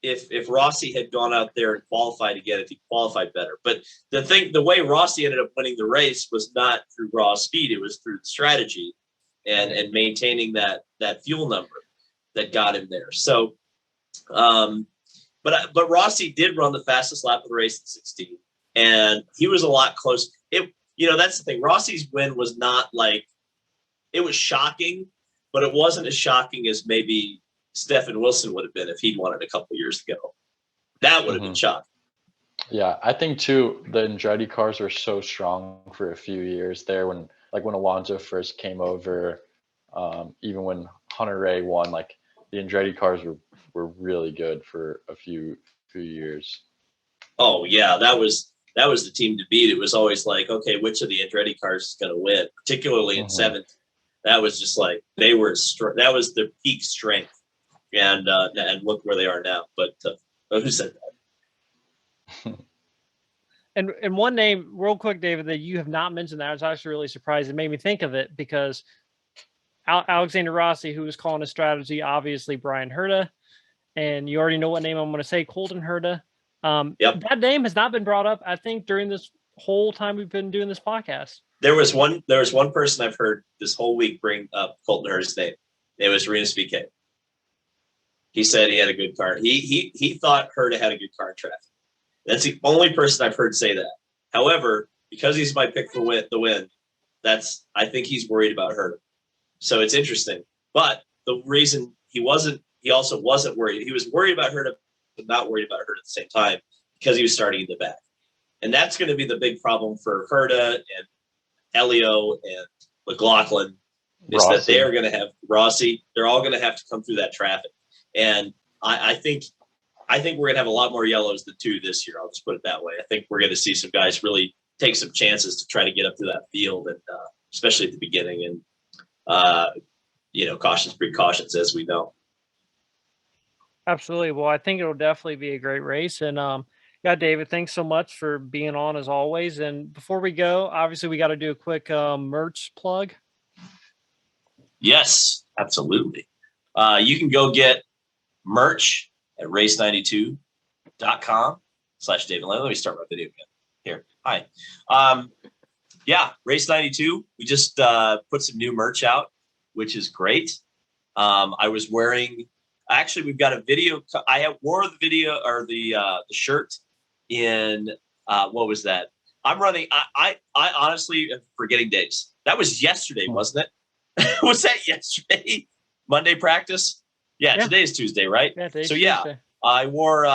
if Rossi had gone out there and qualified again, if he qualified better. But the way Rossi ended up winning the race was not through raw speed; it was through the strategy and maintaining that fuel number that got him there. So But Rossi did run the fastest lap of the race in 16, and he was a lot close. That's the thing. Rossi's win was not like, it was shocking, but it wasn't as shocking as maybe Stephen Wilson would have been if he'd won it a couple years ago. That would have been shocking. Yeah, I think too, the Andretti cars were so strong for a few years there when Alonso first came over, even when Hunter Ray won, like the Andretti cars were really good for a few years. Oh yeah, that was the team to beat. It was always like, okay, which of the Andretti cars is going to win, particularly in 7th. That was just like, that was their peak strength. And look where they are now. But who said that? And one name, real quick, David, that you have not mentioned that I was actually really surprised. It made me think of it because Alexander Rossi, who was calling a strategy, obviously Brian Herta, and you already know what name I'm going to say, Colton Herta. That name has not been brought up, I think, during this whole time we've been doing this podcast. There was one person I've heard this whole week bring up Colton Herta's name. It was Rinus VeeKay. He said he had a good car. He thought Herta had a good car in traffic. That's the only person I've heard say that. However, because he's my pick for the win, I think he's worried about Herta. So it's interesting. But the reason he also wasn't worried. He was worried about Herta, but not worried about Herta at the same time because he was starting in the back. And that's going to be the big problem for Herta and Elio and McLaughlin is Rossi. That they are going to have Rossi. They're all going to have to come through that traffic. And I think we're going to have a lot more yellows than 2 this year. I'll just put it that way. I think we're going to see some guys really take some chances to try to get up to that field, and especially at the beginning. And cautions breed cautions, as we know. Absolutely. Well, I think it'll definitely be a great race. And David, thanks so much for being on as always. And before we go, obviously we got to do a quick merch plug. Yes, absolutely. You can go get merch at race92.com/David. Let me start my video again. Here. Hi. Race 92. We just put some new merch out, which is great. I was wearing, actually, we've got a video. I wore the video or the shirt in, what was that? I'm running. I honestly am forgetting days. That was yesterday, wasn't it? Was that yesterday? Monday practice? Yeah, today is Tuesday, right? Yeah, Tuesday. I wore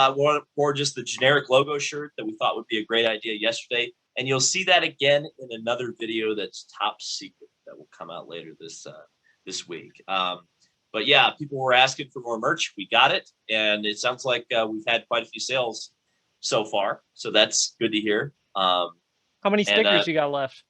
just the generic logo shirt that we thought would be a great idea yesterday. And you'll see that again in another video that's top secret that will come out later this week. But yeah, people were asking for more merch. We got it. And it sounds like we've had quite a few sales so far. So that's good to hear. How many stickers you got left?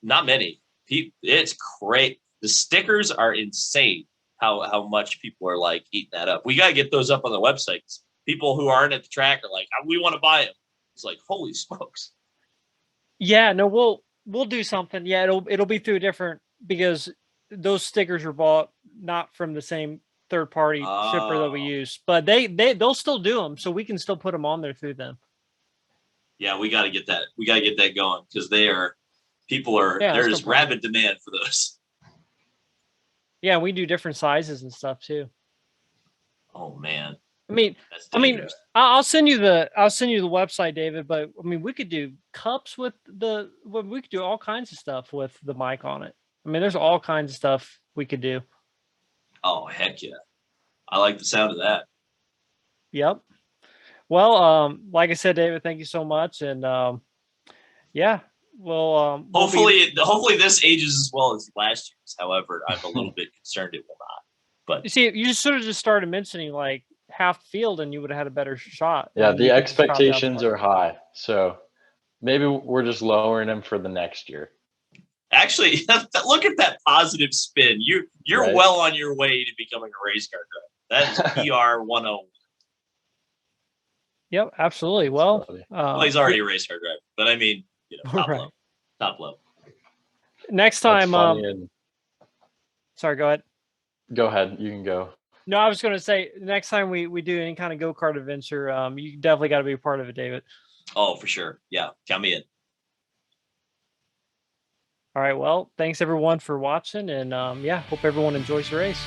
Not many. It's great. The stickers are insane. How much people are like eating that up. We got to get those up on the website. People who aren't at the track are like, we want to buy them. It's like, holy smokes. Yeah, no, we'll do something. Yeah, it'll be through a different, because those stickers are bought not from the same third party shipper that we use, but they'll still do them, so we can still put them on there through them. Yeah, we got to get that. We got to get that going because there's rabid demand for those. Yeah, we do different sizes and stuff too. Oh man. I'll send you the website, David, but we could do cups we could do all kinds of stuff with the mic on it. There's all kinds of stuff we could do. Oh, heck yeah. I like the sound of that. Yep. Well, like I said, David, thank you so much. And hopefully this ages as well as last year's. However, I'm a little bit concerned it will not. But you see, you sort of just started mentioning like half the field and you would have had a better shot. Yeah, the expectations are high. So maybe we're just lowering them for the next year. Actually, look at that positive spin. You're right. Well on your way to becoming a race car driver. That is PR 101. Yep, absolutely. Well, he's already a race car driver, but top low. Next time, sorry, go ahead. Go ahead. You can go. No, I was going to say next time we do any kind of go-kart adventure, you definitely got to be a part of it, David. Oh, for sure. Yeah, count me in. All right. Well, thanks everyone for watching, and hope everyone enjoys the race.